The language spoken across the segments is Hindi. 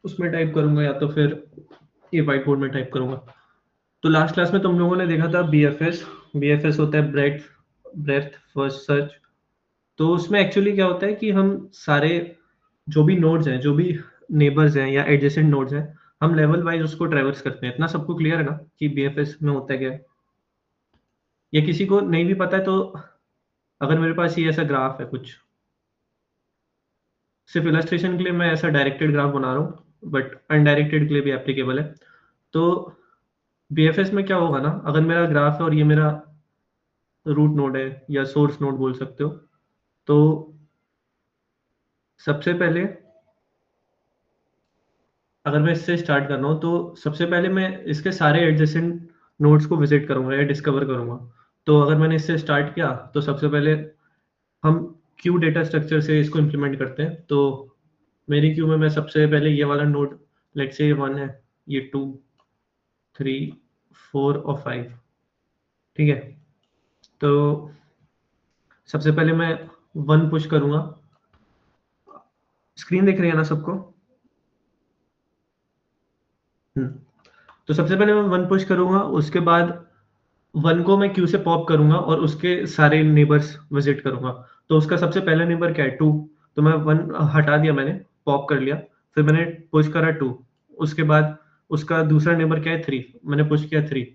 उसमें टाइप करूंगा या तो फिर ये व्हाइट बोर्ड में टाइप करूंगा। तो लास्ट क्लास में तुम लोगों ने देखा था बीएफएस। बीएफएस होता है ब्रेथ ब्रेथ फर्स्ट सर्च। तो उसमें एक्चुअली क्या होता है कि हम सारे जो भी नोड्स हैं, जो भी नेबर्स हैं या एडजेसेंट नोड्स हैं, हम लेवल वाइज उसको ट्रैवर्स करते हैं। इतना सबको क्लियर है ना कि बीएफएस में होता है क्या है? या किसी को नहीं भी पता है तो अगर मेरे पास ये ऐसा ग्राफ है कुछ, सिर्फ इलस्ट्रेशन के लिए मैं ऐसा डायरेक्टेड ग्राफ बना रहा हूँ, बट अनडायरेक्टेड के लिए भी एप्लीकेबल है। तो बीएफएस में क्या होगा ना, अगर मेरा ग्राफ है और ये मेरा रूट नोड है या सोर्स नोड बोल सकते हो, तो सबसे पहले अगर मैं इससे स्टार्ट कर रहा हूँ तो सबसे पहले मैं इसके सारे एडजेसेंट नोड्स को विजिट करूंगा या डिस्कवर करूंगा। तो अगर मैंने इससे स्टार्ट किया तो सबसे पहले हम क्यू डेटा स्ट्रक्चर से इसको इम्प्लीमेंट करते हैं। तो मेरी क्यू में मैं सबसे पहले ये वाला नोड, लेट्स से ये 1 है, ये 2, 3, 4 और 5, ठीक है। तो सबसे पहले मैं 1 पुश करूंगा। स्क्रीन दिख रही है ना सबको? हम्म। तो सबसे पहले मैं 1 पुश करूंगा, उसके बाद 1 को मैं क्यू से पॉप करूंगा और उसके सारे नेबर्स विजिट करूंगा। तो उसका सबसे पहला नेबर क्या है? 2। तो मैं 1 हटा दिया, मैंने पॉप कर लिया। फिर मैंने पुश करा 2। उसके बाद उसका दूसरा नेबर क्या है? 3। मैंने पुश किया 3।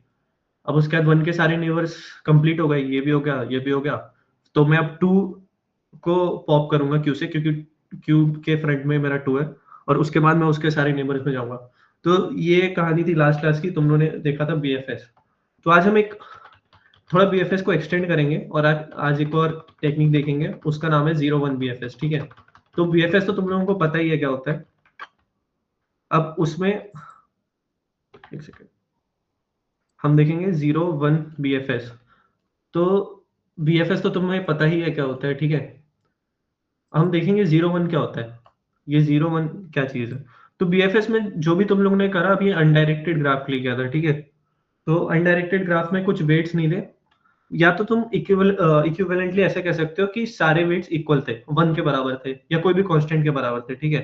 अब उसके बाद 1 के सारे नेबर्स कंप्लीट हो गए, ये भी हो गया, ये भी हो गया। तो मैं अब 2 को पॉप करूंगा क्यू से, क्योंकि क्यू के फ्रंट में मेरा 2 है। और उसके बाद मैं उसके सारे नेबर्स में जाऊंगा। तो ये कहानी थी लास्ट क्लास की, तुम लोगों ने देखा था बीएफएस। तो आज हम एक थोड़ा बीएफएस को एक्सटेंड करेंगे और आज आज एक और टेक्निक देखेंगे, उसका नाम है 01 बीएफएस, ठीक है। तो बीएफएस तो तुम लोगों को पता ही है क्या होता है। अब उसमें एक सेकेंड, हम देखेंगे 01 बीएफएस। तो बीएफएस तो तुम्हें पता ही है क्या होता है, ठीक है। हम देखेंगे 01 क्या होता है, ये 01 क्या चीज है। तो बीएफएस में जो भी तुम लोगों ने करा, अभी अनडायरेक्टेड ग्राफ के लिए किया था, ठीक है। तो अनडायरेक्टेड ग्राफ में कुछ वेट्स नहीं थे, या तो तुम इक्विवेलेंटली ऐसे कह सकते हो कि सारे वेट्स इक्वल थे, 1 के बराबर थे, या कोई भी कांस्टेंट के बराबर थे, ठीक है।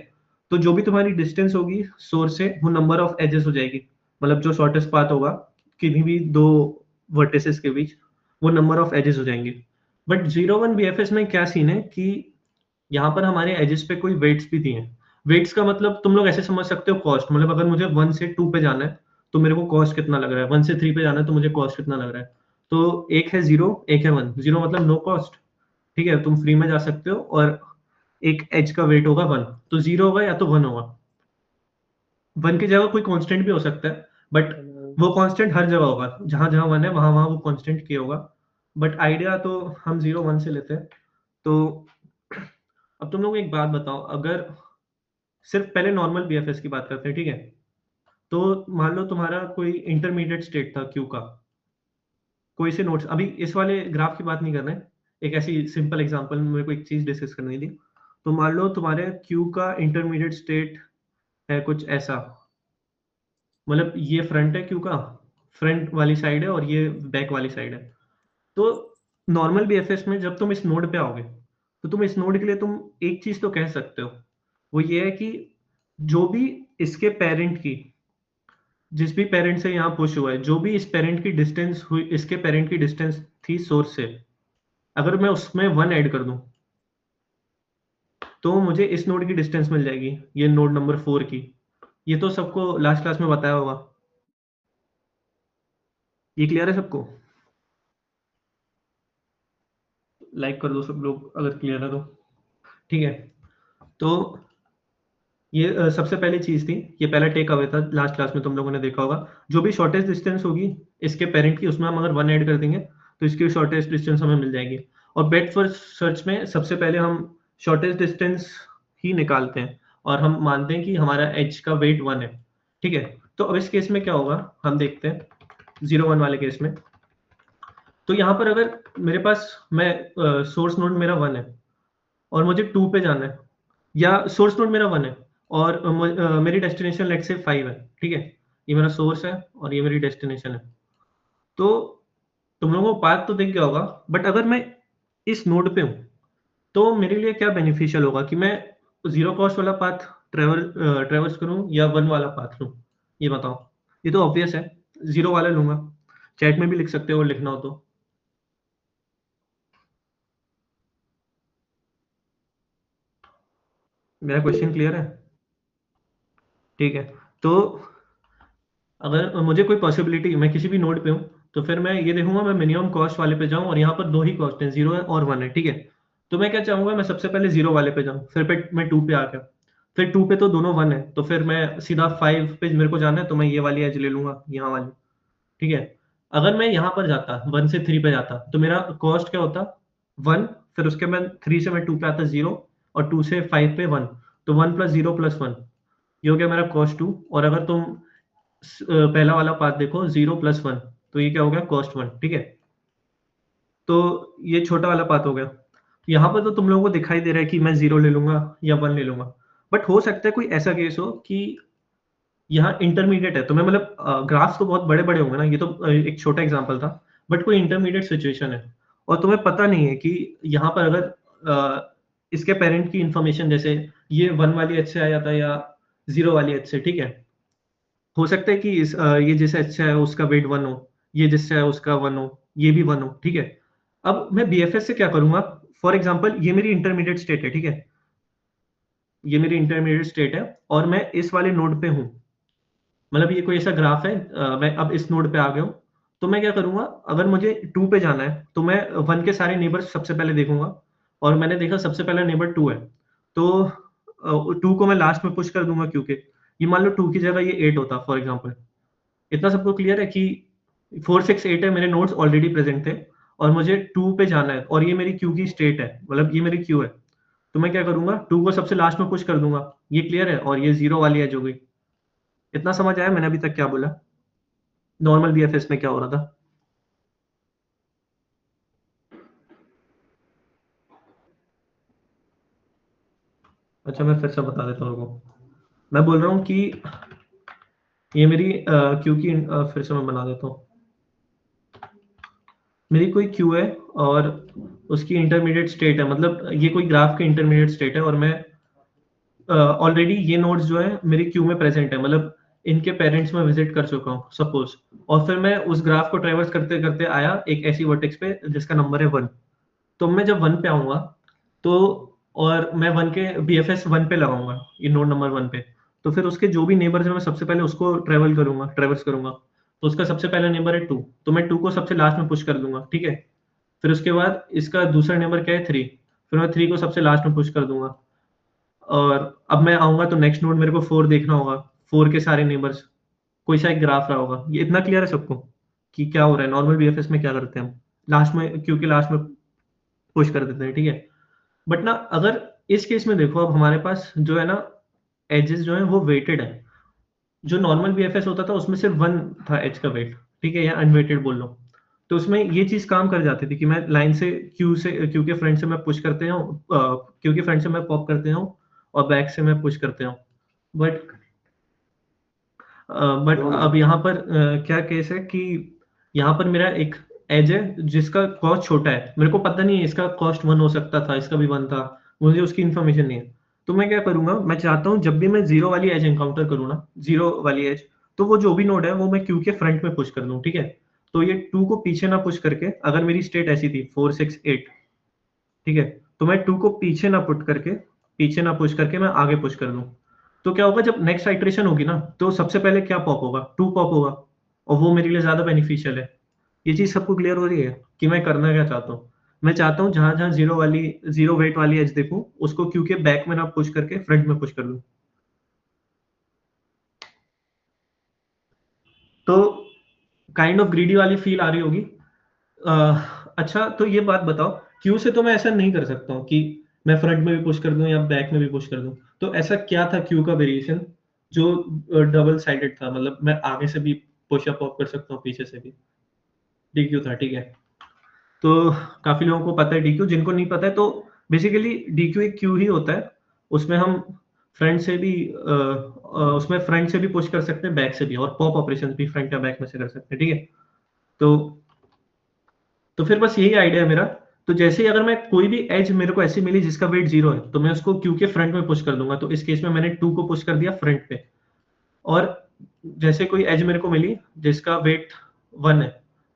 तो जो भी तुम्हारी डिस्टेंस होगी सोर्स से, वो नंबर ऑफ एजेस हो जाएगी। मतलब जो शॉर्टेस्ट पाथ होगा किन्हीं भी दो वर्टिसेस के बीच, वो नंबर ऑफ एजेस हो जाएंगे। बट 01 बीएफएस में क्या सीन है कि यहाँ पर हमारे एजेस पे कोई वेट्स भी दिए हैं। वेट्स का मतलब तुम लोग ऐसे समझ सकते हो कॉस्ट, मतलब अगर मुझे 1 से 2 पे जाना है तो मेरे को कॉस्ट कितना लग रहा है, 1 से 3 पे जाना है तो मुझे कॉस्ट कितना लग रहा है। तो एक है 0, एक है 1। 0 मतलब नो कॉस्ट, ठीक है, तुम फ्री में जा सकते हो। और एक एज का वेट होगा 1, तो 0 होगा या तो 1 होगा। 1 की जगह कोई कांस्टेंट भी हो सकता है, बट वो कांस्टेंट हर जगह होगा, जहां जहां 1 है वहां वहां वो कांस्टेंट के होगा। बट आइडिया तो हम 01 से लेते हैं। तो अब तुम लोग एक बात बताओ, अगर सिर्फ पहले नॉर्मल बीएफएस की बात करते हैं, ठीक है। तो मान लो तुम्हारा कोई इंटरमीडिएट स्टेट था क्यू का, कोई से नोट्स, अभी इस वाले ग्राफ की बात नहीं कर रहे हैं, एक ऐसी सिंपल एग्जांपल में मेरे को एक चीज डिस्कस करनी थी। तो मान लो तुम्हारे क्यू का इंटरमीडिएट स्टेट है कुछ ऐसा, मतलब ये फ्रंट है क्यू का, फ्रंट वाली साइड है और ये बैक वाली साइड है। तो नॉर्मल बीएफएस में जब तुम इस नोड पे आओगे, तो तुम इस नोड के लिए तुम एक चीज तो कह सकते हो, वो ये है कि जो भी इसके पेरेंट की, जिस भी पेरेंट से यहाँ पुश हुआ है, जो भी इस पेरेंट की डिस्टेंस हुई, इसके पेरेंट की डिस्टेंस थी सोर्स से, अगर मैं उसमें 1 ऐड कर दूं तो मुझे इस नोड की डिस्टेंस मिल जाएगी, ये नोड नंबर 4 की। ये तो सबको लास्ट क्लास में बताया होगा। ये क्लियर है सबको? लाइक कर दो सब लोग अगर क्लियर है तो, ठीक है। तो ये सबसे पहली चीज थी, ये पहला टेक अवे था, लास्ट क्लास में तुम लोगों ने देखा होगा। जो भी शॉर्टेस्ट डिस्टेंस होगी इसके पेरेंट की, उसमें हम अगर 1 ऐड कर देंगे तो इसकी शॉर्टेस्ट डिस्टेंस हमें मिल जाएगी। और बेट फर्स्ट सर्च में सबसे पहले हम शॉर्टेस्ट डिस्टेंस ही निकालते हैं, और हम मानते हैं कि हमारा एज का वेट 1 है, ठीक है। तो अब इस केस में क्या होगा, हम देखते हैं 01 वाले केस में। तो यहाँ पर अगर मेरे पास, मैं सोर्स नोड मेरा 1 है और मुझे 2 पे जाना है, या सोर्स नोड मेरा 1 है और मेरी डेस्टिनेशन लेट से 5 है, ठीक है। ये मेरा सोर्स है और ये मेरी डेस्टिनेशन है। तो तुम लोगों को पाथ तो दिख गया होगा, बट अगर मैं इस नोड पे हूँ तो मेरे लिए क्या बेनिफिशियल होगा कि मैं जीरो कॉस्ट वाला पाथ ट्रैवर्स करूँ या 1 वाला पाथ लूँ? ये बताओ। ये तो ऑब्वियस है, 0 वाला लूँगा। चैट में भी लिख सकते हो और लिखना हो तो। मेरा क्वेश्चन क्लियर है? ठीक है। तो अगर मुझे कोई पॉसिबिलिटी मैं किसी भी नोड पे हूँ, तो फिर मैं ये देखूँगा मैं मिनिमम कॉस्ट वाले पे जाऊँ और यहाँ पर 2 ही कॉस्ट हैं, 0 है और 1 है, ठीक है? तो मैं क्या चाहूँगा मैं सबसे पहले 0 वाले पे जाऊँ, फिर मैं 2 पे आ गया। फिर 2 पे तो दोनों 1 है, तो फिर मैं सीधा 5 पे मेरे को जाना है तो मैं ये वाली एज ले लूँगा, यहाँ वाली, ठीक है? अगर मैं यहाँ पर जाता 1 से 3 पे जाता, तो मेरा कॉस्ट क्या होता? 1 फिर उसके बाद 3 से मैं 2 पे आता 0 और 2 से 5 पे 1 तो 1 + 0 + 1 ये हो गया मेरा कॉस्ट 2 और अगर तुम पहला वाला पाथ देखो 0 + 1 तो ये क्या हो गया कॉस्ट 1 ठीक है? तो ये छोटा वाला पाथ हो गया। यहाँ पर तो तुम लोगों को दिखाई दे रहा है कि मैं 0 ले लूँगा या 1 ले लूँगा। बट हो सकता है कोई ऐसा केस हो कि यहाँ इंटरमीडिएट है, तो मैं मतलब ग्राफ्स तो बहुत बड़े-बड़े होंगे ना, ये तो एक छोटा एग्ज़ाम्पल था। बट कोई इंटरमीडिएट सिचुएशन है और तुम्हें पता नहीं है कि यहाँ पर अगर इसके पैरेंट की इन्फॉर्मेशन जैसे ये 1 वाली एज से आ जाता है या 0 वाली एज से, ठीक है? हो सकता है कि ये जिस एज से है उसका वेट 1 हो, ये जिससे है उसका 1 हो, ये भी 1 हो, ठीक है? अब मैं बीएफएस से क्या करूँगा? फॉर एग्ज़ाम्पल ये मेरी इंटरमीडिएट स्टेट है, ठीक है? ये मेरी इंटरमीडिएट स्टेट है और मैं इस वाले नोड पे हूँ। मतलब ये कोई ऐसा ग्राफ है मैं अब इस नोड पे आ गया हूँ, तो मैं क्या करूँगा अगर मुझे 2 पे जाना है, तो मैं 1 के सारे नेबर्स सबसे पहले देखूँगा और मैंने देखा सबसे पहला नेबर 2 है, तो 2 को मैं लास्ट में पुश कर दूँगा क्योंकि ये मान लो 2 की जगह ये 8 होता फॉर एग्ज़ाम्पल। इतना सबको क्लियर है कि 4, 6, 8 है मेरे नोड्स ऑलरेडी प्रेज़ेंट थे और मुझे 2 पे जाना है और ये मेरी क्यू की स्टेट है, मतलब ये मेरी क्यू है। तो मैं क्या करूँगा 2 को सबसे लास्ट में पुश कर दूँगा, ये क्लियर है? और ये 0 वाली एज हो गई। इतना समझ आया मैंने अभी तक क्या बोला? नॉर्मल बीएफएस में क्या हो रहा था? अच्छा मैं फिर से बता देता हूँ रुको। मैं बोल रहा हूँ कि ये मेरी क्यू की फिर से मैं बना देता हूँ। मेरी कोई क्यू है और उसकी इंटरमीडिएट स्टेट है मतलब ये कोई ग्राफ की इंटरमीडिएट स्टेट है और मैं ऑलरेडी ये नोड्स जो है मेरी क्यू में प्रेजेंट है मतलब इनके पेरेंट्स में विजिट कर चुका हूँ सपोज और फिर मैं उस ग्राफ को ट्रेवर्स करते करते आया एक ऐसी वर्टेक्स पे जिसका नंबर है 1 तो मैं जब 1 पे आऊंगा तो और मैं 1 के बीएफएस 1 पे लगाऊंगा ये नोड नंबर 1 पे तो फिर उसके जो भी नेबर्स है मैं सबसे पहले उसको ट्रेवर्स करूंगा तो उसका सबसे पहला नेबर है 2 तो मैं 2 को सबसे लास्ट में पुश कर दूंगा ठीक है फिर उसके बाद इसका दूसरा नेबर क्या है 3 फिर मैं 3 को सबसे लास्ट में पुश कर दूंगा और अब मैं आऊँगा तो नेक्स्ट नोड मेरे को 4 देखना होगा, 4 के सारे नेबर्स, कोई सा एक ग्राफ रहा होगा। ये इतना क्लियर है सबको कि क्या हो रहा है? नॉर्मल बीएफएस में क्या करते हैं हम? लास्ट में क्योंकि लास्ट में पुश कर देते हैं, ठीक है? बट ना अगर इस केस में देखो अब हमारे पास जो है ना एजेस जो हैं वो वेटेड है। जो नॉर्मल बीएफएस होता था उसमें सिर्फ 1 था एज का वेट, ठीक है? या अनवेटेड बोल लो। तो उसमें ये चीज़ काम कर जाती थी कि मैं लाइन से क्यू के फ्रंट से मैं पुश करते हूँ क्यू के फ्रंट से मैं पॉप करते हूँ और बैक से मैं पुश करते हूँ। बट बट अब यहाँ पर क्या केस है कि यहाँ पर मेरा एक एज है जिसका कॉस्ट छोटा है। मेरे को पता नहीं है इसका कॉस्ट 1 हो सकता था, इसका भी 1 था। मुझे उसकी इन्फॉर्मेशन नहीं है। तो मैं क्या करूँगा, मैं चाहता हूँ जब भी मैं 0 वाली एज एनकाउंटर करूँ ना, 0 वाली एज, तो वो जो भी नोड है वो मैं क्यू के फ्रंट में पुश कर दूँ, ठीक है? तो ये 2 को पीछे ना पुश करके अगर मेरी स्टेट ऐसी थी 4, 6, 8 ठीक है? तो मैं 2 को पीछे ना पुश करके मैं आगे पुश कर दूँ। तो क्या होगा जब नेक्स्ट आइटरेशन होगी ना, तो सबसे पहले क्या पॉप होगा? 2 पॉप होगा और वो मेरे लिए ज़्यादा बेनिफिशियल है। ये चीज़ सबको क्लियर हो रही है कि मैं करना क्या चाहता हूँ? मैं चाहता हूँ जहाँ-जहाँ 0 वेट वाली एज देखूँ, उसको क्यू के बैक में ना पुश करके फ्रंट में पुश कर दूँ। तो काइंड ऑफ ग्रीडी वाली फ़ील आ रही होगी। अच्छा तो ये बात बताओ, क्यू से तो मैं ऐसा नहीं कर सकता हूँ कि मैं फ्रंट में भी पुश कर दूँ या बैक में भी पुश कर दूँ। तो ऐसा क्या था क्यू का वेरिएशन जो डबल साइडेड था? मतलब मैं आगे से भी पुश या पॉप कर सकता हूँ, पीछे से भी। डीक्यू था, ठीक है। तो काफ़ी लोगों को पता है डीक्यू, जिनको नहीं पता है तो बेसिकली डीक्यू एक क्यू ही होता है। उसमें हम उसमें फ्रंट से भी पुश कर सकते हैं, बैक से भी और पॉप ऑपरेशंस भी फ्रंट या बैक में से कर सकते हैं, ठीक है। तो फिर बस यही आइडिया है मेरा तो जैसे ही अगर मैं कोई भी एज मेरे को ऐसी मिली जिसका वेट 0 है, तो मैं उसको क्यू के फ्रंट में पुश कर दूँगा। तो इस केस में मैंने 2 को पुश कर दिया फ्रंट पे। और जैसे कोई एज मेरे को मिली जिसका वेट 1 है,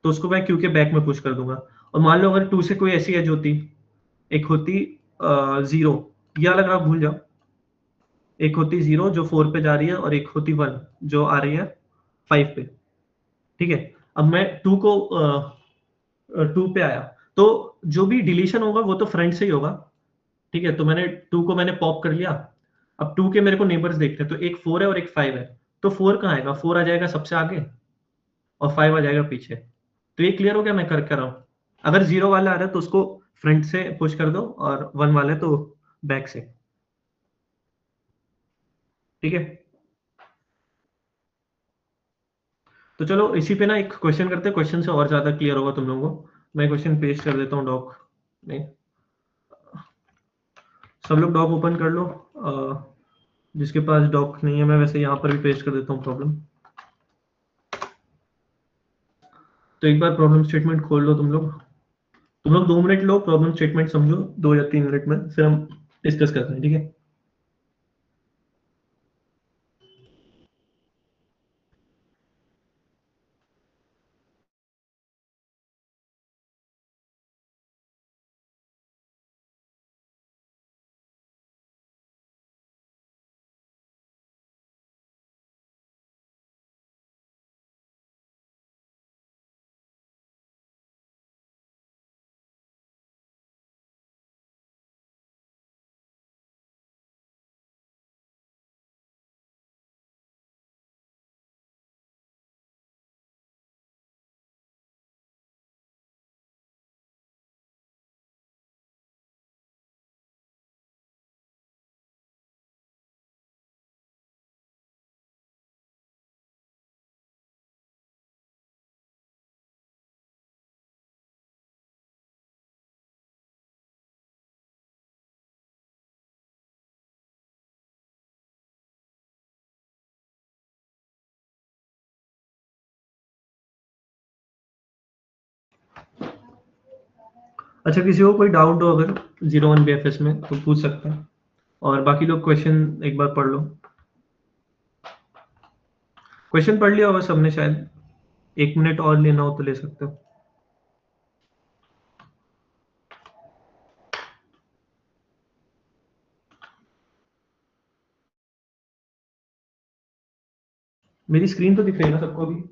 तो उसको मैं क्यू के बैक में पुश कर दूँगा। और मान लो अगर 2 से कोई ऐसी एज होती, एक होती 0, ये वाला ग्राफ भूल जाओ। एक होती 0 जो 4 पे जा रही है और एक होती 1 जो आ रही है 5 पे, ठीक है? अब मैं 2 को 2 पे आया, तो जो भी डिलीशन होगा वो तो फ्रंट से ही होगा, ठीक है? तो मैंने 2 को मैंने पॉप कर लिया। अब 2 के मेरे को नेबर्स देखते हैं, तो एक 4 है और एक 5 है। तो 4 कहाँ आएगा? 4 आ जाएगा सबसे आगे और 5 आ जाएगा पीछे। तो ये क्लियर हो गया मैं कर क्या रहा हूँ? अगर 0 वाला आ रहा है तो उसको फ्रंट से पुश कर दो और 1 वाला है तो बैक से, ठीक है? तो चलो इसी पे ना एक क्वेश्चन करते हैं, क्वेश्चन से और ज़्यादा क्लियर होगा तुम लोगों को। मैं क्वेश्चन पेस्ट कर देता हूँ डॉक में। सब लोग डॉक ओपन कर लो। जिसके पास डॉक नहीं है, मैं वैसे यहाँ पर भी पेस्ट कर देता हूँ प्रॉब्लम। तो एक बार प्रॉब्लम स्टेटमेंट खोल लो तुम लोग। 2 मिनट लो, प्रॉब्लम स्टेटमेंट समझो 2 या 3 मिनट में, फिर हम डिस्कस करते हैं, ठीक है? अच्छा, किसी को कोई डाउट हो अगर 01 बीएफएस में तो पूछ सकते हैं, और बाकी लोग क्वेश्चन एक बार पढ़ लो। क्वेश्चन पढ़ लिया होगा सबने शायद। 1 मिनट और लेना हो तो ले सकते हो। मेरी स्क्रीन तो दिख रही है ना सबको अभी?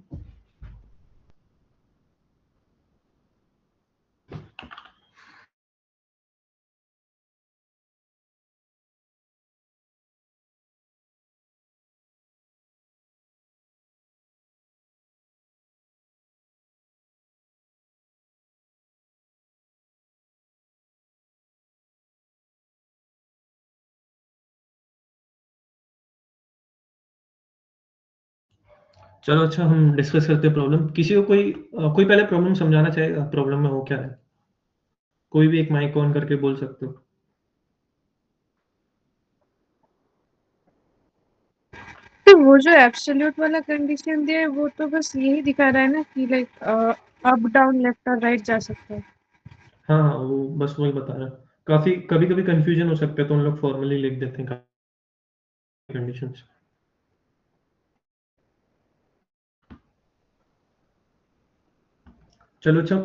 चलो अच्छा, हम डिस्कस करते हैं प्रॉब्लम। किसी को कोई पहले प्रॉब्लम समझाना चाहेगा, प्रॉब्लम में हो क्या है? कोई भी एक माइक ऑन करके बोल सकते हो। तो वो जो एब्सोल्यूट वाला कंडीशन दिया है वो तो बस यही दिखा रहा है ना कि लाइक अप डाउन लेफ्ट और राइट जा सकता है। हाँ हाँ, वो बस वही बता रहा है। काफी कभी कभी कंफ्यूजन हो सकता है, तो उन लोग फॉर्मली लिख देते हैं कंडीशंस। चलो अच्छा,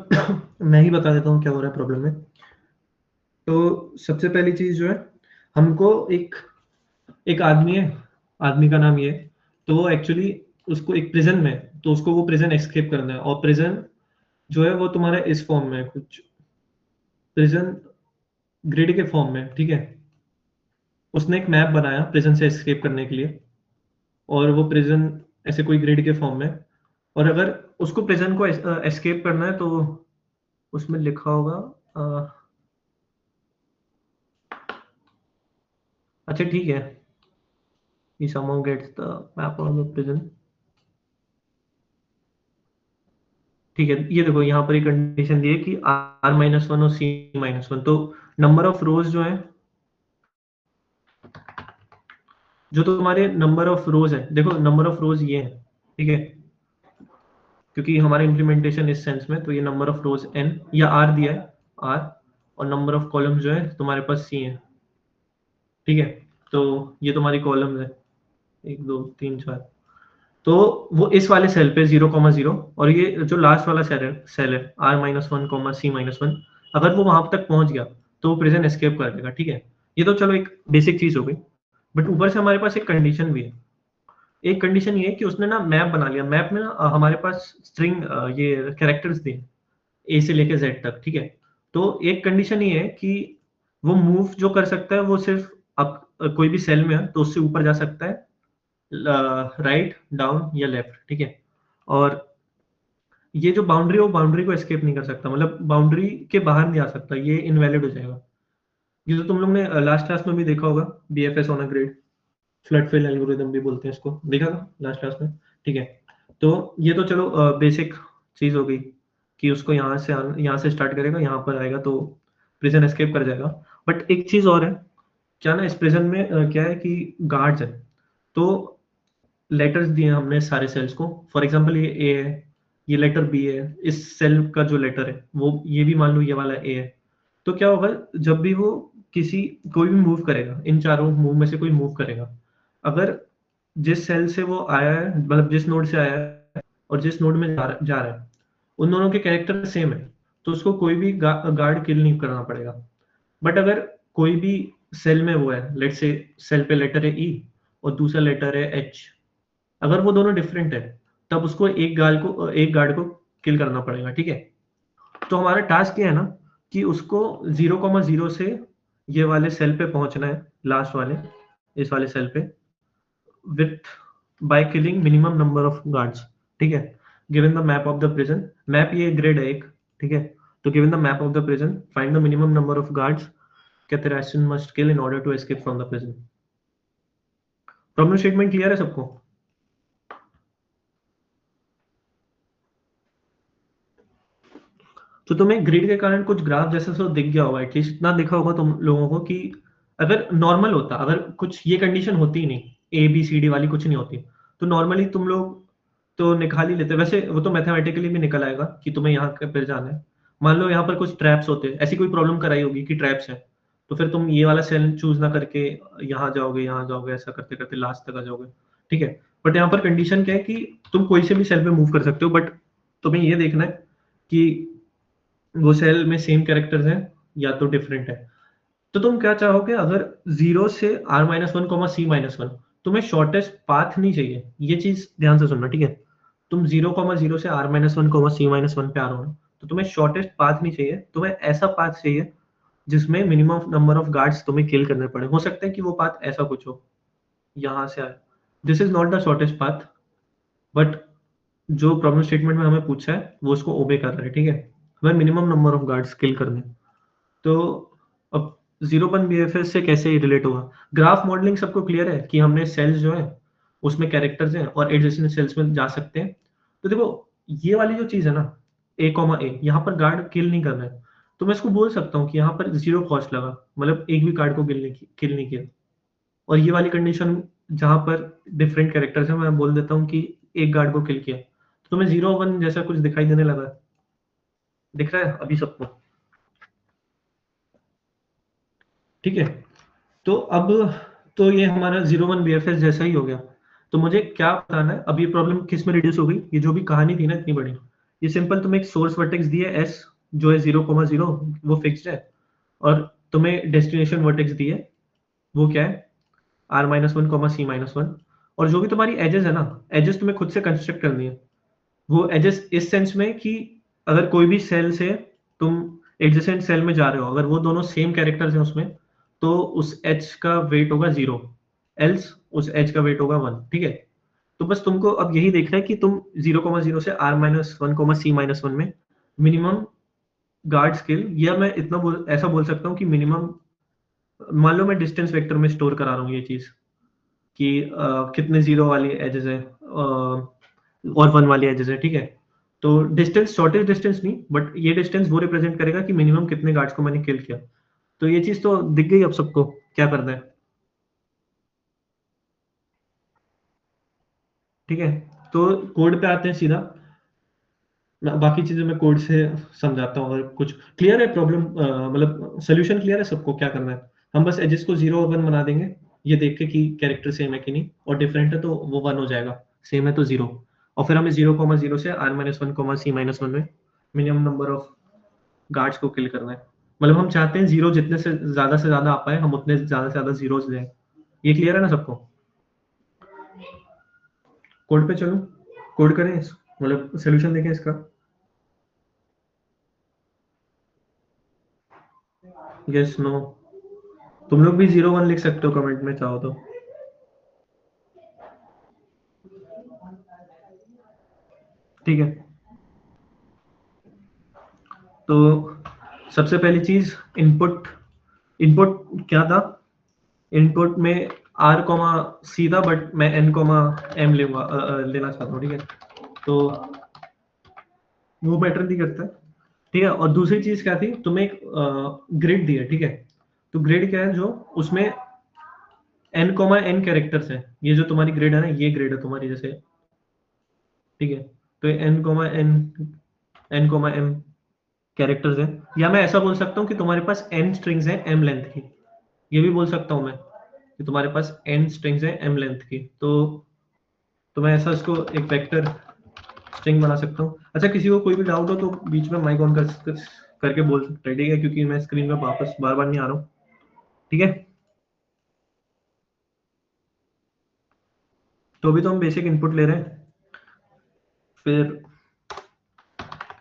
मैं ही बता देता हूँ क्या हो रहा है प्रॉब्लम में। तो सबसे पहली चीज जो है, हमको एक एक आदमी है, आदमी का नाम ये है। तो वो एक्चुअली उसको एक प्रिजन में, तो उसको वो प्रिजन एस्केप करना है। और प्रिजन जो है वो तुम्हारा इस फॉर्म में है, कुछ प्रिजन ग्रिड के फॉर्म में, ठीक है? उसने एक मैप बनाया प्रिजन से एस्केप करने के लिए, और वो प्रिजन ऐसे कोई ग्रिड के फॉर्म में। और अगर उसको प्रिजन को एस्केप करना है तो उसमें लिखा होगा अच्छा ठीक है, he somehow gets the map of the prison। ठीक है, ये देखो यहाँ पर एक कंडीशन दी है कि R-1 और C-1, तो नंबर ऑफ रोज जो है, जो तुम्हारे नंबर ऑफ रोज है, देखो नंबर ऑफ रोज ये है, ठीक है? क्योंकि हमारा इम्प्लीमेंटेशन इस सेंस में, तो ये नंबर ऑफ रोज n या r दिया है, r। और नंबर ऑफ कॉलम्स जो है तुम्हारे पास सी है, ठीक है। तो ये तुम्हारी कॉलम्स है, 1 2 3 4। तो वो इस वाले सेल पे 0,0, और ये जो लास्ट वाला सेल है R-1, C-1, अगर वो वहां तक पहुंच गया तो वो प्रिजन एस्केप कर देगा, ठीक है। ये तो चलो एक बेसिक चीज हो गई, बट ऊपर से हमारे पास एक कंडीशन भी है। एक कंडीशन ये है कि उसने ना मैप बना लिया, मैप में ना हमारे पास स्ट्रिंग ये कैरेक्टर्स दिए ए से लेके जेड तक, ठीक है। तो एक कंडीशन ये है कि वो मूव जो कर सकता है वो सिर्फ अब कोई भी सेल में है तो उससे ऊपर जा सकता है, राइट डाउन या लेफ्ट, ठीक है। और ये जो बाउंड्री है वो बाउंड्री को एस्केप नहीं कर सकता, मतलब बाउंड्री के बाहर नहीं आ सकता, ये इनवैलिड हो जाएगा। ये तो तुम लोग ने लास्ट क्लास में भी देखा होगा, BFS on a grid, flood fill algorithm भी बोलते हैं इसको, देखा था लास्ट क्लास में, ठीक है। तो ये तो चलो बेसिक चीज हो गई कि उसको यहाँ से स्टार्ट करेगा, यहाँ पर आएगा तो प्रिजन एस्केप कर जाएगा। बट एक चीज और है, क्या ना इस प्रिजन में क्या है कि गार्ड्स है, तो लेटर्स दिए हैं हमने सारे सेल्स को। फॉर एग्जांपल ये ए है, ये लेटर बी है, इस सेल का जो लेटर है वो ये भी मान लो ये वाला ए है। तो क्या होगा, जब भी वो किसी कोई भी मूव करेगा, इन चारों मूव में से कोई मूव करेगा, अगर जिस सेल से वो आया है, मतलब जिस नोड से आया है और जिस नोड में जा रहा है, उन दोनों के कैरेक्टर सेम है, तो उसको कोई भी गार्ड किल नहीं करना पड़ेगा। बट अगर कोई भी सेल में वो है, लेट से सेल पे लेटर है ई और दूसरा लेटर है एच, अगर वो दोनों डिफरेंट है तब उसको एक गार्ड को किल करना पड़ेगा, ठीक है। तो हमारा टास्क ये है ना कि उसको 0,0 से ये वाले सेल पे पहुंचना है, लास्ट वाले इस वाले सेल पे, with by killing minimum number of guards, ठीक है। Given the map of the prison, map ये ग्रेड है एक, ठीक है। तो given the map of the prison find the minimum number of guards कैथेरासिन must kill in order to escape from the prison. Problem statement clear है सबको? तो तुम्हें ग्रिड के कारण कुछ ग्राफ जैसा सो दिख गया होगा, एटलीस्ट इतना दिखा होगा तुम लोगों को कि अगर नॉर्मल होता, अगर कुछ ये कंडीशन होती ही नहीं, ए बी सी डी वाली कुछ नहीं होती, तो नॉर्मली तुम लोग तो निकाल ही लेते। वैसे वो तो मैथमेटिकली भी निकल आएगा कि तुम्हें यहाँ पर जाना है। मान लो यहाँ पर कुछ ट्रैप्स होते, ऐसी कोई प्रॉब्लम कराई होगी कि ट्रैप्स है, तो फिर तुम ये वाला सेल चूज ना करके यहाँ जाओगे, ऐसा करते करते लास्ट तक आ जाओगे, ठीक है। बट यहाँ पर कंडीशन क्या है कि तुम कोई से भी सेल पे मूव कर सकते हो, बट तुम्हें ये देखना है कि वो सेल में सेम कैरेक्टर्स हैं या तो डिफरेंट है। तो तुम क्या चाहोगे, अगर 0 से R-1, C-1, तुम्हें शॉर्टेस्ट पाथ नहीं चाहिए, ये चीज ध्यान से सुनना, ठीक है। तुम 0,0 से R-1, C-1 पे आ रहे हो ना, तो तुम्हें शॉर्टेस्ट पाथ नहीं चाहिए, तुम्हें ऐसा पाथ चाहिए जिसमें मिनिमम नंबर ऑफ गार्ड्स तुम्हें किल करने पड़े। हो सकता है कि वो पाथ ऐसा कुछ हो, यहाँ से आए, this is not the shortest path, but जो प्रॉब्लम स्टेटमेंट में हमें पूछा है वो उसको ओबे कर रहा है, ठीक है। हमें मिनिमम नंबर ऑफ गार्ड्स किल करने। तो अब 0 1 बीएफएस से कैसे रिलेट होगा? ग्राफ मॉडलिंग सबको क्लियर है कि हमने सेल्स जो है उसमें कैरेक्टर्स हैं और एडजेसेंट सेल्स में जा सकते हैं। तो देखो, ये वाली जो चीज है ना, A, यहाँ पर गार्ड किल नहीं करना है, तो मैं इसको बोल सकता हूँ कि यहाँ पर 0 कॉस्ट लगा, मतलब एक भी कार्ड को किल नहीं किया। और ये वाली कंडीशन जहाँ पर डिफरेंट कैरेक्टर्स है, मैं बोल देता हूँ कि एक गार्ड को किल किया, तो तुम्हें 0 1 जैसा कुछ दिखाई देने लगा है? दिख रहा है अभी सबको? ठीक है। तो अब तो ये हमारा 0 1 बीएफएस जैसा ही हो गया। तो मुझे क्या बताना है, अब ये प्रॉब्लम किस में रिड्यूस हो गई, ये जो भी कहानी थी ना इतनी बड़ी, ये सिंपल, तुम्हें एक सोर्स वर्टेक्स दिया है एस जो है 0,0, वो फिक्स्ड है, और तुम्हें डेस्टिनेशन वर्टेक्स दी है, वो क्या है R-1, C-1, और जो भी तुम्हारी एजेस है ना, एजेस तुम्हें खुद से कंस्ट्रक्ट करनी है। वो एजेस इस सेंस में कि अगर कोई भी सेल से तुम एडजेसेंट सेल में जा रहे हो, अगर वो दोनों सेम कैरेक्टर्स हैं उसमें, तो उस एच का वेट होगा 0, एल्स उस एच का वेट होगा 1, ठीक है। तो बस तुमको अब यही देखना है कि तुम 0,0 से R-1, C-1 में मिनिमम गार्ड स्किल, या मैं ऐसा बोल सकता हूँ कि मिनिमम, मान लो मैं डिस्टेंस वेक्टर में स्टोर करा रहा हूँ ये चीज कि कितने जीरो वाली एजेस है और 1 वाली एजेस है, ठीक है। तो डिस्टेंस शॉर्टेस्ट डिस्टेंस नहीं, बट ये डिस्टेंस वो रिप्रेजेंट करेगा कि मिनिमम कितने गार्ड्स को मैंने किल किया। तो ये चीज तो दिख गई अब सबको क्या करना है, ठीक है। तो कोड पे आते हैं सीधा। बाकी चीजें मैं कोड से समझाता हूँ। अगर कुछ क्लियर है प्रॉब्लम, मतलब सोल्यूशन क्लियर है सबको, क्या करना है? हम बस एजेस को 0 और 1 बना देंगे, ये देख के कि कैरेक्टर सेम है कि नहीं, और डिफरेंट है तो वो 1 हो जाएगा, सेम है तो 0। और फिर हमें 0,0 से r-1, c-1 में मिनिमम नंबर ऑफ गार्ड्स को किल करना है। मतलब हम चाहते हैं 0 जितने से ज़्यादा आ पाए, हम उतने ज़्यादा से ज़्यादा ज़ीरोज़ लें। ये क्लियर है ना सबको? कोड पे चलो, कोड करें मतलब सॉल्यूशन देखें इसका। Yes, no? तुम लोग भी 0-1 लिख सकते हो कमेंट में चाहो तो। ठीक है, तो सबसे पहली चीज इनपुट। इनपुट क्या था? इनपुट में r कॉमा सी था, बट मैं n कॉमा m लेना चाहता हूँ। ठीक है, तो वो मैटर नहीं करता है। ठीक है, और दूसरी चीज क्या थी? तुम्हें एक ग्रिड दिया, ठीक है? तो ग्रिड क्या है? जो उसमें n कॉमा n कैरेक्टर्स है। ये जो तुम्हारी ग्रिड है ना, ये ग्रिड है तुम्हारी जैसे। ठीक है, तो ये n कॉमा m कैरेक्टर्स है। या मैं ऐसा बोल सकता हूँ कि तुम्हारे पास n स्ट्रिंग्स है m लेंथ की। ये भी बोल सकता हूँ मैं कि तुम्हारे पास n स्ट्रिंग्स है m लेंथ की। तो मैं ऐसा इसको एक वेक्टर स्ट्रिंग बना सकता हूँ। अच्छा, किसी को कोई भी डाउट हो तो बीच में माइक ऑन करके बोल सकते हैं, ठीक है? क्योंकि मैं स्क्रीन में वापस बार बार नहीं आ रहा हूँ। ठीक है, तो अभी तो हम बेसिक इनपुट ले रहे हैं। फिर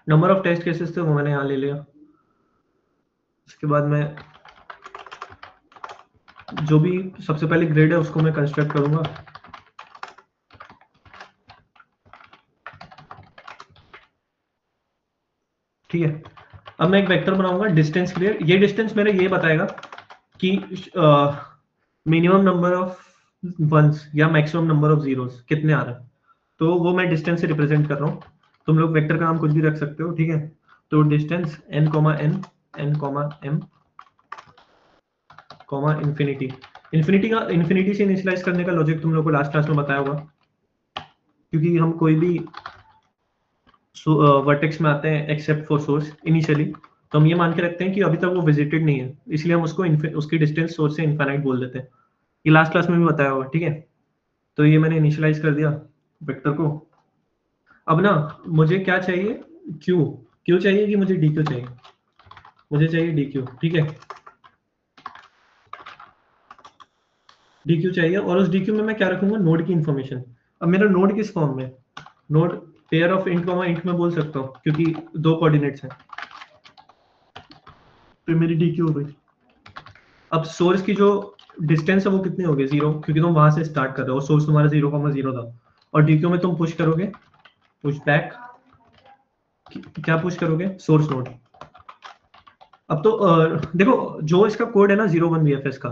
नंबर ऑफ टेस्ट केसेस थे वो मैंने यहाँ ले लिया। उसके बाद मैं जो भी सबसे पहले ग्रेड है उसको मैं कंस्ट्रक्ट करूंगा। ठीक है, अब मैं एक वेक्टर बनाऊंगा डिस्टेंस क्लियर। ये डिस्टेंस मेरा ये बताएगा कि मिनिमम नंबर ऑफ वंस या मैक्सिमम नंबर ऑफ जीरोस कितने आ रहे हैं। तो वो मैं डिस्टेंस से रिप्रेजेंट कर रहा हूँ। तुम लोग वेक्टर का नाम कुछ भी रख सकते हो, ठीक है? तो distance n comma n, n comma m comma infinity. Infinity से इनिशियलाइज करने का लॉजिक तुम लोग को लास्ट क्लास में बताया होगा। क्योंकि हम कोई भी वर्टेक्स में आते हैं एक्सेप्ट फॉर सोर्स इनिशियली, तो हम ये मान के रखते हैं कि अभी तक वो विजिटेड नहीं है, इसलिए हम उसको उसकी डिस्टेंस सोर्स से इनफाइनाइट बोल देते हैं। ये लास्ट क्लास में भी बताया होगा, ठीक है? तो ये मैंने इनिशियलाइज कर दिया वेक्टर को। अब ना मुझे क्या चाहिए? क्यू। क्यू चाहिए कि मुझे डी क्यू चाहिए? मुझे चाहिए डी क्यू, ठीक है? डी क्यू चाहिए, और उस डी क्यू में मैं क्या रखूंगा? नोड की इन्फॉर्मेशन। अब मेरा नोड किस फॉर्म में? Node pair of int comma int में बोल सकता हूँ, क्योंकि दो कोऑर्डिनेट्स हैं। फिर मेरी डी क्यू हो गई। अब सोर्स की जो डिस्टेंस है वो कितनी होगी? 0, क्योंकि तुम वहां से स्टार्ट कर रहे हो, सोर्स तुम्हारा 0,0 था। और डी क्यू में तुम पुश करोगे, पुश बैक। क्या पुश करोगे? Source node. अब तो देखो, जो इसका कोड है ना 01 BFS का,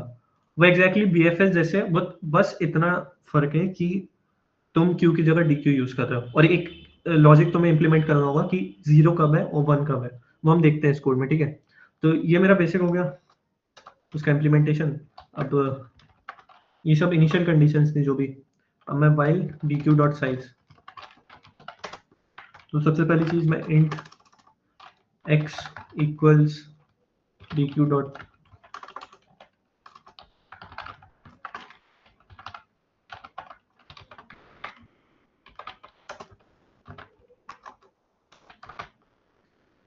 वो एग्जैक्टली BFS जैसे, बस इतना फर्क है कि तुम क्यू की जगह डी क्यू यूज कर रहे हो, और एक लॉजिक तुम्हें इंप्लीमेंट करना होगा कि 0 कब है और 1 कब है। वो हम देखते हैं इस कोड में, ठीक है? तो ये मेरा बेसिक हो गया, उसका इम्प्लीमेंटेशन। अब ये सब इनिशियल कंडीशंस थी जो भी। अब मैं while D Q dot size, तो सबसे पहली चीज मैं int x equals D Q dot,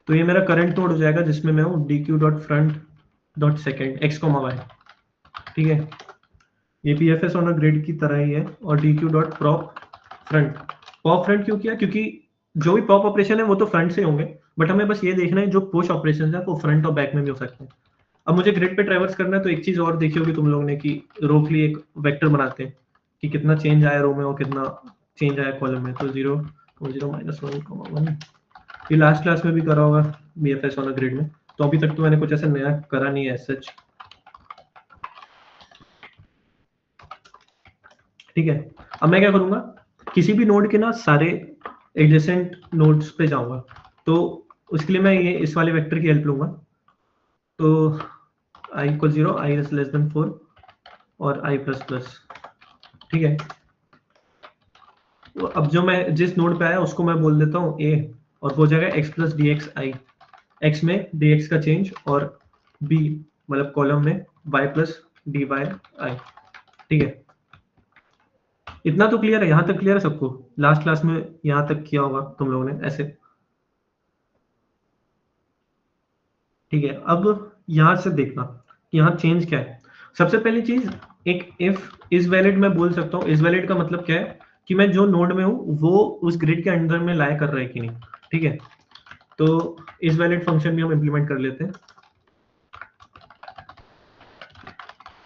तो ये मेरा करंट नोड हो जाएगा जिसमें मैं हूँ D Q dot front dot second X comma Y. ठीक है, ये P F S on grid की तरह ही है। और डी क्यू डॉट प्रॉप फ्रंट। पॉप फ्रंट क्यों किया? क्योंकि जो भी पॉप ऑपरेशन है वो तो फ्रंट से होंगे, बट हमें बस ये देखना है जो पुश ऑपरेशन है वो फ्रंट और बैक में भी हो सकते हैं। अब मुझे ग्रिड पे ट्रैवर्स करना है, तो एक चीज और देखी होगी तुम लोगों ने कि रो के लिए एक वेक्टर बनाते हैं कि कितना चेंज आया रो में और कितना चेंज आया कॉलम में। तो 0, 0 -1, 1। ये लास्ट क्लास में भी करा होगा BFS ऑन ग्रिड में। तो अभी तक तो मैंने कुछ ऐसा नया करा नहीं है सच। ठीक है, अब मैं क्या करूंगा? किसी भी नोड के ना सारे एडजेसेंट नोड्स पे जाऊंगा। तो उसके लिए मैं ये इस वाले वेक्टर की हेल्प लूंगा। तो i = 0, i is less than 4 और i++। ठीक है, तो अब जो मैं जिस नोड पे आया उसको मैं बोल देता हूँ a, और हो जाएगा x प्लस डी एक्स आई, x में dx का चेंज और b मतलब कॉलम में y प्लस डी वाई आई। ठीक है, इतना तो क्लियर है, यहाँ तक क्लियर है सबको? लास्ट क्लास में यहाँ तक किया होगा तुम लोगों ने ऐसे। ठीक है, अब यहाँ से देखना यहाँ चेंज क्या है। सबसे पहली चीज, एक इफ इज वैलिड मैं बोल सकता हूँ। इज वैलिड का मतलब क्या है कि मैं जो नोड में हूँ वो उस ग्रिड के अंदर में लाई कर रहा है कि नहीं। ठीक है, तो इज वैलिड फंक्शन भी हम इम्प्लीमेंट कर लेते हैं।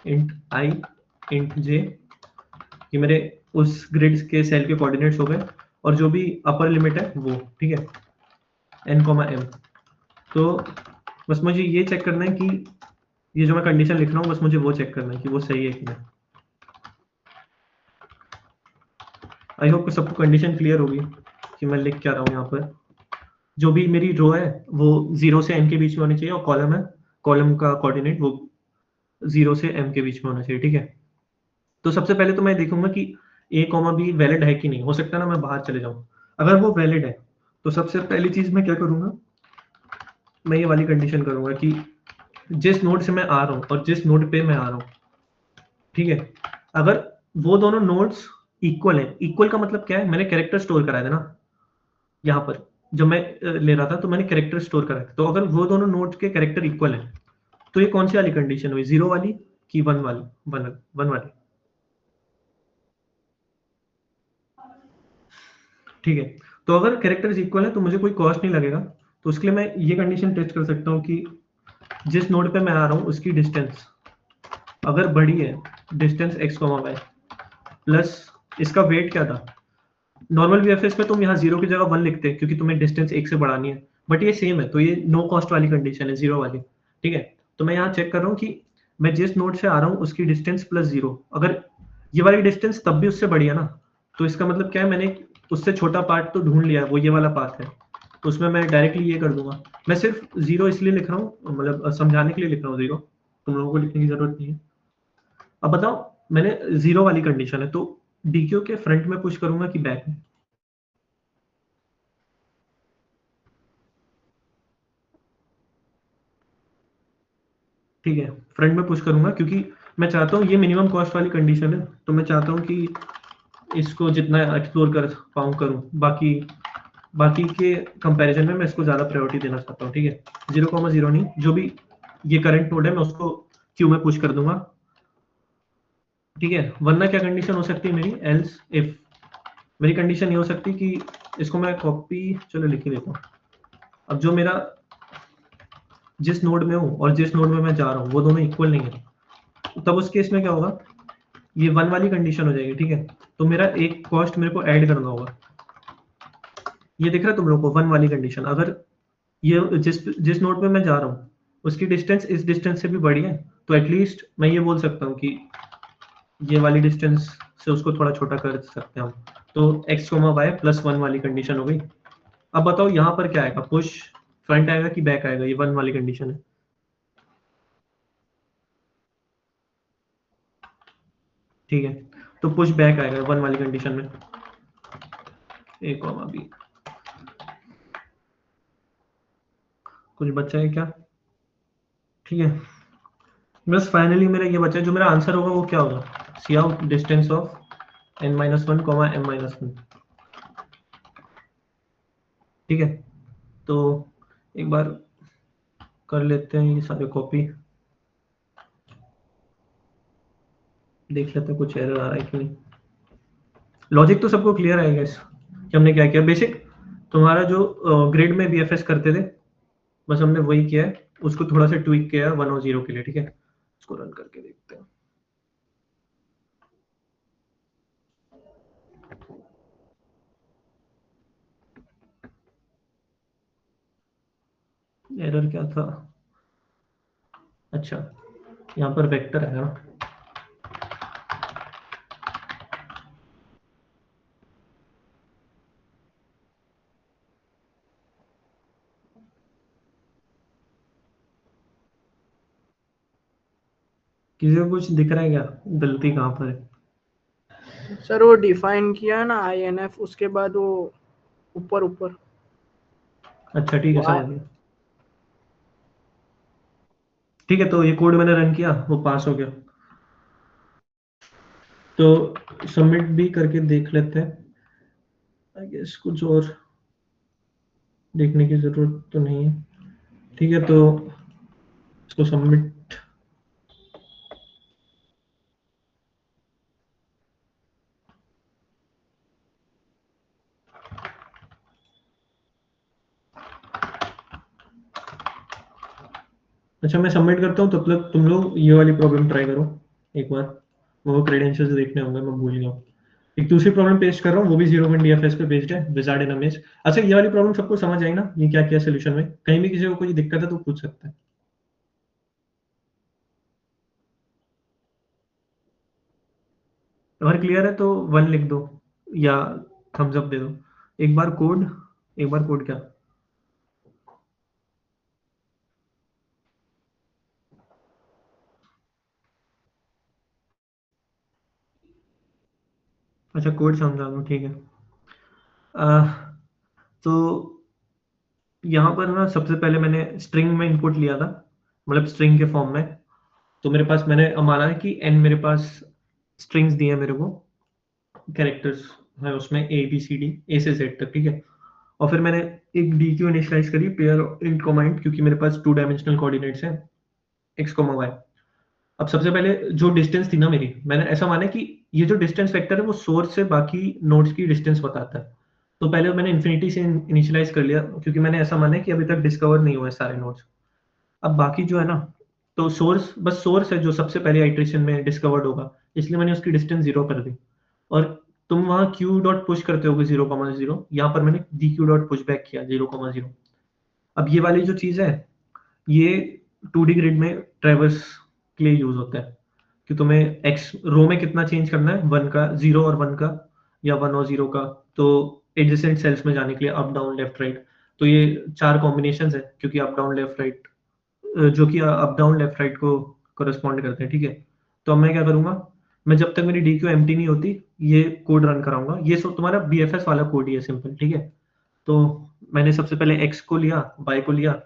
इंट आई इंट जे, कि मेरे उस ग्रिड के सेल के कोऑर्डिनेट्स हो गए और जो भी अपर लिमिट है वो। ठीक है, n m। तो बस मुझे ये चेक करना है कि ये जो मैं कंडीशन लिख रहा हूँ बस मुझे वो चेक करना है कि वो सही है कि नहीं। आई होप कि सबको कंडीशन क्लियर होगी कि मैं लिख क्या रहा हूँ यहाँ पर। जो भी मेरी रो है वो 0 से n के बीच में होनी चाहिए और कॉलम है, कॉलम का कोऑर्डिनेट वो 0 से m के बीच में होना चाहिए। ठीक है, तो सबसे पहले तो मैं देखूंगा कि a कॉमा b वैलिड है कि नहीं। हो सकता है ना मैं बाहर चले जाऊं, अगर वो वैलिड है तो सबसे पहली चीज मैं क्या करूंगा, मैं ये वाली कंडीशन करूंगा कि जिस नोड से मैं आ रहा हूँ और जिस नोड पे मैं आ रहा हूँ, ठीक है, अगर वो दोनों नोड्स इक्वल है। इक्वल का मतलब क्या है, मैंने कैरेक्टर स्टोर कराया था ना यहाँ पर, जब मैं ले रहा था तो मैंने कैरेक्टर स्टोर कराया था। तो अगर वो दोनों नोड्स के कैरेक्टर इक्वल है तो ये कौन सी वाली कंडीशन हुई, 0 वाली कि 1 वाली? 1 वाली। ठीक है, तो अगर कैरेक्टर्स इक्वल है तो मुझे कोई कॉस्ट नहीं लगेगा। तो उसके लिए मैं ये कंडीशन टेस्ट कर सकता हूँ कि जिस नोड पे मैं आ रहा हूँ उसकी डिस्टेंस अगर बड़ी है, डिस्टेंस x, y प्लस इसका वेट क्या था। नॉर्मल वीएफएस में तुम यहाँ 0 की जगह 1 लिखते हैं क्योंकि तुम्हें डिस्टेंस 1 से बढ़ानी है, बट ये सेम है तो ये नो कॉस्ट वाली कंडीशन है, 0 वाली। ठीक है, तो मैं यहाँ चेक कर रहा हूँ कि मैं जिस नोड से आ रहा हूँ उसकी डिस्टेंस प्लस 0, अगर ये वाली डिस्टेंस तब भी उससे बड़ी है ना, तो इसका मतलब क्या है, मैंने उससे छोटा पार्ट तो ढूंढ लिया है, वो ये वाला पार्ट है। तो उसमें मैं डायरेक्टली ये कर दूंगा। मैं सिर्फ 0 इसलिए लिख रहा हूँ, मतलब समझाने के लिए लिख रहा हूँ 0, तुम लोगों को लिखने की जरूरत नहीं है। अब बताओ, मैंने 0 वाली कंडीशन है तो डीक्यू के फ्रंट में पुश करूंगा कि बैक में? ठीक है, फ्रंट में पुश करूंगा क्योंकि मैं चाहता हूँ ये मिनिमम कॉस्ट वाली कंडीशन है, तो मैं चाहता हूँ कि इसको जितना एक्सप्लोर कर पाऊँ करूँ। बाकी बाकी के कंपैरिजन में मैं इसको ज़्यादा प्रायोरिटी देना चाहता हूँ। ठीक है, 0,0 नहीं, जो भी ये करंट नोड है मैं उसको क्यू में पुश कर दूंगा। ठीक है, वरना क्या कंडीशन हो सकती है मेरी, एल्स इफ मेरी कंडीशन ये हो सकती है कि इसको मैं कॉपी, चलो लिख ही देता हूँ। अब जो मेरा जिस नोड में हूँ और जिस नोड में मैं जा रहा हूँ वो दोनों इक्वल नहीं है, तब उस केस में क्या होगा, ये 1 वाली कंडीशन हो जाएगी। ठीक है, तो मेरा एक कॉस्ट मेरे को ऐड करना होगा। ये दिख रहा है तुम लोग को 1 वाली कंडीशन, अगर ये जिस जिस नोड पे मैं जा रहा हूँ उसकी डिस्टेंस इस डिस्टेंस से भी बड़ी है तो एटलीस्ट मैं ये बोल सकता हूँ कि ये वाली डिस्टेंस से उसको थोड़ा छोटा कर सकते हैं हम। तो x, y प्लस 1 वाली कंडीशन हो गई। अब बताओ यहाँ पर क्या आएगा, पुश फ्रंट आएगा कि बैक आएगा? ये 1 वाली कंडीशन है। ठीक है, तो पुश बैक आएगा 1 वाली कंडीशन में, a, b। कुछ बचा है क्या? ठीक है, बस फाइनली मेरा ये बचा है, जो मेरा आंसर होगा वो क्या होगा, सी out distance of n-1, m-1। ठीक है, तो एक बार कर लेते हैं ये सारे कॉपी, देख लेते हैं कुछ एरर आ रहा है कि नहीं। लॉजिक तो सबको क्लियर है गैस कि हमने क्या किया। बेसिक तुम्हारा जो ग्रिड में बीएफएस करते थे बस हमने वही किया है, उसको थोड़ा सा ट्विक किया 1 और 0 के लिए। ठीक है, इसको रन करके देखते हैं। एरर क्या था, अच्छा यहाँ पर वेक्टर है ना। किसी को कुछ दिख रहा है क्या, गलती कहाँ पर है? सर वो डिफाइन किया ना INF, उसके बाद वो ऊपर ऊपर अच्छा ठीक है, समझ गया। ठीक है, तो ये कोड मैंने रन किया, वो पास हो गया। तो सबमिट भी करके देख लेते हैं। आई गेस कुछ और देखने की जरूरत तो नहीं है। ठीक है, तो इसको सबमिट। अच्छा, मैं सबमिट करता हूँ, तब तक तुम लोग ये वाली प्रॉब्लम ट्राई करो एक बार। वो क्रेडेंशियल्स देखने होंगे, मैं भूल गया हूँ। एक दूसरी प्रॉब्लम पेस्ट कर रहा हूँ, वो भी 0.dfs पे बेस्ड है, विजार्ड इन इमेज। अच्छा, ये वाली प्रॉब्लम सबको समझ आई ना, ये क्या क्या सोल्यूशन में? कहीं भी किसी को कोई दिक्कत है तो पूछ सकता है। अगर क्लियर है तो 1 लिख दो या थम्स अप दे दो। एक बार कोड, एक बार कोड क्या? अच्छा, कोड समझा दूँ, ठीक है। तो यहाँ पर ना सबसे पहले मैंने स्ट्रिंग में इनपुट लिया था, मतलब स्ट्रिंग के फॉर्म में। तो मेरे पास, मैंने माना है कि n मेरे पास स्ट्रिंग्स दिए हैं मेरे को, कैरेक्टर्स है उसमें ए बी सी डी, ए से जेड तक, ठीक है। और फिर मैंने एक डी क्यू इनिशियलाइज करी, पेयर इंट कॉमा इंट, क्योंकि मेरे पास 2 डायमेंशनल कोऑर्डिनेट्स हैं, एक्स कॉमा वाई। अब सबसे पहले जो डिस्टेंस थी ना मेरी, मैंने ऐसा माना कि ये जो डिस्टेंस वेक्टर है वो सोर्स से बाकी नोड्स की डिस्टेंस बताता है। तो पहले मैंने इन्फिनिटी से इनिशियलाइज कर लिया, क्योंकि मैंने ऐसा माना है कि अभी तक डिस्कवर नहीं हुए सारे नोड्स। अब बाकी जो है ना, तो सोर्स, बस सोर्स है जो सबसे पहले आइट्रेशन में डिस्कवर्ड होगा, इसलिए मैंने उसकी डिस्टेंस 0 कर दी। और तुम वहां क्यू डॉट पुश करते होगे 0,0, यहाँ पर मैंने D Q dot push back किया 0,0। अब ये वाली जो चीज है, ये 2D ग्रिड में ट्रैवर्स के लिए यूज होता है, कि तुम्हें एक्स रो में कितना चेंज करना है, 1 का, 0 और 1 का, या 1 और 0 का। तो एडजेसेंट सेल्स में जाने के लिए अप डाउन लेफ्ट राइट। तो ये 4 कॉम्बिनेशन है, क्योंकि अप डाउन लेफ्ट राइट, जो कि अप डाउन लेफ्ट राइट को करस्पॉन्ड करते हैं, ठीक है। तो अब मैं क्या करूंगा, मैं जब तक मेरी डी क्यू एम्प्टी नहीं होती, ये कोड रन कराऊंगा। ये सब तुम्हारा BFS वाला कोड ही है, सिंपल, ठीक है। तो मैंने सबसे पहले एक्स को लिया, वाई को लिया,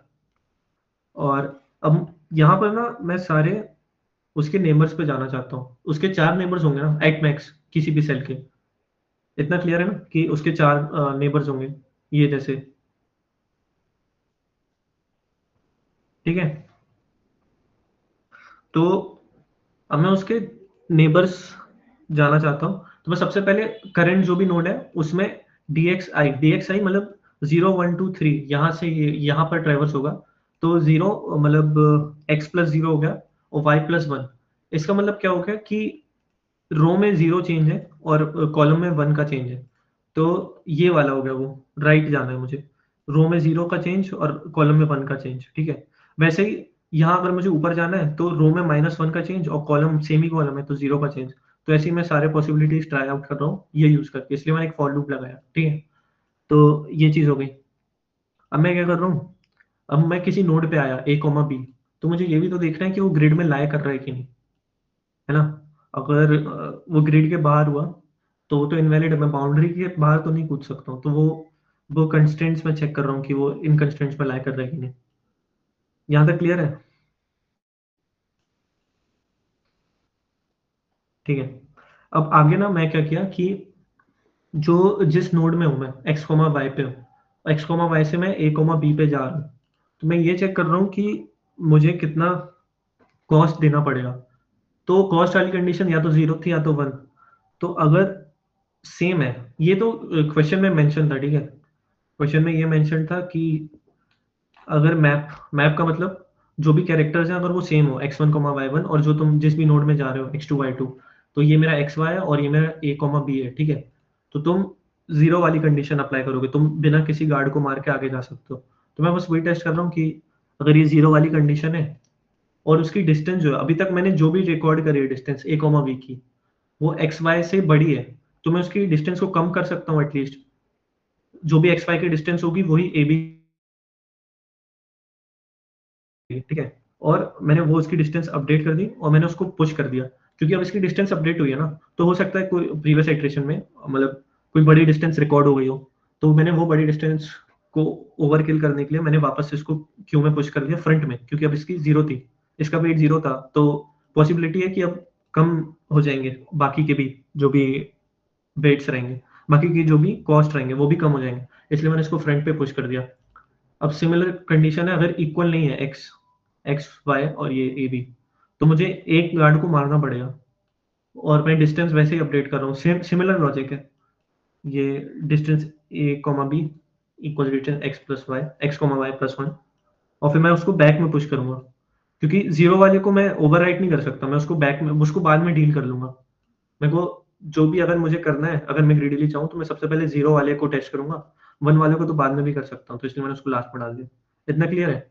और अब यहाँ पर ना मैं सारे उसके नेबर्स पे जाना चाहता हूँ। उसके 4 नेबर्स होंगे ना एट मैक्स, किसी भी सेल के। इतना क्लियर है ना कि उसके 4 नेबर्स होंगे, ये जैसे, ठीक है। तो अब मैं उसके नेबर्स जाना चाहता हूँ, तो मैं सबसे पहले करंट जो भी नोड है उसमें डी एक्स आई मतलब 0 1 2 3, यहाँ से ये यहाँ पर ट्रेवर्स होगा। तो 0 मतलब x+0 हो गया, और y+1। इसका मतलब क्या हो गया कि रो में 0 चेंज है और कॉलम में 1 का चेंज है। तो ये वाला हो गया, वो राइट जाना है मुझे। रो में 0 का चेंज और कॉलम में 1 का चेंज, ठीक है। वैसे ही यहाँ अगर मुझे ऊपर जाना है, तो रो में -1 का चेंज और कॉलम सेम ही कॉलम है, तो 0 का चेंज। तो ऐसे ही मैं सारे पॉसिबिलिटीज ट्राई आउट कर रहा हूँ ये यूज करके, इसलिए मैंने एक फॉर लूप लगाया, ठीक है। तो ये चीज हो गई। अब मैं क्या कर रहा हूँ, अब मैं किसी नोड पे आया a, b, तो मुझे ये भी तो देखना है कि वो ग्रिड में लाई कर रहा है कि नहीं, है ना। अगर वो ग्रिड के बाहर हुआ, तो वो तो इनवैलिड है, मैं बाउंड्री के बाहर तो नहीं कूद सकता हूँ। तो वो कंस्ट्रेंट्स में चेक कर रहा हूँ कि वो इन कंस्ट्रेंट्स में लाई कर रहा है कि नहीं। यहाँ तक क्लियर है? ठीक है। अब आगे ना मैं क्या किया कि जो जिस नोड में हूँ मैं, एक्स कोमा वाई पे हूँ, एक्स कोमा वाई से मैं a, b पे जा रहा हूँ। तो मैं ये चेक कर रहा हूँ कि मुझे कितना कॉस्ट देना पड़ेगा। तो कॉस्ट वाली कंडीशन या तो 0 थी या तो 1। तो अगर सेम है, ये तो क्वेश्चन में मेंशन था, ठीक है। क्वेश्चन में ये मेंशन था कि अगर मैप मैप का मतलब जो भी कैरेक्टर्स हैं अगर वो सेम हो, x1, y1, और जो तुम जिस भी नोड में जा रहे हो x2, y2, तो ये मेरा xy है और ये मेरा a, b है, ठीक है। तो तुम 0 वाली कंडीशन अप्लाई करोगे, तुम बिना किसी गार्ड को मार के आगे जा सकते हो। तो मैं बस वही टेस्ट कर रहा हूँ कि अगर ये 0 वाली कंडीशन है और उसकी डिस्टेंस जो है, अभी तक मैंने जो भी रिकॉर्ड करी है डिस्टेंस a, b की, वो xy से बड़ी है, तो मैं उसकी डिस्टेंस को कम कर सकता हूँ एटलीस्ट। जो भी xy की डिस्टेंस होगी वही ab, ठीक है। और मैंने वो उसकी डिस्टेंस अपडेट कर दी और मैंने उसको पुश कर दिया, क्योंकि अब इसकी डिस्टेंस अपडेट हुई है ना। तो हो सकता है कोई प्रीवियस इटरेशन में, मतलब कोई बड़ी डिस्टेंस रिकॉर्ड हो गई हो, तो मैंने वो बड़ी डिस्टेंस को ओवरकिल करने के लिए मैंने वापस से इसको क्यू में पुश कर दिया फ्रंट में, क्योंकि अब इसकी 0 थी, इसका वेट 0 था, तो पॉसिबिलिटी है कि अब कम हो जाएँगे बाकी के भी, जो भी वेट्स रहेंगे, बाकी की जो भी कॉस्ट रहेंगे वो भी कम हो जाएँगे, इसलिए मैंने इसको फ्रंट पे पुश कर दिया। अब सिमिलर कंडीशन है, अगर इक्वल नहीं है एक्स वाई और ये ए बी, तो मुझे एक गार्ड को मारना पड़ेगा और मैं डिस्टेंस वैसे ही अपडेट कर रहा हूँ, सेम सिमिलर लॉजिक है। ये distance A comma B equal distance X plus Y, X comma Y plus 1, और फिर मैं उसको बैक में पुश करूँगा, क्योंकि 0 वाले को मैं ओवरराइट नहीं कर सकता, मैं उसको बैक में, उसको बाद में डील कर लूँगा। मेरे को जो भी अगर मुझे करना है, अगर मैं ग्रीडीली चाहूँ तो मैं सबसे पहले 0 वाले को टेस्ट करूँगा, 1 वाले को तो बाद में भी कर सकता हूँ, तो इसलिए मैंने उसको लास्ट में डाल दिया। इतना क्लियर है?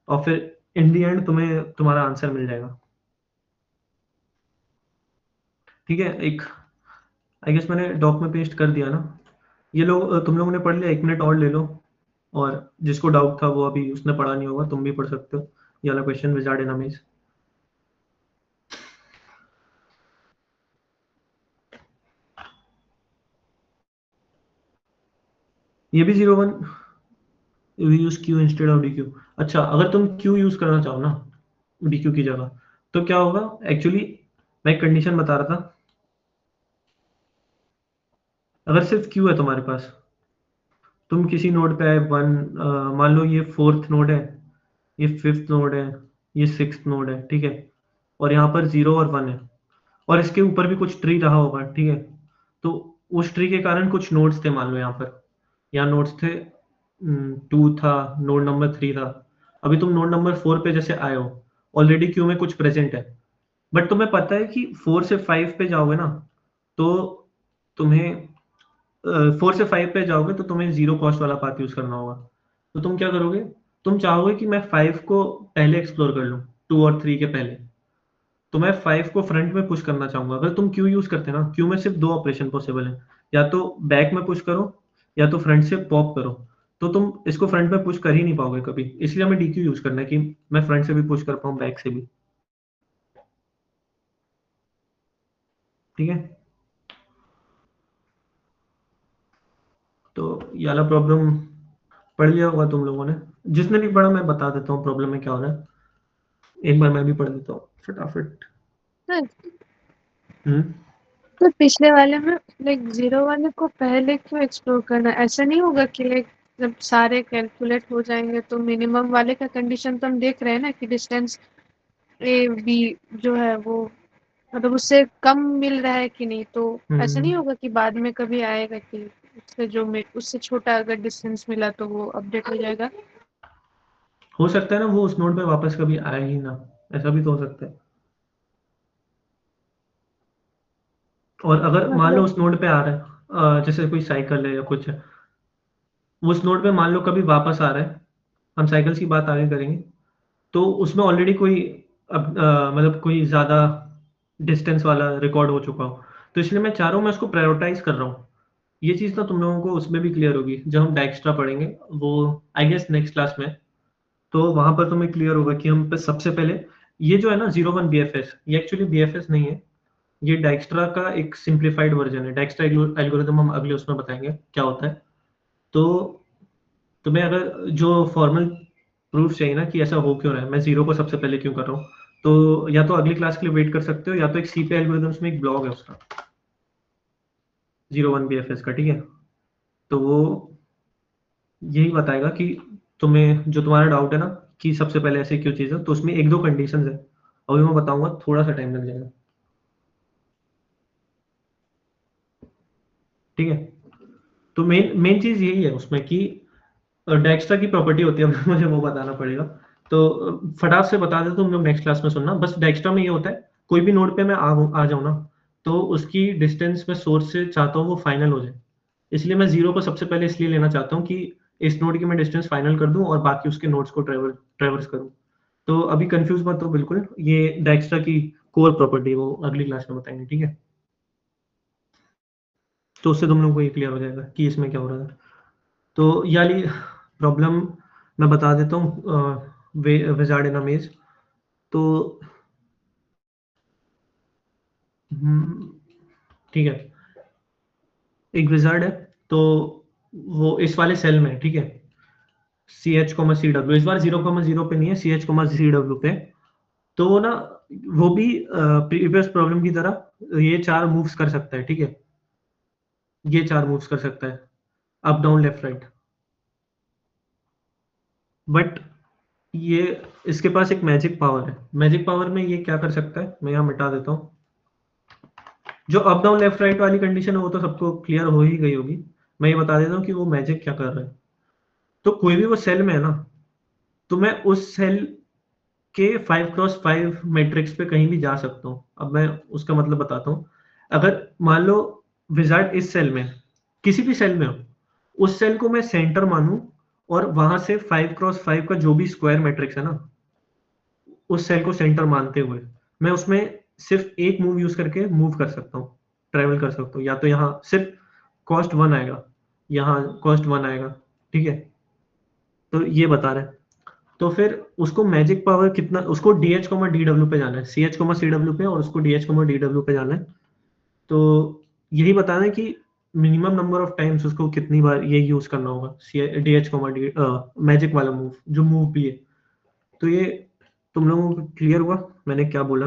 और फिर इन द एंड तुम्हें तुम्हारा आंसर मिल जाएगा। ठीक है? एक आई गेस मैंने डॉक में पेस्ट कर दिया ना? ये लोग तुम लोगों ने पढ़ लिया, 1 मिनट और ले लो, और जिसको डाउट था वो अभी उसने पढ़ा नहीं होगा, तुम भी पढ़ सकते हो। ये वाला क्वेश्चन विज़ार्ड इन अमेज़। ये भी 0 1 we use queue instead of deque. अच्छा, अगर तुम क्यू यूज़ करना चाहो ना डीक्यू की जगह, तो क्या होगा? एक्चुअली मैं एक कंडीशन बता रहा था, अगर सिर्फ क्यू है तुम्हारे पास, तुम किसी नोड पे आए मान लो ये 4th नोड है, ये 5th नोड है, ये 6th नोड है, ठीक है? और यहाँ पर 0 और 1 है, और इसके ऊपर भी कुछ ट्री रहा होगा, ठीक है? तो उस ट्री के कारण कुछ नोड्स थे, मान लो यहाँ नोड्स थे, 2 था, नोड नंबर 3 था। अभी तुम नोड नंबर 4 पे जैसे आए हो, ऑलरेडी क्यू में कुछ प्रेजेंट है, बट तुम्हें पता है कि 4 से 5 पे जाओगे ना, तो तुम्हें 4 से 5 पे जाओगे तो तुम्हें ज़ीरो कॉस्ट वाला पाथ यूज़ करना होगा। तो तुम क्या करोगे? तुम चाहोगे कि मैं 5 को पहले एक्सप्लोर कर लूँ, 2 और 3 के पहले। तो मैं 5 को फ्रंट में पुश करना चाहूँगा। अगर तुम क्यू यूज़ करते ना, क्यू में सिर्फ़ 2 ऑपरेशन पॉसिबल हैं, या तो बैक में पुश करो, या तो फ्रंट से पॉप करो। तो तुम इसको फ्रंट में पुश कर ही नहीं पाओगे कभी, इसलिए हमें डीक्यू यूज़ करना है कि मैं फ्रंट से भी पुश कर पाऊँ, बैक से भी। ठीक है? तो ये वाला प्रॉब्लम पढ़ लिया होगा तुम लोगों ने। जिसने भी पढ़ा मैं बता देता हूँ प्रॉब्लम में क्या हो रहा है। एक बार मैं भी पढ़ देता हूँ फटाफट। सर, हुँ। तो पिछले वाले में लाइक 0 वाले को पहले क्यों एक्सप्लोर करना है? ऐसा नहीं होगा कि लाइक जब सारे कैलकुलेट हो जाएँगे तो मिनिमम वाले का कंडीशन तो हम देख रहे हैं ना कि डिस्टेंस ए, बी जो है वो मतलब उससे कम मिल रहा है कि नहीं? तो ऐसा नहीं होगा कि बाद में कभी आएगा कि उससे छोटा अगर डिस्टेंस मिला तो वो अपडेट हो जाएगा? हो सकता है ना वो उस नोड पे वापस कभी आए ही ना, ऐसा भी तो हो सकता है। और अगर मान लो मतलब उस नोड पे आ रहा है, जैसे कोई साइकिल है या कुछ है, वो उस नोड पे मान लो कभी वापस आ रहा है, हम साइकिल्स की बात आगे करेंगे, तो उसमें ऑलरेडी कोई मतलब कोई ज़्यादा डिस्टेंस वाला रिकॉर्ड हो चुका हो। तो इसलिए मैं चाह रहा हूँ, मैं उसको प्रायोरिटाइज़ कर रहा हूँ। ये चीज़ ना तुम लोगों को उसमें भी क्लियर होगी, जब हम डाइक्स्ट्रा पढ़ेंगे, वो आई गेस नेक्स्ट क्लास में। तो वहाँ पर तुम्हें क्लियर होगा कि हम पे सबसे पहले ये जो है ना 01 बीएफएस, ये एक्चुअली बीएफएस नहीं है, ये डाइक्स्ट्रा का एक सिम्प्लीफाइड वर्ज़न है। डाइक्स्ट्रा एल्गोरिदम हम अगले उसमें बताएँगे क्या होता है। तो तुम्हें अगर जो फॉर्मल प्रूफ चाहिए ना कि ऐसा हो क्यों रहा है, मैं 0 को सबसे पहले क्यों कर रहा हूँ, तो या तो अगली क्लास के लिए वेट कर सकते हो, या तो एक सीपी एल्गोरिदम्स में एक ब्लॉग है उसका, 01 बीएफएस का, ठीक है? तो वो यही बताएगा कि तुम्हें जो तुम्हारा डाउट है ना कि सबसे पहले ऐसे क्यों चीज़ है, तो उसमें 1-2 कंडीशंस है। अभी मैं बताऊँगा, थोड़ा-सा टाइम लग जाएगा। ठीक है? तो मेन मेन चीज़ यही है उसमें कि डाइक्स्ट्रा की प्रॉपर्टी होती है, अब मुझे वो बताना पड़ेगा। तो फटाक से बता दें, तुम लोग नेक्स्ट क्लास में सुनना। बस डाइक्स्ट्रा में ये होता है, कोई भी नोड पे मैं आ जाऊँ ना, तो उसकी डिस्टेंस मैं सोर्स से चाहता हूँ वो फाइनल हो जाए। इसलिए मैं 0 को सबसे पहले इसलिए लेना चाहता हूँ कि इस नोड की मैं डिस्टेंस फाइनल कर दूँ और बाकी उसके नोड्स को ट्रैवर्स करूँ। तो अभी कन्फ्यूज़ मत हो बिल्कुल, ये डाइक्स्ट्रा की कोर प्रॉपर्टी है, वो अगली क्लास में बताएँगे, ठीक है? तो उससे तुम लोगों को ये क्लियर हो जाएगा कि इसमें क्या हो रहा है। तो ये वाली प्रॉब्लम मैं बता देता हूँ, विज़ार्ड इन अ मेज़। तो ठीक है, एक विज़ार्ड है, तो वो इस वाले सेल में है, ठीक है? CH, इस बार 0,0 पे नहीं है, CH, पे। तो ना वो भी प्रीवियस प्रॉब्लम की तरह ये 4 मूव्स कर सकता है, ठीक है? ये 4 मूव्स कर सकता है, up, down, left, right. But ये इसके पास एक मैजिक पावर है। मैजिक पावर में ये क्या कर सकता है, मैं यहाँ मिटा देता हूँ। जो अप, डाउन, लेफ्ट, राइट वाली कंडीशन है वो तो सबको क्लियर हो ही गई होगी। मैं ये बता देता हूँ कि वो मैजिक क्या कर रहा है। तो कोई भी वो सेल में है ना, तो मैं उस सेल के 5x5 मैट्रिक्स पे कहीं भी जा सकता हूँ। अब मैं उसका मतलब बताता हूँ। अगर मान लो विज़ार्ड इस सेल में, किसी भी सेल में हो, उस सेल को मैं सेंटर मानूँ और वहाँ से 5x5 का जो भी स्क्वायर मैट्रिक्स है ना, उस सेल को सेंटर मानते हुए मैं उसमें सिर्फ एक मूव यूज़ करके मूव कर सकता हूँ, ट्रैवल कर सकता हूँ। या तो यहाँ सिर्फ कॉस्ट 1 आएगा, यहाँ कॉस्ट 1 आएगा, ठीक है? तो ये बता रहे हैं। तो फिर उसको मैजिक पावर कितना, उसको DH, DW पे जाना है, CH, CW पे, और उसको DH, DW पे जाना है। तो यही बताना है कि मिनिमम नंबर ऑफ टाइम्स उसको कितनी बार ये यूज करना होगा, DH, मैजिक वाला मूव, जो मूव भी है। तो ये तुम लोगों को क्लियर हुआ मैंने क्या बोला?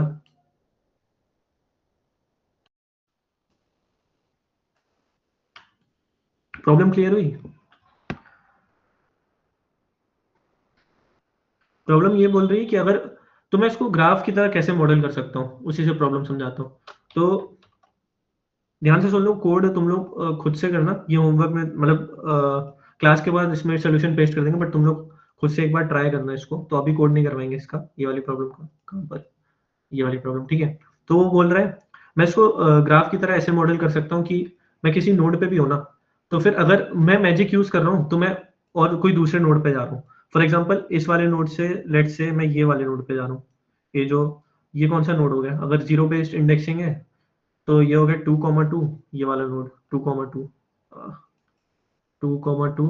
प्रॉब्लम क्लियर हुई? प्रॉब्लम ये बोल रही है कि अगर, तो मैं इसको ग्राफ की तरह कैसे मॉडल कर सकता हूँ, उसी से प्रॉब्लम समझाता हूँ। तो ध्यान से सुन लो, कोड तुम लोग खुद से करना, ये होमवर्क में मतलब क्लास के बाद इसमें सोल्यूशन पेस्ट कर देंगे, बट तुम लोग खुद से एक बार ट्राई करना इसको। तो अभी कोड नहीं करवाएंगे इसका, ये वाली प्रॉब्लम का कहाँ पर, ये वाली प्रॉब्लम, ठीक है? तो वो बोल रहा है मैं इसको ग्राफ की तरह ऐसे मॉडल कर सकता हूँ कि मैं किसी नोड पे भी हूँ ना, तो फिर अगर मैं मैजिक यूज कर रहा हूँ तो मैं और कोई दूसरे नोड पे जा रहा हूँ। फॉर एग्जाम्पल इस वाले नोड से, लेट से मैं ये वाले नोड पे जा रहा हूँ। ये जो, ये कौन सा नोड हो गया? अगर जीरो बेस्ड इंडेक्सिंग है तो ये हो गया 2,2, ये वाला नोड 2,2, 2,2,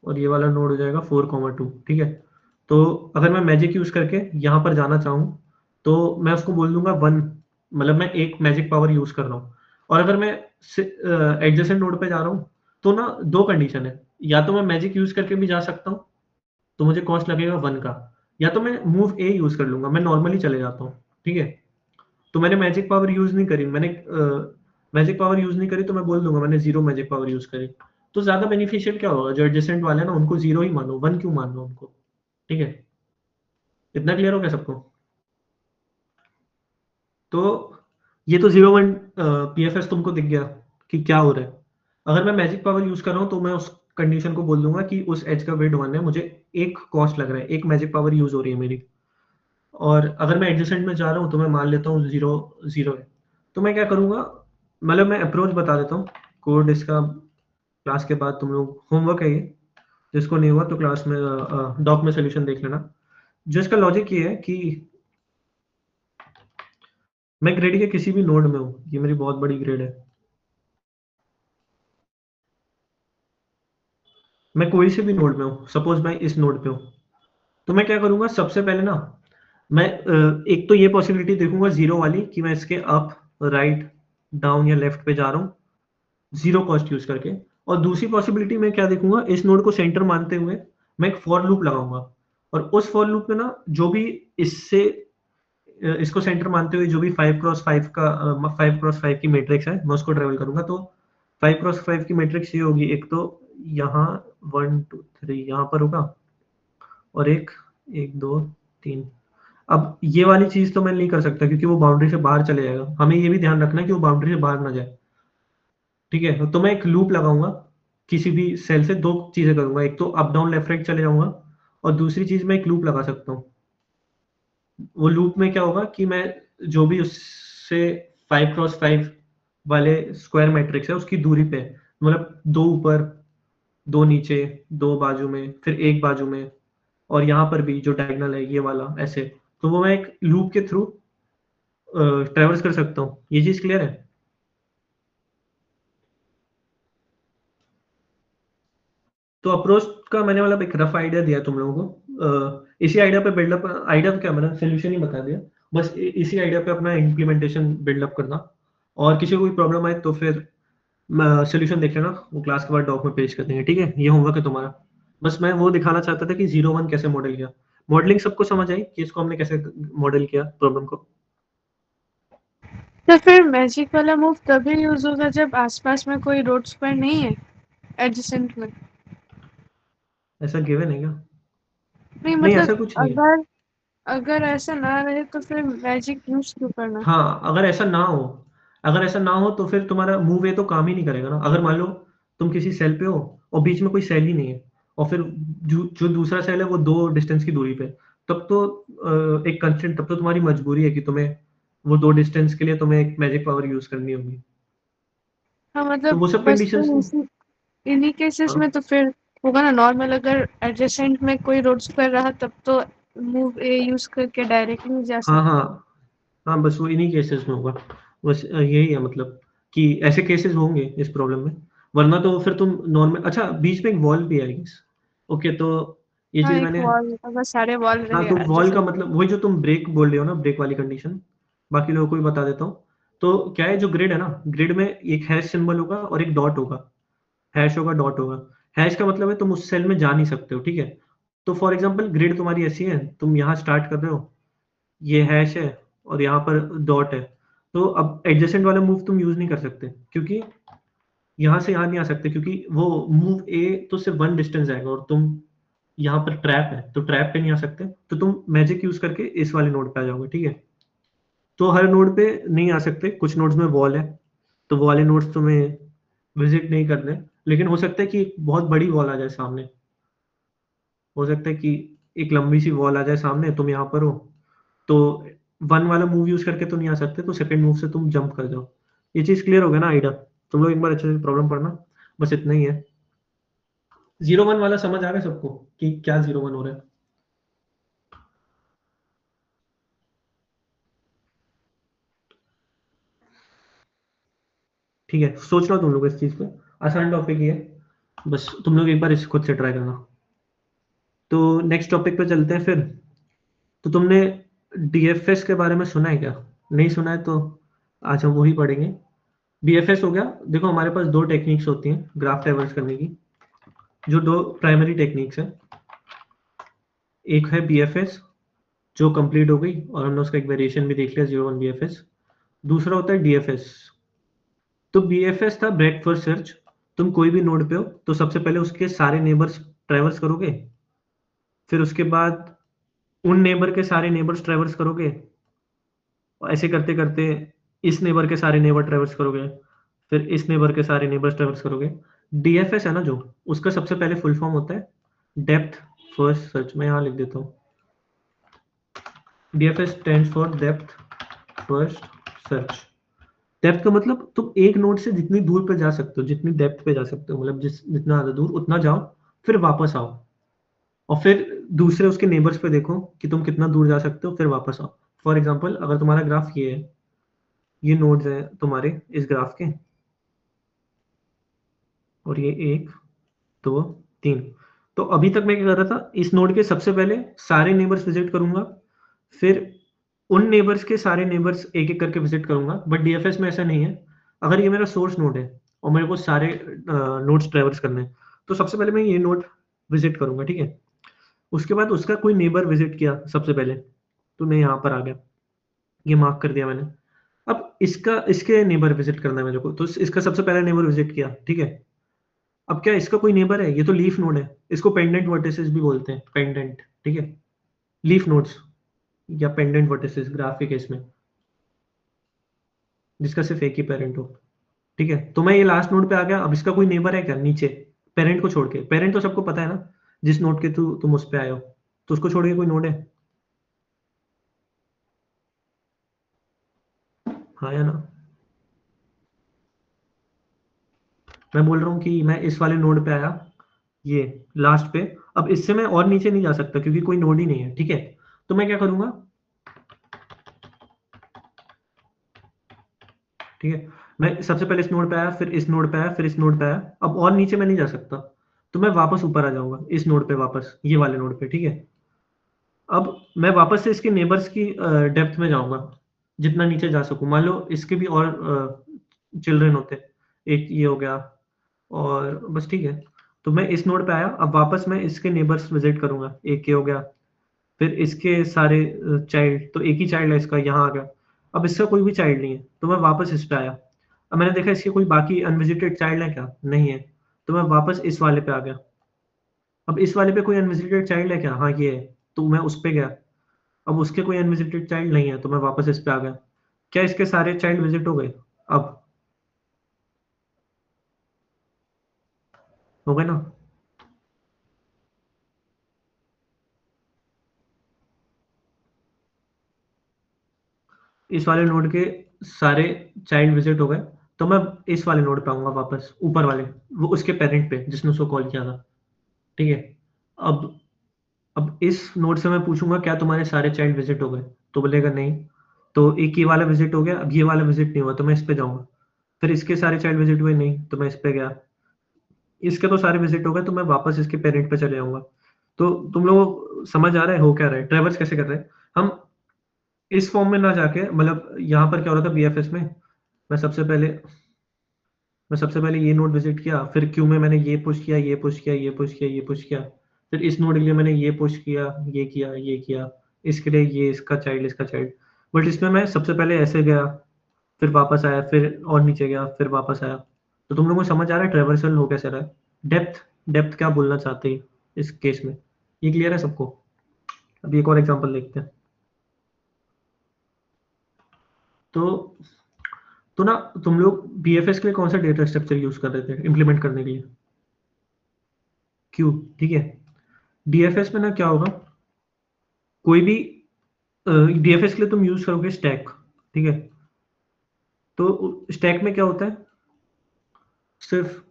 और ये वाला नोड हो जाएगा 4,2, ठीक है? तो अगर मैं मैजिक यूज करके यहाँ पर जाना चाहूँ तो मैं उसको बोल दूंगा 1, मतलब मैं एक मैजिक पावर यूज कर रहा हूँ। और अगर मैं एडजेसेंट नोड पे जा रहा हूँ तो ना दो कंडीशन है, या तो मैं मैजिक यूज करके भी जा सकता हूँ तो मुझे कॉस्ट लगेगा 1 का, या तो मैं मूव ए यूज कर लूंगा, मैं नॉर्मली चले जाता हूँ, ठीक है? तो मैंने मैजिक पावर यूज नहीं करी, मैंने मैजिक पावर यूज नहीं करी, तो मैं बोल दूंगा मैंने जीरो मैजिक पावर यूज करी। तो ज्यादा बेनिफिशियल क्या होगा, जो एडजेसेंट वाले हैं ना उनको जीरो ही मानो, 1 क्यों मानो उनको? ठीक है? इतना क्लियर हो गया सबको? तो ये तो 0 1 PFS तुमको दिख गया कि क्या हो रहा है। अगर मैं मैजिक पावर यूज कर रहा हूँ तो मैं उस कंडीशन को बोल दूंगा कि उस एज का वेट 1 है, मुझे एक कॉस्ट लग रहा है, एक मैजिक पावर यूज हो रही है मेरी। और अगर मैं एडजेसेंट में जा रहा हूँ तो मैं मान लेता हूँ जीरो जीरो है। तो मैं क्या करूँगा, मतलब मैं अप्रोच बता देता हूँ। कोड इसका क्लास के बाद तुम लोग, होमवर्क है ये, जिसको नहीं हुआ तो क्लास में डॉक में सोल्यूशन देख लेना। जो इसका लॉजिक ये है कि मैं ग्रेड के किसी भी नोड में हूँ, ये मेरी बहुत बड़ी ग्रेड है, मैं कोई से भी नोड में हूँ, सपोज मैं इस नोड पे हूँ, तो मैं क्या करूँगा, सबसे पहले ना मैं एक तो ये पॉसिबिलिटी देखूंगा जीरो वाली कि मैं इसके अप, राइट, डाउन या लेफ्ट पे जा रहा हूँ जीरो कॉस्ट यूज करके। और दूसरी पॉसिबिलिटी मैं क्या देखूंगा, इस नोड को सेंटर मानते हुए मैं एक फॉर लूप लगाऊंगा, और उस फॉर लूप में ना जो भी इससे इसको सेंटर मानते हुए जो भी 5x5 का 5x5 की मैट्रिक्स है मैं उसको ट्रेवल करूंगा। तो 5x5 की मैट्रिक्स ये होगी, एक तो यहाँ 1 2 3 यहाँ पर होगा, और एक 1 2 3। अब ये वाली चीज तो मैं नहीं कर सकता क्योंकि वो बाउंड्री से बाहर चले जाएगा, हमें ये भी ध्यान रखना है कि वो बाउंड्री से बाहर ना जाए, ठीक है? तो मैं एक लूप लगाऊंगा, किसी भी सेल से दो चीजें करूंगा, एक तो अप डाउन लेफ्ट राइट चले जाऊंगा, और दूसरी चीज मैं एक लूप लगा सकता हूँ। वो लूप में क्या होगा कि मैं जो भी उससे 5x5 वाले स्क्वायर मैट्रिक्स है उसकी दूरी पे, मतलब दो ऊपर, दो नीचे, दो बाजू में, फिर एक बाजू में, और यहाँ पर भी जो डायगोनल है ये वाला, ऐसे। तो वो मैं एक लूप के थ्रू ट्रेवर्स कर सकता हूँ। ये चीज क्लियर है? तो अप्रोच का मैंने मतलब एक रफ आइडिया दिया तुम लोगों को। इसी आइडिया पे बिल्डअप, आइडिया तो क्या, मैंने सोल्यूशन ही बता दिया, बस इसी आइडिया पे अपना इम्प्लीमेंटेशन बिल्डअप करना। और किसी को कोई प्रॉब्लम आए तो फिर सोल्यूशन देख लेना, वो क्लास के बाद डॉक में पेश कर देंगे, ठीक है? ये होमवर्क है तुम्हारा। बस मैं वो दिखाना चाहता था कि 0-1 कैसे मॉडल किया। मॉडलिंग सबको समझ आई कि इसको हमने कैसे मॉडल किया प्रॉब्लम को? तो फिर मैजिक वाला मूव तभी यूज होगा जब आसपास में कोई रोड स्क्वायर नहीं है एडजेसेंट में। ऐसा गिवन है क्या? नहीं नहीं, मतलब ऐसा कुछ नहीं है। अगर अगर ऐसा ना रहे तो फिर मैजिक यूज क्यों करना। हाँ, अगर ऐसा ना हो तो फिर तुम्हारा मूव ए तो काम ही नहीं करेगा ना। अगर मान लो तुम किसी सेल पे हो और बीच में कोई सेल ही नहीं है, और फिर जो दूसरा सेल है वो 2 डिस्टेंस की दूरी पे है, तब तो एक कंस्ट्रेंट, तब तो तुम्हारी मजबूरी है कि तुम्हें वो 2 डिस्टेंस के लिए तुम्हें एक मैजिक पावर यूज़ करनी होगी। हाँ तो मतलब वो सब बस कंडीशंस फिर थी। इन्हीं केसेस हाँ, में तो फिर होगा ना नॉर्मल, अगर एडजेसेंट में कोई रोड स्क्वायर रहा तब तो मूव ए यूज करके डायरेक्टली जा हाँ, सकते हैं। हाँ। हाँ, बस वो इन्हीं केसेस में होगा। बस यही है मतलब कि ऐसे केसेस होंगे इस प्रॉब्लम में, वरना तो फिर तुम नॉर्मल। अच्छा, बीच में एक वॉल भी है आई गेस। ओके, तो ये हाँ चीज़ एक मैंने। वॉल, अगर सारे वॉल हाँ, रहे तो वॉल का एडजेसेंट। मतलब वही जो तुम ब्रेक बोल रहे हो ना, ब्रेक वाली कंडीशन, बाकी लोगों को भी बता देता हूँ। तो क्या है, जो ग्रिड है ना, ग्रिड में एक हैश सिंबल होगा और एक डॉट होगा। हैश होगा, डॉट होगा। हैश का मतलब है तुम उस सेल में जा नहीं सकते हो, ठीक है? तो फॉर एग्जांपल ग्रिड तुम्हारी ऐसी है, तुम यहाँ स्टार्ट कर रहे हो, ये हैश है और यहाँ पर डॉट है। तो अब एडजेसेंट वाला मूव तुम यूज़ नहीं कर सकते, क्योंकि यहाँ से यहाँ नहीं आ सकते, क्योंकि वो मूव ए तो सिर्फ 1 डिस्टेंस जाएगा और तुम यहाँ पर ट्रैप है, तो ट्रैप पे नहीं आ सकते। तो तुम मैजिक यूज़ करके इस वाले नोड पे आ जाओगे, ठीक है? तो हर नोड पे नहीं आ सकते, कुछ नोड्स में वॉल है, तो वो वाले नोड्स तुम्हें विज़िट नहीं करने। लेकिन हो सकता है कि एक बहुत बड़ी वॉल आ जाए सामने। हो सकता है कि एक लंबी सी वॉल आ जाए सामने, तुम यहाँ पर हो, तो 1 वाला मूव यूज़ करके तो नहीं आ सकते, तो सेकंड मूव से तुम जंप कर जाओ। ये चीज़ क्लियर हो गया ना आइडिया? तुम लोग एक बार अच्छे से प्रॉब्लम पढ़ना, बस इतना ही है। 0-1 वाला समझ आ गया सबको कि क्या 0-1 हो रहा है? ठीक है, सोच लो तुम लोग इस चीज़ पे। आसान टॉपिक ही है, बस तुम लोग एक बार इसे खुद से ट्राई करना। तो नेक्स्ट टॉपिक पे चलते हैं फिर। तो तुमने डीएफएस के बारे में सुना है क्या? नहीं सुना है तो आज हम वही पढ़ेंगे। डीएफएस हो गया, देखो हमारे पास 2 टेक्निक्स होती हैं ग्राफ ट्रैवर्स करने की, जो 2 प्राइमरी टेक्निक्स हैं। एक है बीएफएस, जो कंप्लीट हो गई और हमने उसका एक वेरिएशन भी देख लिया, 0-1 बीएफएस। दूसरा होता है डीएफएस। तो बीएफएस था ब्रेथ फर्स्ट सर्च। तुम कोई भी नोड पे हो तो सबसे पहले उसके सारे नेबर्स ट्रैवर्स करोगे, फिर उसके बाद उन नेबर के सारे नेबर्स ट्रैवर्स करोगे, और ऐसे करते करते इस नेबर के सारे नेबर ट्रैवर्स करोगे, फिर इस नेबर के सारे नेबर्स ट्रैवर्स करोगे। डीएफएस है ना जो, उसका सबसे पहले फुल फॉर्म होता है डेप्थ फर्स्ट सर्च। मैं यहाँ लिख देता हूँ, DFS stands for depth first search. Depth का मतलब तुम एक नोड से जितनी दूर पे जा सकते हो, जितनी डेप्थ पे जा सकते हो, मतलब जितना ज़्यादा दूर उतना जाओ, फिर वापस आओ, और फिर दूसरे उसके नेबर्स पे देखो कि तुम कितना दूर जा सकते हो, फिर वापस आओ। फॉर एग्जांपल, अगर तुम्हारा ग्राफ ये है, ये नोड्स हैं तुम्हारे इस ग्राफ के, और ये 1, 2, 3। तो अभी तक मैं क्या कर रहा था, इस नोड के सबसे पहले सारे नेबर्स विजिट करूंगा, फिर उन नेबर्स के सारे नेबर्स एक एक करके विजिट करूंगा। बट डीएफएस में ऐसा नहीं है। अगर ये मेरा सोर्स नोड है और मेरे को सारे नोड्स ट्रेवर्स करने हैं, तो सबसे पहले मैं ये नोड विजिट करूंगा, ठीक है? उसके बाद उसका कोई नेबर विजिट किया सबसे पहले, तो मैं यहाँ पर आ गया, ये मार्क कर दिया मैंने। अब इसके नेबर विजिट करना है मेरे को, तो इसका सबसे पहला नेबर विजिट किया, ठीक है? अब क्या इसका कोई नेबर है? ये तो लीफ नोड है, इसको पेंडेंट वर्टिसेस भी बोलते हैं, पेंडेंट, ठीक है? लीफ नोड्स या पेंडेंट वर्टिसेस ग्राफ के केस में, जिसका सिर्फ एक ही पेरेंट हो, ठीक है? तो मैं ये लास्ट नोड पे आ गया। अब इसका कोई नेबर है क्या नीचे, पेरेंट को छोड़ के? पेरेंट तो सबको पता है ना, जिस नोड के तुम उस पे आए हो, तो उसको छोड़ के कोई नोड है? हाँ या ना? मैं बोल रहा हूँ कि मैं इस वाले नोड पे आया, ये लास्ट पे। अब इससे मैं और नीचे नहीं जा सकता क्योंकि कोई नोड ही नहीं है, ठीक है? तो मैं क्या करूंगा, ठीक है? मैं सबसे पहले इस नोड पे आया, फिर इस नोड पे आया, फिर इस नोड पे आया। अब और नीचे मैं नहीं जा सकता, तो मैं वापस ऊपर आ जाऊंगा इस नोड पे, वापस ये वाले नोड पे, ठीक है? अब मैं वापस से इसके नेबर्स की डेप्थ में जाऊंगा, जितना नीचे जा सकूं। मान लो इसके भी और चिल्ड्रन होते, एक ये हो गया, और बस, ठीक है? तो मैं इस नोड पे आया, अब वापस मैं इसके नेबर्स विजिट करूंगा, एक के हो गया, फिर इसके सारे चाइल्ड, तो एक ही चाइल्ड है इसका, यहाँ आ गया। अब इसका कोई भी चाइल्ड नहीं है, तो मैं वापस इस पे आया। अब मैंने देखा इसके कोई बाकी अनविजिटेड चाइल्ड है क्या, नहीं है, तो मैं वापस इस वाले पे आ गया। अब इस वाले पे कोई अनविजिटेड चाइल्ड है क्या, हाँ ये है, तो मैं उस पे गया। अब उसके कोई अनविजिटेड चाइल्ड नहीं है, तो मैं वापस इस पे आ गया। क्या इसके सारे चाइल्ड विजिट हो गए? अब हो गए ना? इस वाले नोड के सारे चाइल्ड विजिट हो गए, तो मैं इस वाले नोड पे आऊंगा वापस, ऊपर वाले, वो उसके पेरेंट पे जिसने उसको कॉल किया था। ठीक है। अब अब इस नोड से मैं पूछूंगा क्या तुम्हारे सारे चाइल्ड विजिट हो गए, तो बोलेगा नहीं। तो एक ये वाला विजिट हो गया, अब ये वाला विजिट नहीं हुआ, तो मैं इस पे जाऊंगा। फिर इसके सारे चाइल्ड विजिट हुए, नहीं, तो मैं इस पे गया। इसके तो सारे विजिट हो गए, तो मैं वापस इसके पेरेंट पे चले जाऊंगा। तो तुम लोग को समझ आ रहा है हो क्या रहा है, ट्रेवर्स कैसे कर रहे हैं हम? इस फॉर्म में ना जाके, मतलब यहाँ पर क्या हो रहा था बीएफएस में, मैं सबसे पहले मैं सबसे पहले ये नोड विजिट किया, फिर क्यू में मैंने ये पुश किया, ये पुश किया, ये पुश किया, ये पुश किया। फिर इस नोड के लिए मैंने ये पुश किया, ये किया, ये किया। इसके लिए ये इसका चाइल्ड, इसका चाइल्ड। बट इसमें मैं सबसे पहले ऐसे गया, फिर वापस आया, फिर और नीचे गया, फिर वापस आया। तो तुम लोगों को समझ आ रहा है ट्रेवर्सल हो कैसे रहा है? डेप्थ, डेप्थ क्या बोलना चाहते हैं इस केस में? ये क्लियर है सबको? अभी एक और एग्जांपल देखते हैं। तो तो ना, तुम लोग बीएफएस के लिए कौन सा डेटा स्ट्रक्चर यूज कर रहे थे इम्प्लीमेंट करने के लिए? क्यू, ठीक है। डीएफएस में ना क्या होगा, कोई भी डीएफएस के लिए तुम यूज करोगे स्टैक, ठीक है। तो स्टैक में क्या होता है, सिर्फ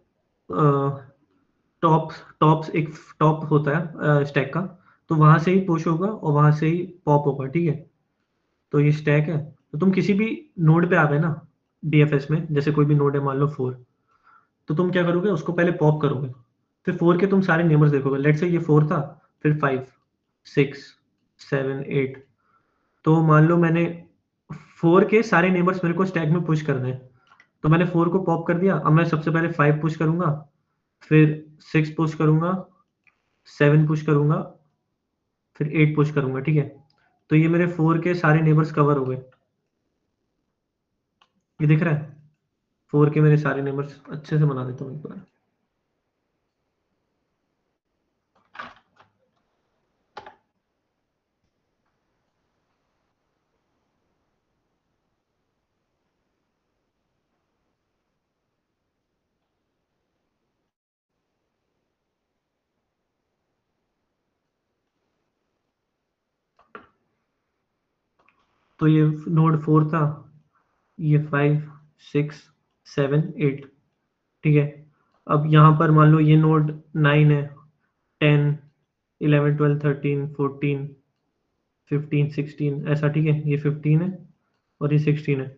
टॉप टॉप्स, एक टॉप होता है स्टैक का, तो वहां से ही पुश होगा और वहां से ही पॉप होगा, ठीक है। तो ये स्टैक है। तो तुम किसी भी नोड पे आ गए ना डीएफएस में, जैसे कोई भी नोड है मान लो 4, तो तुम क्या करोगे, उसको पहले पॉप करोगे। फिर 4 के तुम सारे नेबर्स देखोगे, लेट से ये 4 था, फिर 5, 6, 7, 8। तो मान लो मैंने 4 के सारे नेबर्स मेरे को स्टैक में पुश करने हैं, तो मैंने 4 को पॉप कर दिया। अब मैं सबसे पहले 5 पुश करूंगा, फिर 6 पुश करूंगा, 7 पुश करूंगा, फिर 8 पुश करूंगा, ठीक है। तो ये मेरे 4 के सारे नेबर्स कवर हो गए। ये दिख रहा है? 4 के मेरे सारे नेबर्स, अच्छे से बना देता हूँ एक बार। तो ये नोड 4 था, ये 5, 6, 7, 8, ठीक है। अब यहाँ पर मान लो ये नोड 9 है, 10, 11, 12, 13, 14, 15, 16, ऐसा, ठीक है। ये 15 है और ये 16 है।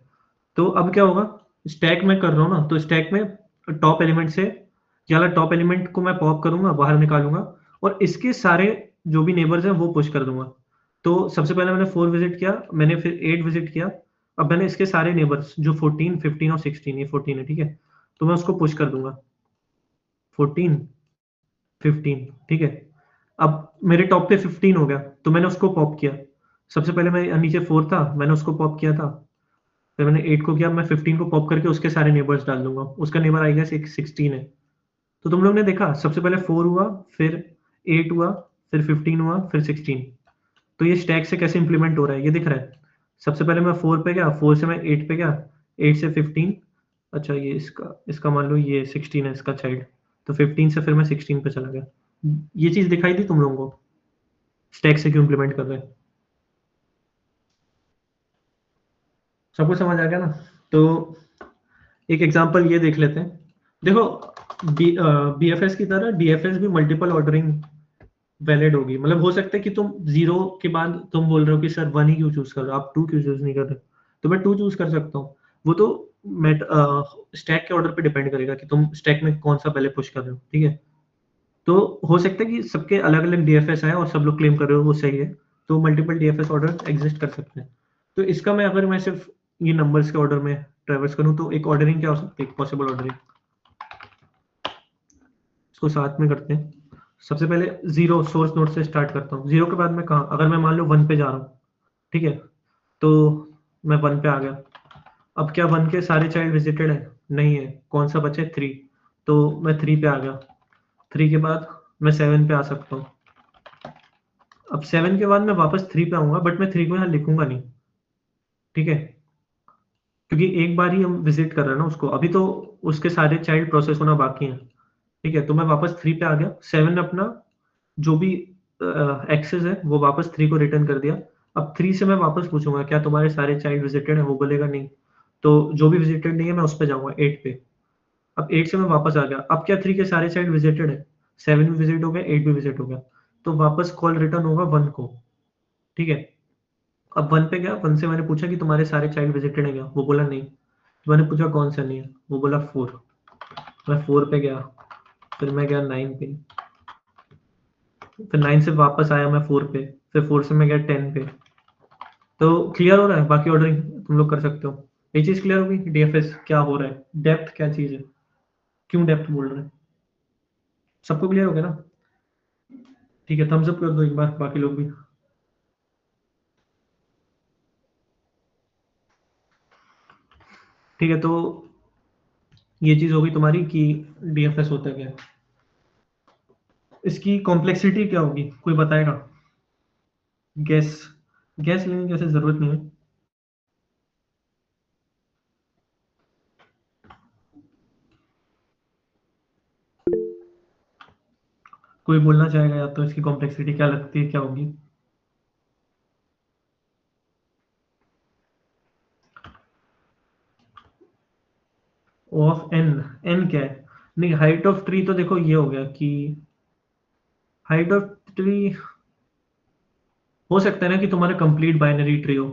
तो अब क्या होगा, स्टैक में कर रहा हूँ ना, तो स्टैक में टॉप एलिमेंट से ये वाला टॉप एलिमेंट को मैं पॉप करूंगा, बाहर निकालूंगा, और इसके सारे जो भी नेबर्स हैं वो पुश कर दूंगा। तो सबसे पहले मैंने 4 विजिट किया, मैंने फिर 8 विजिट किया। अब मैंने इसके सारे नेबर्स जो 14, 15 और 16, ये 14 है, ठीक है, तो मैं उसको पुश कर दूंगा, 14, 15, ठीक है। अब मेरे टॉप पे 15 हो गया, तो मैंने उसको पॉप किया। सबसे पहले मैं नीचे 4 था, मैंने उसको पॉप किया था। फिर मैंने 8 को किया, मैं 15 को पॉप करके उसके सारे नेबर्स डाल दूंगा। उसका नेबर आई गेस एक 16 है। तो तुम लोग ने देखा, सबसे पहले 4 हुआ, फिर 8 हुआ, फिर 15 हुआ, फिर 16। तो ये स्टैक से कैसे इंप्लीमेंट हो रहा है ये दिख रहा है? सबसे पहले मैं 4 पे गया, 4 से मैं 8 पे गया, 8 से 15। अच्छा, ये इसका इसका मान लो ये 16 है इसका चाइल्ड, तो 15 से फिर मैं 16 पे चला गया। ये चीज दिखाई दी तुम लोगों को, स्टैक से क्यों इंप्लीमेंट कर रहे हैं? सबको समझ आ गया ना? तो एक एग्जांपल ये देख लेते हैं। देखो, बीएफएस की तरह डीएफएस भी मल्टीपल ऑर्डरिंग वैलिड होगी। मतलब हो सकता है कि तुम 0 के बाद तुम बोल रहे हो कि सर 1 ही क्यों चूज कर रहे हो, आप 2 क्यों चूज नहीं कर रहे? तो मैं 2 चूज कर सकता हूँ। वो तो स्टैक के ऑर्डर पे डिपेंड करेगा कि तुम स्टैक में कौन सा पहले पुश कर रहे हो, ठीक है। तो हो सकता है कि सबके अलग अलग डीएफएस है और सब लोग क्लेम कर रहे हो वो सही है, तो मल्टीपल डीएफएस ऑर्डर एग्जिस्ट कर सकते हैं। तो इसका मैं, अगर मैं सिर्फ ये नंबर्स के ऑर्डर में ट्रेवर्स करूँ, तो एक ऑर्डरिंग क्या हो सकती है, एक पॉसिबल ऑर्डरिंग? इसको साथ में करते हैं। सबसे पहले 0 सोर्स नोड से स्टार्ट करता हूँ। 0 के बाद मैं कहाँ, अगर मैं मान लो 1 पे जा रहा हूँ, ठीक है, तो मैं 1 पे आ गया। अब क्या 1 के सारे चाइल्ड विजिटेड है? नहीं है। कौन सा बचे? 3। तो मैं 3 पे आ गया। 3 के बाद मैं 7 पे आ सकता हूँ। अब 7 के बाद मैं वापस 3 पे आऊंगा, बट मैं 3 को यहाँ लिखूंगा नहीं, ठीक है, क्योंकि एक बार ही हम विजिट कर रहे हैं ना उसको, अभी तो उसके सारे चाइल्ड प्रोसेस होना बाकी हैं, ठीक है। तो मैं वापस 3 पे आ गया। 7 अपना जो भी एक्सेस है वो वापस 3 को रिटर्न कर दिया। अब 3 से मैं वापस पूछूंगा क्या तुम्हारे सारे चाइल्ड विजिटेड है? वो बोलेगा नहीं। तो जो भी विजिटेड नहीं है मैं उस पे जाऊंगा 8 पे। अब 8 से मैं वापस आ गया। अब क्या 3 के सारे चाइल्ड विजिटेड है? 7 भी विजिट हो गया, 8 भी विजिट हो गया। तो वापस कॉल रिटर्न होगा 1 को, ठीक है। अब 1 पे गया। 1 से मैंने पूछा कि तुम्हारे सारे चाइल्ड विजिटेड है क्या? वो बोला नहीं। तो मैंने पूछा कौन सा नहीं है? वो बोला 4। मैं 4 पे गया, फिर मैं गया 9 पे, फिर 9 से वापस आया मैं 4 पे, फिर 4 से मैं गया 10 पे। तो क्लियर हो रहा है? बाकी ऑर्डरिंग तुम लोग कर सकते हो। ये चीज क्लियर होगी डीएफएस क्या हो रहा है, डेप्थ क्या चीज है, क्यों डेप्थ बोल रहे हैं? सबको क्लियर हो गया ना? ठीक है, थम्स अप कर दो एक बार बाकी लोग भी। ठीक है, तो ये चीज होगी तुम्हारी कि डीएफएस होता है क्या। इसकी कॉम्प्लेक्सिटी क्या होगी, कोई बताएगा? गैस, गैस लेने की वैसे जरूरत नहीं है। कोई बोलना चाहेगा या तो इसकी कॉम्प्लेक्सिटी क्या लगती है, क्या होगी? ओ ऑफ एन, एन क्या है? नहीं, हाइट ऑफ ट्री तो देखो ये हो गया कि हाइट ऑफ ट्री हो सकता है ना कि तुम्हारा कंप्लीट बाइनरी ट्री हो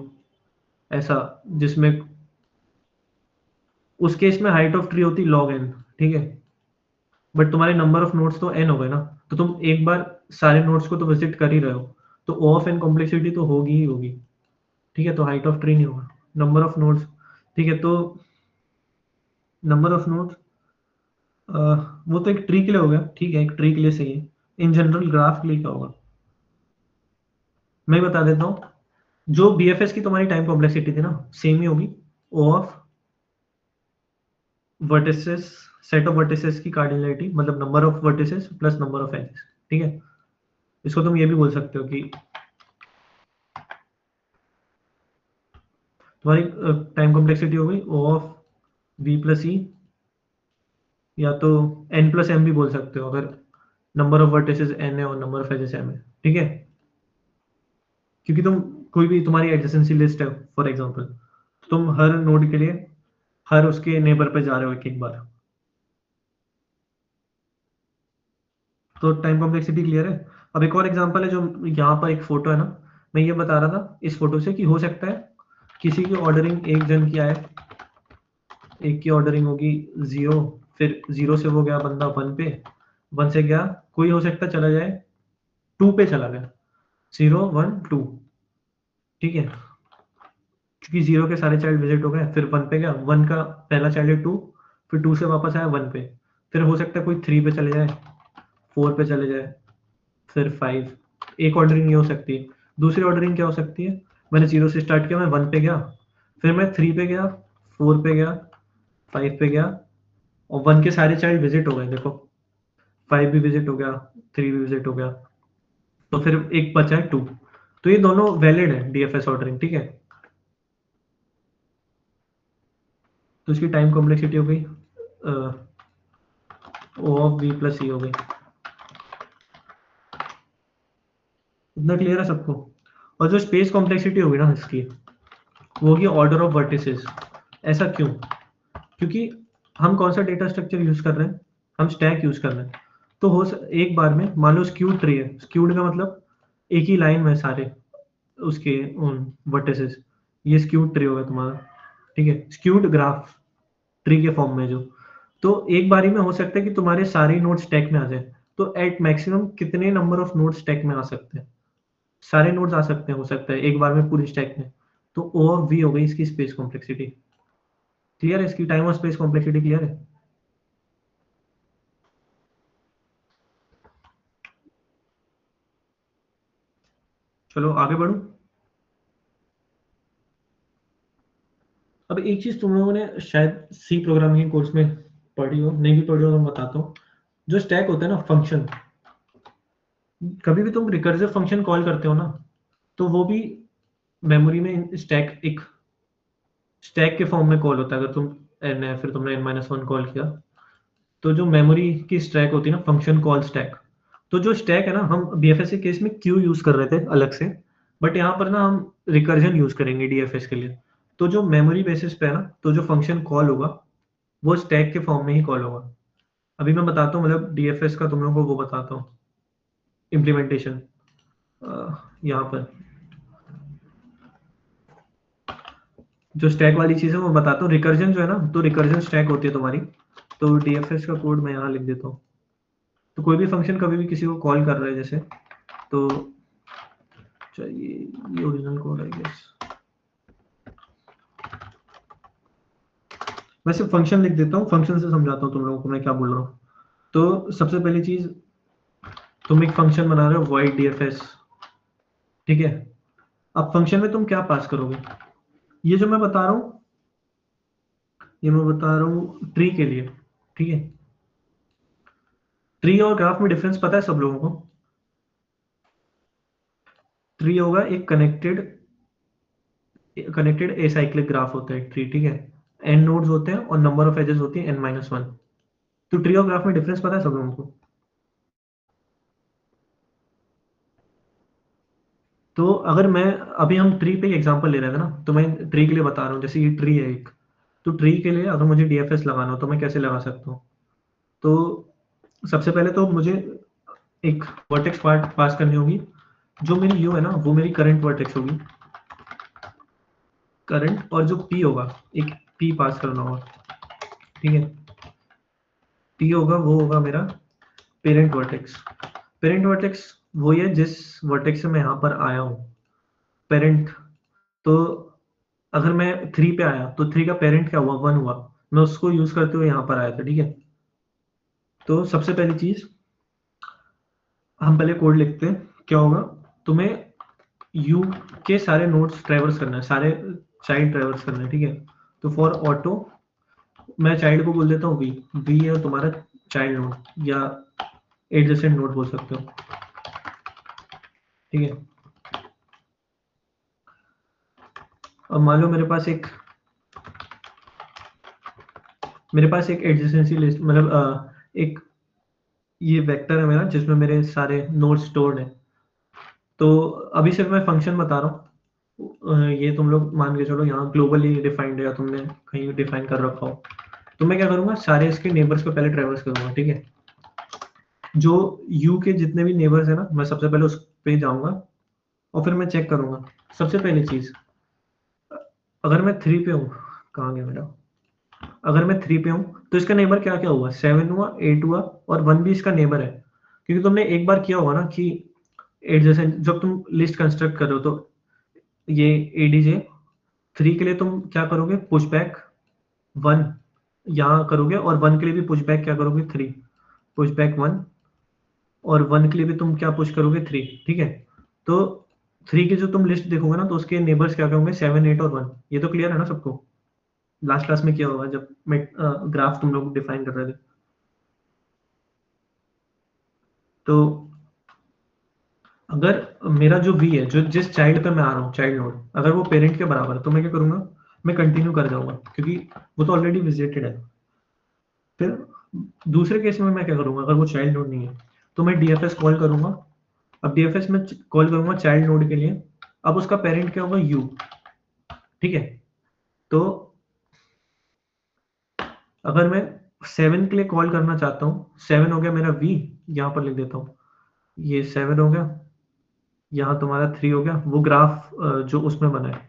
ऐसा, जिसमें उस केस में हाइट ऑफ ट्री होती लॉग एन, ठीक है। बट तुम्हारे नंबर ऑफ नोड्स तो एन हो गए ना, तो तुम एक बार सारे नोड्स को तो विजिट कर ही रहे हो, तो ओ ऑफ एन कॉम्प्लेक्सिटी तो होगी ही होगी, ठीक है। तो हाइट ऑफ ट्री नहीं होगा, नंबर ऑफ नोड्स, ठीक है। तो नंबर ऑफ नोड्स वो तो एक ट्री के लिए हो गया, ठीक है, एक ट्री के लिए सही है। इन जनरल ग्राफ के लिए क्या होगा मैं बता देता हूँ। जो बीएफएस की तुम्हारी टाइम कॉम्प्लेक्सिटी थी ना, सेम ही होगी। O of vertices, set of vertices की कार्डिनलिटी, मतलब number of vertices plus number of edges, ठीक है। इसको तुम ये भी बोल सकते हो कि तुम्हारी टाइम कॉम्प्लेक्सिटी हो गई ओ ऑफ वी प्लस ई, या तो एन प्लस एम भी बोल सकते हो अगर नंबर ऑफ वर्टिसेस एन है और नंबर ऑफ एजेस एम है, ठीक है। क्योंकि तुम कोई भी तुम्हारी एडजेसेंसी लिस्ट है फॉर एग्जांपल, तुम हर नोड के लिए हर उसके नेबर पे जा रहे हो एक एक बार। तो टाइम कॉम्प्लेक्सिटी क्लियर है। अब एक और एग्जांपल है, जो यहाँ पर एक फोटो है ना, मैं ये बता रहा था इस फोटो से कि हो सकता है किसी की ऑर्डरिंग एक जन की आए, एक की ऑर्डरिंग होगी 0, फिर 0 से वो गया बंदा 1 पे, 1 से गया कोई हो सकता चला जाए 2 पे चला गया, 0 1 2, ठीक है। क्योंकि 0 के सारे चाइल्ड विजिट हो गए, फिर 1 पे गया, 1 का पहला चाइल्ड है 2, फिर 2 से वापस आया 1 पे, फिर हो सकता है कोई 3 पे चले जाए, 4 पे चले जाए, फिर 5। एक ऑर्डरिंग ये हो सकती है। दूसरी ऑर्डरिंग क्या हो सकती है? मैंने 0 से स्टार्ट किया, मैं 1 पे गया, फिर मैं 3 पे गया, 4 पे गया, 5 पे गया, और 1 के सारे चाइल्ड विजिट हो गए देखो, 5 भी विजिट हो गया, 3 भी विजिट हो गया, तो फिर एक बचा है 2। तो ये दोनों वैलिड है डीएफएस ऑर्डरिंग, ठीक है। तो इसकी टाइम कॉम्प्लेक्सिटी हो गई ओ ऑफ वी प्लस ई हो गई। इतना क्लियर है सबको? और जो स्पेस कॉम्प्लेक्सिटी होगी ना इसकी, वो होगी ऑर्डर ऑफ वर्टिसेस। ऐसा क्यों? क्योंकि हम कौन सा डेटा स्ट्रक्चर यूज कर रहे हैं, हम स्टैक यूज कर रहे हैं। तो एक बार में मान लो स्क्यूड ट्री है, स्क्यूड का मतलब एक ही लाइन में सारे उसके वर्टिसेस, ये स्क्यूड ट्री होगा तुम्हारा, ठीक है, स्क्यूड ग्राफ ट्री के फॉर्म में जो। तो एक बारी में हो सकता है कि तुम्हारे सारे नोड स्टैक में आ जाए। तो एट मैक्सिमम कितने नंबर ऑफ नोड स्टैक में आ सकते हैं? सारे नोड्स आ सकते हैं, हो सकता है एक बार में पूरी स्टैक में। तो ओ ऑफ वी हो गई इसकी स्पेस कॉम्प्लेक्सिटी। क्लियर है? इसकी टाइम और स्पेस कॉम्प्लेक्सिटी क्लियर है? चलो आगे बढ़ूं। अब एक चीज तुम लोगों ने शायद सी प्रोग्रामिंग कोर्स में पढ़ी हो, नहीं भी पढ़ी हो तो मैं बताता हूँ। जो स्टैक होता है ना फंक्शन, कभी भी तुम रिकर्सिव फंक्शन कॉल करते हो ना, तो वो भी मेमोरी में स्टैक एक स्टैक के फॉर्म में कॉल होता है। अगर तुम एन है फिर तुमने n-1 कॉल किया, तो जो मेमोरी की स्टैक होती है ना फंक्शन कॉल स्टैक, तो जो स्टैक है ना, हम बीएफएस के केस में क्यू यूज कर रहे थे अलग से, बट यहाँ पर ना हम रिकर्जन यूज करेंगे डीएफएस के लिए। तो जो मेमोरी बेसिस पे है ना, तो जो फंक्शन कॉल होगा वो स्टैक के फॉर्म में ही कॉल होगा। अभी मैं बताता हूँ, मतलब डीएफएस का तुम लोगों को वो बताता हूँ इम्प्लीमेंटेशन। यहाँ पर जो स्टैक वाली चीज़ है वो बताता हूँ। रिकर्जन जो है ना, तो रिकर्जन स्टैक होती है तुम्हारी। तो डीएफएस का कोड मैं यहाँ लिख देता हूँ। तो कोई भी फंक्शन कभी भी किसी को कॉल कर रहा है जैसे, तो चाहिए ये ओरिजिनल कोड आई गेस। मैं सिर्फ फंक्शन लिख देता हूँ, फंक्शन से समझाता हूँ तुम लोगों को मैं क्या बोल रहा हूँ। तो सबसे पहली चीज, तुम एक फंक्शन बना रहे हो void dfs, ठीक है। अब फंक्शन में तुम क्या पास करोगे, ये जो मैं बता रहा हूँ, ये मैं बता रहा हूँ ट्री के लिए, ठीक है। ट्री और ग्राफ में डिफरेंस पता है सब लोगों को। ट्री होगा एक कनेक्टेड कनेक्टेड एसाइक्लिक ग्राफ होता है ट्री, ठीक है। एन नोड्स होते हैं और नंबर ऑफ एजेस होती है n-1। तो ट्री और ग्राफ में डिफरेंस पता है सब लोगों को। तो अगर मैं, अभी हम ट्री पे एग्जांपल ले रहे थे ना, तो मैं ट्री के लिए बता रहा हूँ, जैसे ये ट्री है एक, तो ट्री के लिए अगर मुझे डीएफएस लगाना हो तो मैं कैसे लगा सकता हूँ। तो सबसे पहले तो मुझे एक वर्टेक्स पार्ट पास करनी होगी। जो मेरी यू है ना, वो मेरी करंट वर्टेक्स होगी, करंट। और जो पी होगा, एक पी पास करना होगा, ठीक है। पी होगा वो होगा मेरा पेरेंट वर्टेक्स। पेरेंट वर्टेक्स वही है जिस वर्टेक्स से मैं यहाँ पर आया हूँ, पेरेंट। तो अगर मैं 3 पे आया तो 3 का पेरेंट क्या हुआ, 1 हुआ। मैं उसको यूज करते हुए यहाँ पर आया था, ठीक है। तो सबसे पहली चीज, हम पहले कोड लिखते हैं। क्या होगा, तुम्हें यू के सारे नोड्स ट्रेवर्स करना है, सारे चाइल्ड ट्रेवर्स करना है, ठीक है। तो फॉर ऑटो, मैं चाइल्ड को बोल देता हूँ वी। वी है तुम्हारा चाइल्ड नोड या एडजेसेंट नोड बोल सकते हो, ठीक है। अब मान लो मेरे पास एक एडजेसेंसी लिस्ट, मतलब एक ये वेक्टर है मेरा जिसमें मेरे सारे नोड्स स्टोर्ड हैं। तो अभी सिर्फ मैं फंक्शन बता रहा हूँ, ये तुम लोग मान के चलो यहाँ ग्लोबली डिफाइंड है या तुमने कहीं डिफाइन कर रखा हो। तो मैं क्या करूँगा, सारे इसके नेबर्स को पहले ट्रेवर्स करूँगा, ठीक है। जो यू के जितने भी नेबर्स है ना, मैं सबसे पहले उस पे जाऊँगा और फिर मैं चेक करूँगा। सबसे पहली चीज़, अगर मैं 3 पे हूँ, कहाँ गया मेरा, अगर मैं 3 पे हूँ तो इसका नेबर क्या क्या हुआ, 7 हुआ, 8 हुआ और 1 भी इसका नेबर है। क्योंकि तुमने एक बार किया होगा ना कि एडजेसेंट, जब तुम लिस्ट कंस्ट्रक्ट कर रहे हो, तो ये एडीजे 3 के लिए तुम क्या करोगे, पुश बैक 1 यहाँ करोगे, और 1 के लिए भी पुश बैक क्या करोगे, 3 पुश बैक 1, और 1 के लिए भी तुम क्या पुश करोगे, 3, ठीक है। तो 3 की जो तुम लिस्ट देखोगे ना, तो उसके नेबर्स क्या क्या होंगे, 7, 8 और 1। ये तो क्लियर है ना सबको, लास्ट क्लास में किया होगा जब मैं ग्राफ तुम लोग डिफाइन कर रहे थे। तो अगर मेरा जो वी है, जो जिस चाइल्ड पे मैं आ रहा हूँ, चाइल्ड नोड, अगर वो पेरेंट के बराबर है, तो मैं क्या करूंगा, मैं कंटिन्यू कर जाऊंगा क्योंकि वो तो ऑलरेडी विजिटेड है। फिर दूसरे केस में मैं क्या करूंगा, अगर वो चाइल्ड नोड नहीं है तो मैं डीएफएस कॉल करूंगा। अब डीएफएस में कॉल करूंगा चाइल्ड नोड के लिए। अब उसका पेरेंट क्या होगा, यू, ठीक है। तो अगर मैं 7 के लिए कॉल करना चाहता हूँ, 7 हो गया मेरा वी, यहाँ पर लिख देता हूँ, ये 7 हो गया, यहाँ तुम्हारा 3 हो गया, वो ग्राफ जो उसमें बना है।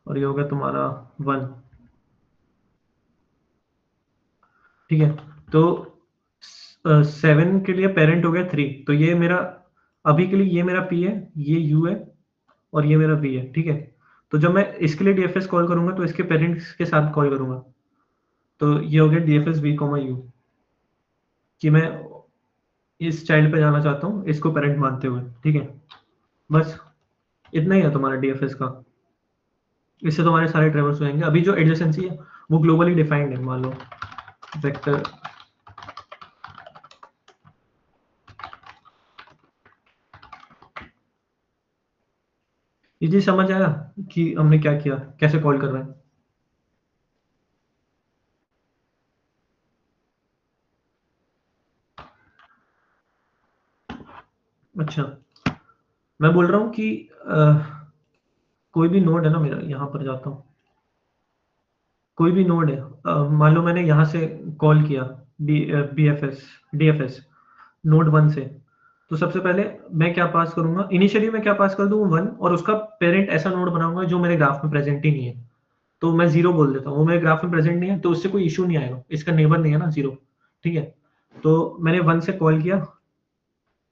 और ये हो गया तुम्हारा 1, ठीक है। तो 7 के लिए पेरेंट हो गया 3, तो ये मेरा अभी के लिए ये मेरा पी है, ये यू है और ये मेरा वी है, ठीक है। तो जब मैं इसके लिए डीएफएस कॉल करूंगा तो इसके पेरेंट्स के साथ कॉल करूंगा। तो ये हो गया डीएफएस वी कॉमा यू कि मैं इस चाइल्ड पे जाना चाहता हूँ इसको पेरेंट मानते हुए, ठीक है। बस इतना ही है तुम्हारा डीएफएस का। इससे तुम्हारे सारे ट्रेवर्स हो जाएंगे। अभी जो एडजेसेंसी है वो ग्लोबली डिफाइंड है। मान लो वेक्टर ये चीज समझ आया कि हमने क्या किया, कैसे कॉल कर रहे हैं। अच्छा, मैं बोल रहा हूँ कि कोई भी नोड है ना मेरा, यहाँ पर जाता हूँ। कोई भी नोड है, मान लो मैंने यहाँ से कॉल किया डीएफएस नोड 1 से। तो सबसे पहले मैं क्या पास करूँगा, इनिशियली मैं क्या पास कर दूँ 1 और उसका पेरेंट ऐसा नोड बनाऊँगा जो मेरे ग्राफ में प्रेजेंट ही नहीं है। तो मैं 0 बोल देता हूँ, वो मेरे ग्राफ में प्रेजेंट नहीं है तो उससे कोई इश्यू नहीं आएगा, इसका नेबर नहीं है ना 0, ठीक है। तो मैंने 1 से कॉल किया,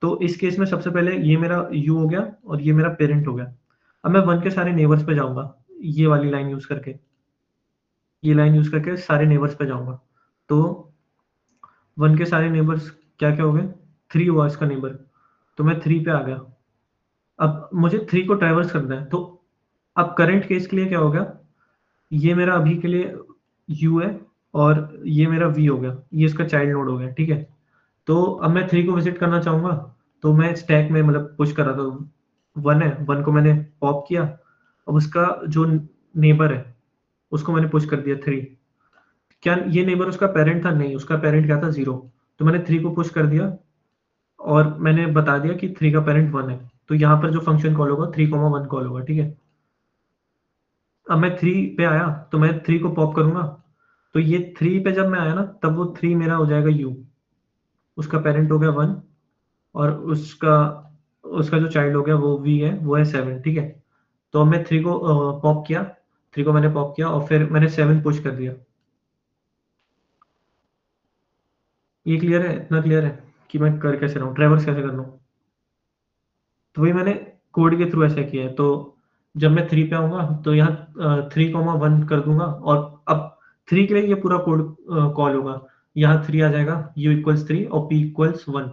तो इस केस में सबसे पहले ये मेरा u हो गया और ये मेरा पेरेंट हो गया। अब मैं 1 के सारे नेबर्स पे जाऊँगा, ये वाली लाइन यूज़ करके। ये लाइन यूज़ करके सारे नेबर्स पे जाऊँगा। तो 1 के सारे नेबर्स क्या-क्या हो गए? 3 हुआ इसका नेबर, तो मैं 3 पे आ गया। अब मुझे 3 को ट्रैवर्स करना है, तो अब करंट केस के लिए क्या हो गया? ये मेरा अभी के लिए u है और ये मेरा v हो गया, ये इसका चाइल्ड नोड हो गया, ठीक है। तो अब मैं 3 को विज़िट करना चाहूँगा, तो मैं स्टैक में मतलब पुश कर रहा था, 1 है, 1 को मैंने पॉप किया, अब उसका जो नेबर है, उसको मैंने पुश कर दिया 3। क्या ये नेबर उसका पेरेंट था? नहीं, उसका पेरेंट क्या था? 0। तो मैंने 3 को पुश कर दिया और मैंने बता दिया कि 3 का पेरेंट 1 है। तो यहाँ पर जो फंक्शन कॉल होगा 3, 1 कॉल होगा, ठीक है। अब मैं 3 पे आया, तो मैं 3 को पॉप करूँगा, तो ये 3 पे जब मैं आया ना, तब वो 3 मेरा हो जाएगा u, उसका पेरेंट हो गया 1 और उसका उसका जो चाइल्ड हो गया वो v है, वो है 7, ठीक है। तो अब मैं 3 को पॉप किया, 3 को मैंने पॉप किया और फिर मैंने 7 पुश कर दिया। ये क्लियर है? इतना क्लियर है कि मैं कर कैसे रहा हूँ, ट्रैवर्स कैसे कर रहा हूँ? तो वही मैंने कोड के थ्रू ऐसा किया है। तो जब मैं 3 पे आऊँगा तो यहाँ 3, 1 कर दूँगा और अब 3 के लिए ये पूरा कोड कॉल होगा। यहाँ 3 आ जाएगा, u इक्वल्स 3 और p इक्वल्स 1।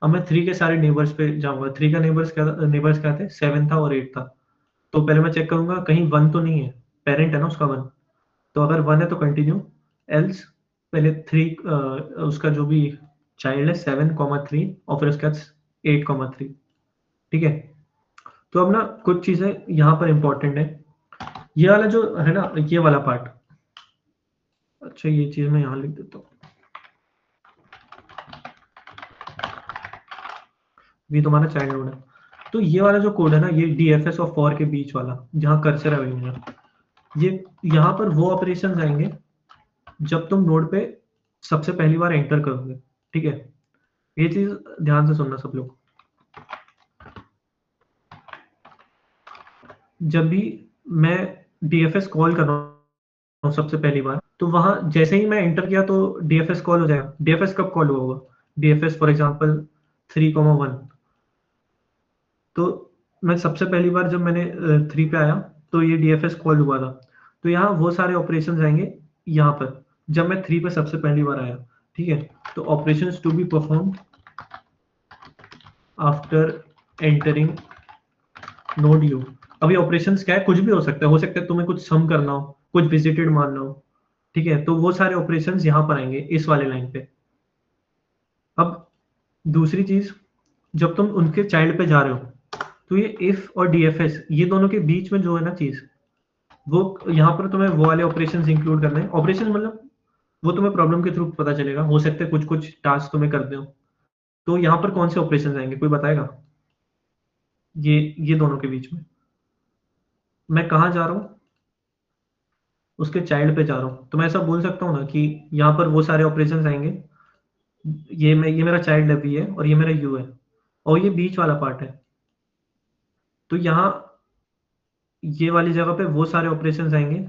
अब मैं 3 के सारे नेबर्स पे जाऊँगा। 3 का नेबर्स क्या थे? 7 था और 8 था। तो पहले मैं चेक करूँगा कहीं 1 तो नहीं है, पेरेंट है ना उसका 1। तो अगर 1 है तो कंटिन्यू, एल्स पहले 3 उसका जो भी चाइल्ड है 7, 3 और फिर उसके बाद 8, 3, ठीक है। तो अब ना कुछ चीज़ें यहाँ पर इम्पोर्टेंट है। ये वाला जो है ना, ये वाला पार्ट, अच्छा ये चीज़ मैं यहाँ लिख देता हूँ। ये तुम्हारा चाइल्ड नोड है। तो ये वाला जो कोड है ना, ये डीएफएस और फॉर के बीच वाला, जहाँ कर्सर है वही मेरा, ये यहाँ पर वो ऑपरेशंस आएंगे जब तुम नोड पे सबसे पहली बार एंटर करोगे, ठीक है। ये चीज़ ध्यान से सुनना सब लोग। जब भी मैं डीएफएस कॉल कर रहा हूँ सबसे पहली बार, तो वहाँ जैसे ही मैं एंटर किया तो डीएफएस कॉल हो जाएगा। डीएफएस कब कॉल हुआ होगा? DFS for example 3, 1। तो मैं सबसे पहली बार जब मैंने 3 पे आया तो ये डीएफएस कॉल हुआ था। तो यहाँ वो सारे ऑपरेशंस आएंगे यहाँ पर, जब मैं 3 पे सबसे पहली बार आया, ठीक है। तो operations to be perform after entering node U. अभी ऑपरेशंस क्या है? कुछ भी हो सकता है। हो सकता है तुम्हें कुछ सम करना हो, कुछ विजिटेड मानना हो, ठीक है। तो वो सारे ऑपरेशंस यहाँ पर आएंगे इस वाले लाइन पे। अब दूसरी चीज़, जब तुम उनके चाइल्ड पे जा रहे हो, तो ये इफ और डीएफएस, ये दोनों के बीच में जो है ना चीज़, वो यहाँ पर तुम्हें वो वाले ऑपरेशंस इंक्लूड करने हैं। ऑपरेशन मतलब वो तुम्हें प्रॉब्लम के थ्रू पता चलेगा। हो सकता है कुछ-कुछ टास्क तुम्हें करने हो। तो यहाँ पर कौन से ऑपरेशंस आएँगे, कोई बताएगा? ये दोनों के बीच में। मैं कहाँ जा रहा हूँ? उसके चाइल्ड पे जा रहा हूँ। तो मैं ऐसा बोल सकता हूँ ना कि यहाँ पर वो सारे ऑपरेशंस आएँगे। ये मेरा चाइल्ड है v है और ये मेरा u है और ये बीच वाला पार्ट है। तो यहाँ ये वाली जगह पे वो सारे ऑपरेशंस आएँगे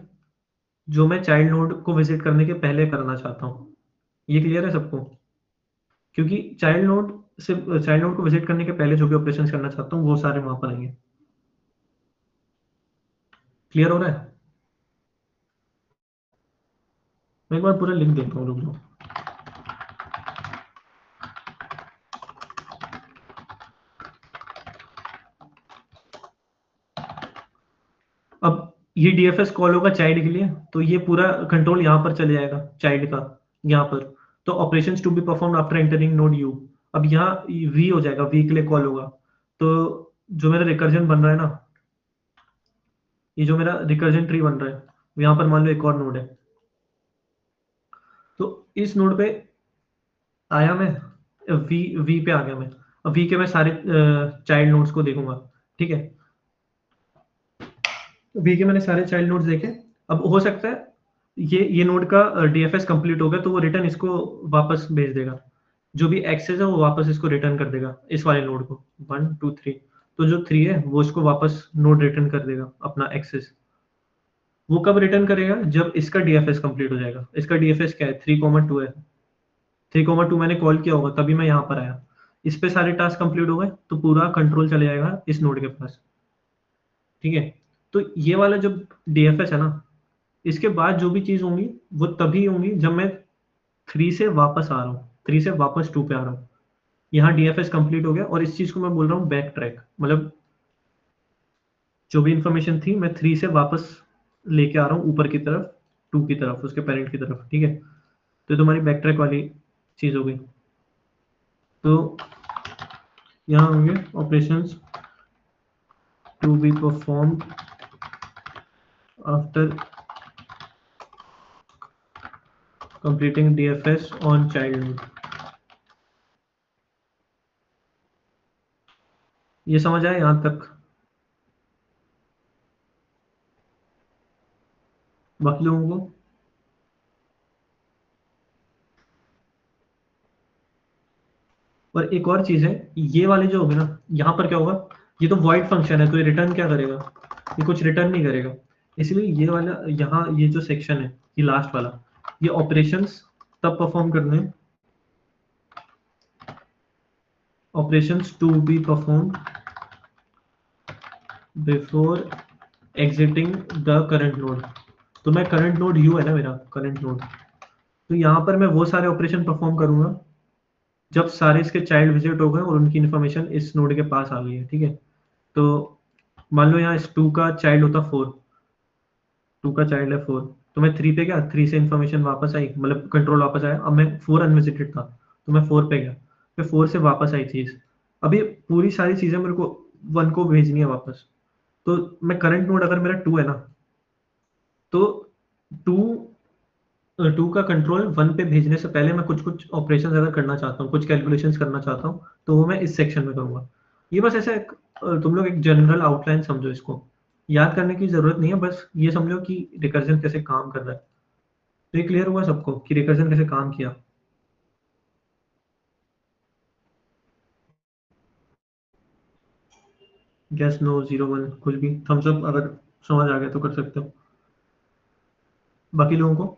जो मैं चाइल्ड नोड को विज़िट करने के पहले करना चाहता हूँ। ये क्लियर है सबको? क्योंकि चाइल्ड नोड को विज़िट करने के पहले जो भी ऑपरेशंस करना चाहता हूँ, वो सारे वहाँ पर आएँगे। क्लियर हो रहा है? मैं एक बार पूरा लिख देता हूँ, रुक जाओ। अब ये डीएफएस कॉल होगा चाइल्ड के लिए, तो ये पूरा कंट्रोल यहाँ पर चले जाएगा चाइल्ड का, यहाँ पर। तो operations to be perform after entering node U, अब यहाँ वी हो जाएगा, वी के लिए कॉल होगा। तो जो मेरा रिकर्जन बन रहा है ना, ये जो मेरा रिकर्जन ट्री बन रहा है, यहाँ पर मान लो एक और नोड है, तो इस नोड पे आया मैं, वी वी पे आ गया मैं। अब वी के मैं सारे चाइल्ड नोड्स को देखूंगा, ठीक है। वी के मैंने सारे चाइल्ड नोड्स देखे। अब हो सकता है ये नोड का डीएफएस कंप्लीट हो गया, तो वो रिटर्न इसको वापस भेज देगा, जो भी एक्सेस है वो वापस इसको रिटर्न कर देगा, इस वाले नोड को 1 2 3। तो जो 3 है वो इसको वापस नोड रिटर्न कर देगा अपना एक्सेस। वो कब रिटर्न करेगा, जब इसका डीएफएस कंप्लीट हो जाएगा। इसका डीएफएस क्या है, 3,2 है। 3,2 मैंने कॉल किया होगा तभी मैं यहाँ पर आया। इस पे सारे टास्क कंप्लीट हो गए, तो पूरा कंट्रोल चले जाएगा इस नोड के पास, ठीक है। तो ये वाला जो डीएफएस है ना, इसके बाद जो भी चीज होंगी वो तभी होंगी जब मैं 3 से वापस आ रहा हूँ, 3 से वापस 2 पे आ रहा हूँ। यहाँ डीएफएस कंप्लीट हो गया, और इस चीज को मैं बोल रहा हूँ बैक ट्रैक, मतलब जो भी इंफॉर्मेशन थी मैं 3 से वापस लेके आ रहा हूँ ऊपर की तरफ, 2 की तरफ, उसके पेरेंट की तरफ, ठीक है। तो तुम्हारी बैक ट्रैक वाली चीज हो गई। तो यहाँ होंगे operations to be performed after completing DFS on child node। ये समझ आया यहाँ तक? बाकी लोगों को? और एक और चीज है, ये वाले जो होंगे ना, यहाँ पर क्या होगा, ये तो void फंक्शन है, तो ये रिटर्न क्या करेगा, ये कुछ रिटर्न नहीं करेगा। इसलिए ये वाला यहाँ ये जो सेक्शन है, ये लास्ट वाला, ये ऑपरेशंस तब परफॉर्म करने हैं, operations to be perform before exiting the current node. तो मैं करंट नोड यू है ना मेरा करंट नोड, तो यहाँ पर मैं वो सारे ऑपरेशन परफॉर्म करूंगा जब सारे इसके चाइल्ड विजिट हो गए और उनकी इन्फॉर्मेशन इस नोड के पास आ गई है, ठीक है। तो मान लो यहाँ इस 2 का चाइल्ड होता 4, 2 का चाइल्ड है 4, तो मैं 3 पे गया, 3 से इन्फॉर्मेशन वापस आई, मतलब कंट्रोल वापस आया। अब मैं 4 अनविजिटेड था, तो मैं 4 पे गया, फिर 4 से वापस आई चीज। अब ये पूरी सारी चीजें मेरे को 1 को भेजनी है वापस। तो मैं करंट नोड अगर मेरा 2 है ना, तो 2 2 का कंट्रोल 1 पे भेजने से पहले मैं कुछ कुछ ऑपरेशंस अगर करना चाहता हूँ, कुछ कैलकुलेशंस करना चाहता हूँ, तो वो मैं इस सेक्शन में करूँगा। ये बस ऐसा तुम लोग एक जनरल आउटलाइन समझो, इसको याद करने की जरूरत नहीं है, बस ये समझो कि रिकर्जन कैसे काम कर रहा है। तो ये क्लियर हुआ सबको कि रिकर्जन कैसे काम किया? यस नो 0 1 कुछ भी थम्स अप अगर समझ आ गया तो कर सकते हो। बाकी लोगों को?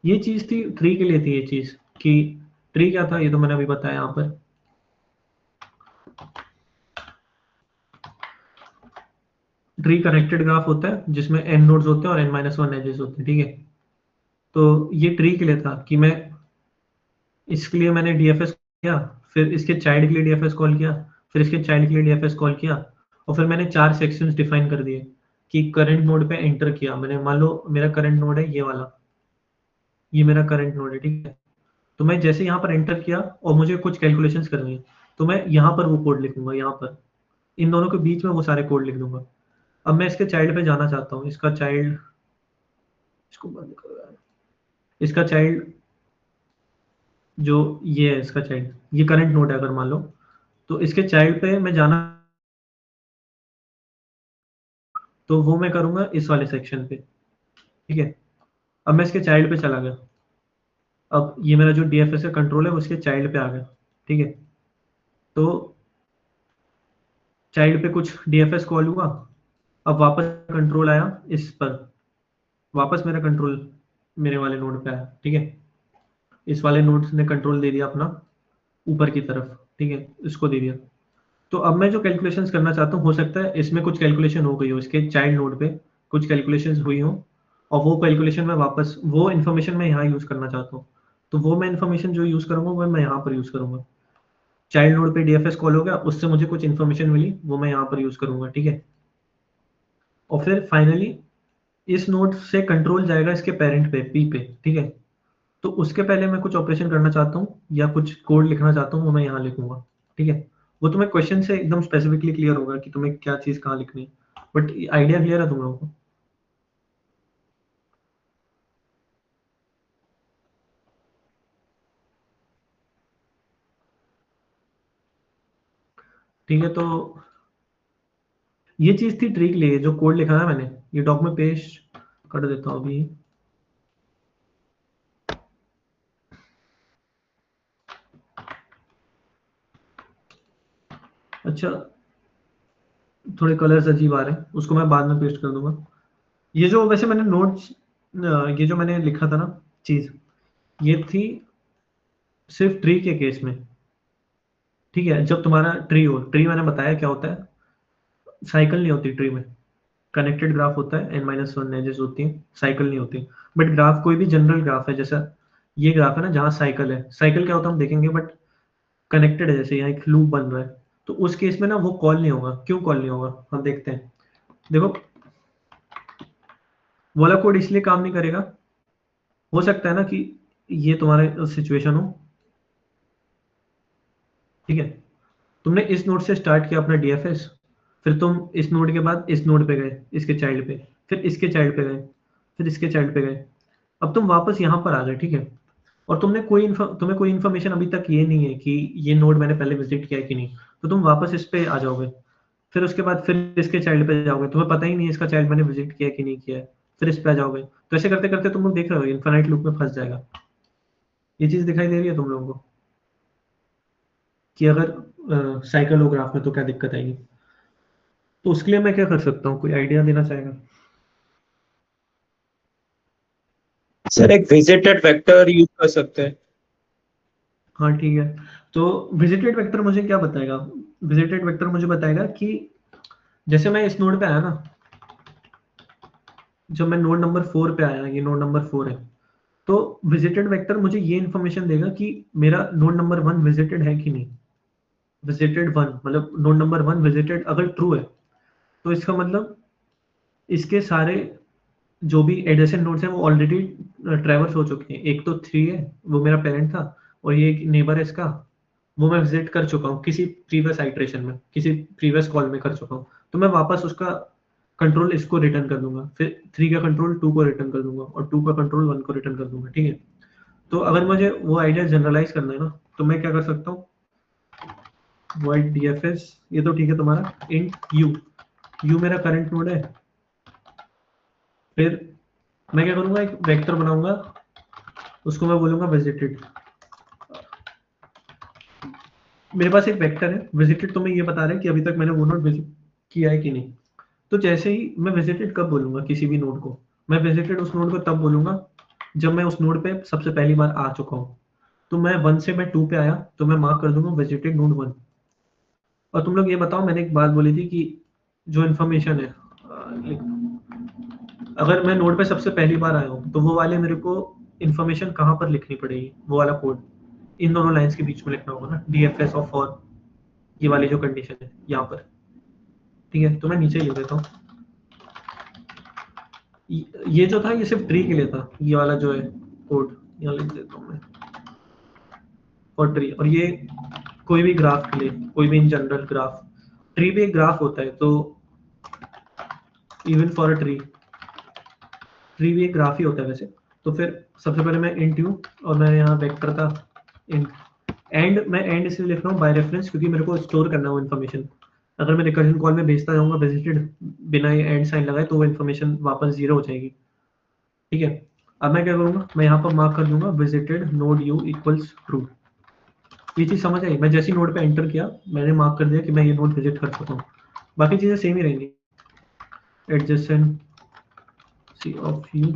ये चीज थी ट्री के लिए, थी ये चीज कि ट्री क्या था, ये तो मैंने अभी बताया यहाँ पर। ट्री कनेक्टेड ग्राफ होता है जिसमें n नोड्स होते हैं और n-1 एजेस होते हैं, ठीक है। तो ये ट्री के लिए था कि मैं इसके लिए मैंने डीएफएस किया, फिर इसके चाइल्ड के लिए डीएफएस कॉल किया, फिर इसके चाइल्ड के लिए डीएफएस कॉल किया, और फिर मैंने 4 सेक्शंस डिफाइन कर दिए कि करंट नोड पे एंटर किया मैंने। मान लो मेरा करंट नोड है ये वाला, ये मेरा करंट नोड है, ठीक है। तो मैं जैसे यहाँ पर एंटर किया और मुझे कुछ कैलकुलेशंस करनी है, तो मैं यहाँ पर वो कोड लिखूंगा, यहाँ पर इन दोनों के बीच में वो सारे कोड लिख दूंगा। अब मैं इसके चाइल्ड पे जाना चाहता हूँ, इसका चाइल्ड, इसको बंद करो यार। इसका चाइल्ड जो ये है, इसका चाइल्ड ये करंट नोड है अगर मान लो, तो इसके चाइल्ड पे मैं जाना, तो वो मैं करूंगा इस वाले सेक्शन पे, ठीक है। अब मैं इसके चाइल्ड पे चला गया, अब ये मेरा जो डीएफएस का कंट्रोल है वो इसके चाइल्ड पे आ गया, ठीक है। तो चाइल्ड पे कुछ डीएफएस कॉल हुआ, अब वापस कंट्रोल आया इस पर, वापस मेरा कंट्रोल मेरे वाले नोड पे आया, ठीक है। इस वाले नोड ने कंट्रोल दे दिया अपना, ऊपर की तरफ, ठीक है, इसको दे दिया। तो अब मैं जो कैलकुलेशंस करना चाहता हूँ, हो सकता है इसमें कुछ कैलकुलेशन हो गई हो, इसके चाइल्ड नोड पे कुछ कैलकुलेशंस हुई हो, और वो कैलकुलेशन मैं वापस, वो इन्फॉर्मेशन मैं यहाँ यूज़ करना चाहता हूँ। तो वो मैं इन्फॉर्मेशन जो यूज़ करूँगा वो मैं यहाँ पर यूज़ करूँगा। चाइल्ड नोड पे डीएफएस कॉल हो गया, उससे मुझे कुछ इन्फॉर्मेशन मिली, वो मैं यहाँ पर यूज़ करूँगा, ठीक है। और फिर फाइनली इस नोड से कंट्रोल जाएगा इसके पेरेंट पे, पी पे, ठीक है। तो उसके पहले मैं कुछ ऑपरेशन करना चाहता हूँ या कुछ कोड लिखना चाहता हूँ, वो मैं यहाँ लिखूंगा, ठीक है। वो तुम्हें क्वेश्चन से एकदम स्पेसिफिकली क्लियर होगा कि तुम्हें क्या चीज़ कहाँ लिखनी है, बट आइडिया क्लियर है तुम लोगों को? ठीक है, तो ये चीज़ थी ट्री के लिए, जो कोड लिखा है मैंने, ये डॉक में पेस्ट कर देता हूँ अभी। अच्छा, थोड़े कलर्स अजीब आ रहे हैं, उसको मैं बाद में पेस्ट कर दूंगा। ये जो वैसे मैंने नोट्स, ये जो मैंने लिखा था ना चीज़, ये थी सिर्फ ट्री के केस में, ठीक है। जब तुम्हारा ट्री हो, ट्री मैंने बताया क्या होता है, साइकिल नहीं होती ट्री में, कनेक्टेड ग्राफ होता है, n माइनस वन एजेस होती हैं, साइकिल नहीं होती। बट ग्राफ कोई भी जनरल ग्राफ है, जैसा ये ग्राफ है ना जहाँ साइकिल है, साइकिल क्या होता है हम देखेंगे, बट कनेक्टेड है, जैसे यहाँ एक लूप बन रहा है, तो उस केस में ना वो कॉल नहीं होगा। क्यों कॉल नहीं होगा, हम देखते हैं। देखो, वो वाला कोड इसलिए काम नहीं करेगा, हो सकता है ना कि ये तुम्हारा सिचुएशन हो, ठीक है। तुमने इस नोड से स्टार्ट किया अपना डीएफएस, फिर तुम इस नोड के बाद इस नोड पे गए, इसके चाइल्ड पे, फिर इसके चाइल्ड पे गए, फिर इसके चाइल्ड पे गए, अब तुम वापस यहाँ पर आ गए, ठीक है। और तुम्हें कोई इन्फॉर्मेशन अभी तक ये नहीं है कि ये नोड मैंने पहले विजिट किया है कि नहीं, तो तुम वापस इस पे आ जाओगे, फिर उसके बाद फिर इसके चाइल्ड पे जाओगे, तुम्हें पता ही नहीं है इसका चाइल्ड मैंने विजिट किया है कि नहीं किया है, फिर इस पे आ जाओगे। तो ऐसे करते करते तुम लोग देख रहे हो इन्फाइनाइट लूप में फंस जाएगा। ये चीज़ दिखाई दे रही है तुम लोगों को कि अगर साइकिल हो ग्राफ में तो क्या दिक्कत आएगी? तो उसके लिए मैं क्या कर सकता हूँ, कोई आइडिया देना चाहेगा? सर एक विजिटेड वेक्टर यूज कर सकते हैं। हाँ ठीक है, तो विजिटेड वेक्टर मुझे क्या बताएगा? विजिटेड वेक्टर मुझे बताएगा कि जैसे मैं इस नोड पे आया ना, जब मैं नोड नंबर 4 पे आया, ये नोड नंबर 4 है, तो विजिटेड वेक्टर मुझे ये इन्फॉर्मेशन देगा कि मेरा नोड नंबर 1 विजिटेड है कि नहीं। विजिटेड 1 मतलब नोड नंबर 1 विजिटेड अगर ट्रू है, तो इसका मतलब इसके सारे जो भी एडजेसेंट नोड्स हैं वो ऑलरेडी ट्रैवर्स हो चुके हैं। एक तो 3 है, वो मेरा पेरेंट था, और ये एक नेबर है इसका, वो मैं विजिट कर चुका हूँ किसी प्रीवियस आइट्रेशन में, किसी प्रीवियस कॉल में कर चुका हूँ। तो मैं वापस उसका कंट्रोल इसको रिटर्न कर दूंगा, फिर 3 का कंट्रोल 2 को रिटर्न कर दूंगा, और 2 का कंट्रोल 1 को रिटर्न कर दूंगा, ठीक है। तो अगर मुझे वो आइडिया जनरलाइज करना है ना, तो मैं क्या कर सकता हूँ, void dfs, ये तो ठीक है तुम्हारा, int u मेरा करंट नोड है। फिर मैं क्या करूंगा, एक वेक्टर बनाऊंगा, उसको मैं बोलूंगा विजिटेड। मेरे पास एक वेक्टर है विजिटेड, तो मैं ये बता रहा है कि अभी तक मैंने वो नोड विजिट किया है कि नहीं। तो जैसे ही मैं विजिटेड कब बोलूंगा किसी भी नोड को, मैं विजिटेड उस नोड को तब बोलूंगा जब मैं उस नोड पे सबसे पहली बार आ चुका हूँ। तो मैं 1 से मैं 2 पे आया, तो मैं मार्क कर दूंगा विजिटेड नोड 1। और तुम लोग ये बताओ, मैंने एक बात बोली थी कि जो इन्फॉर्मेशन है, अगर मैं नोड पे सबसे पहली बार आया हूँ, तो वो वाले मेरे को इन्फॉर्मेशन कहाँ पर लिखनी पड़ेगी, वो वाला कोड इन दोनों लाइंस के बीच में लिखना होगा ना, डीएफएस ऑफ फॉर, ये वाली जो कंडीशन है यहाँ पर, ठीक है। तो मैं नीचे लिख देता हूँ, ये जो था ये सिर्फ ट्री के लिए था, ये वाला जो है कोड यहाँ लिख देता हूँ मैं, और ट्री, और ये कोई भी ग्राफ के लिए, कोई भी इन जनरल ग्राफ, ट्री भी एक ग्राफ होता है, तो even for a tree, tree भी एक ग्राफ ही होता है वैसे। तो फिर सबसे पहले मैं इंट यू, और मैं यहाँ वेक्टर था इंट एंड, मैं एंड इसलिए लिख रहा हूँ बाय रेफरेंस, क्योंकि मेरे को स्टोर करना है वो इन्फॉर्मेशन। अगर मैं रिकर्जन कॉल में भेजता जाऊंगा विजिटेड बिना ये एंड साइन लगाए, तो वो इन्फॉर्मेशन वापस 0 हो जाएगी, ठीक है। अब मैं क्या करूंगा, मैं यहाँ पर मार्क कर दूंगा visited node you equals true. ये चीज समझ आई? मैं जैसे नोड पे एंटर किया, मैंने मार्क कर दिया कि मैं ये नोड विजिट कर चुका हूँ। बाकी चीजें सेम ही रहेंगी, एडजेसेंट सी ऑफ यू,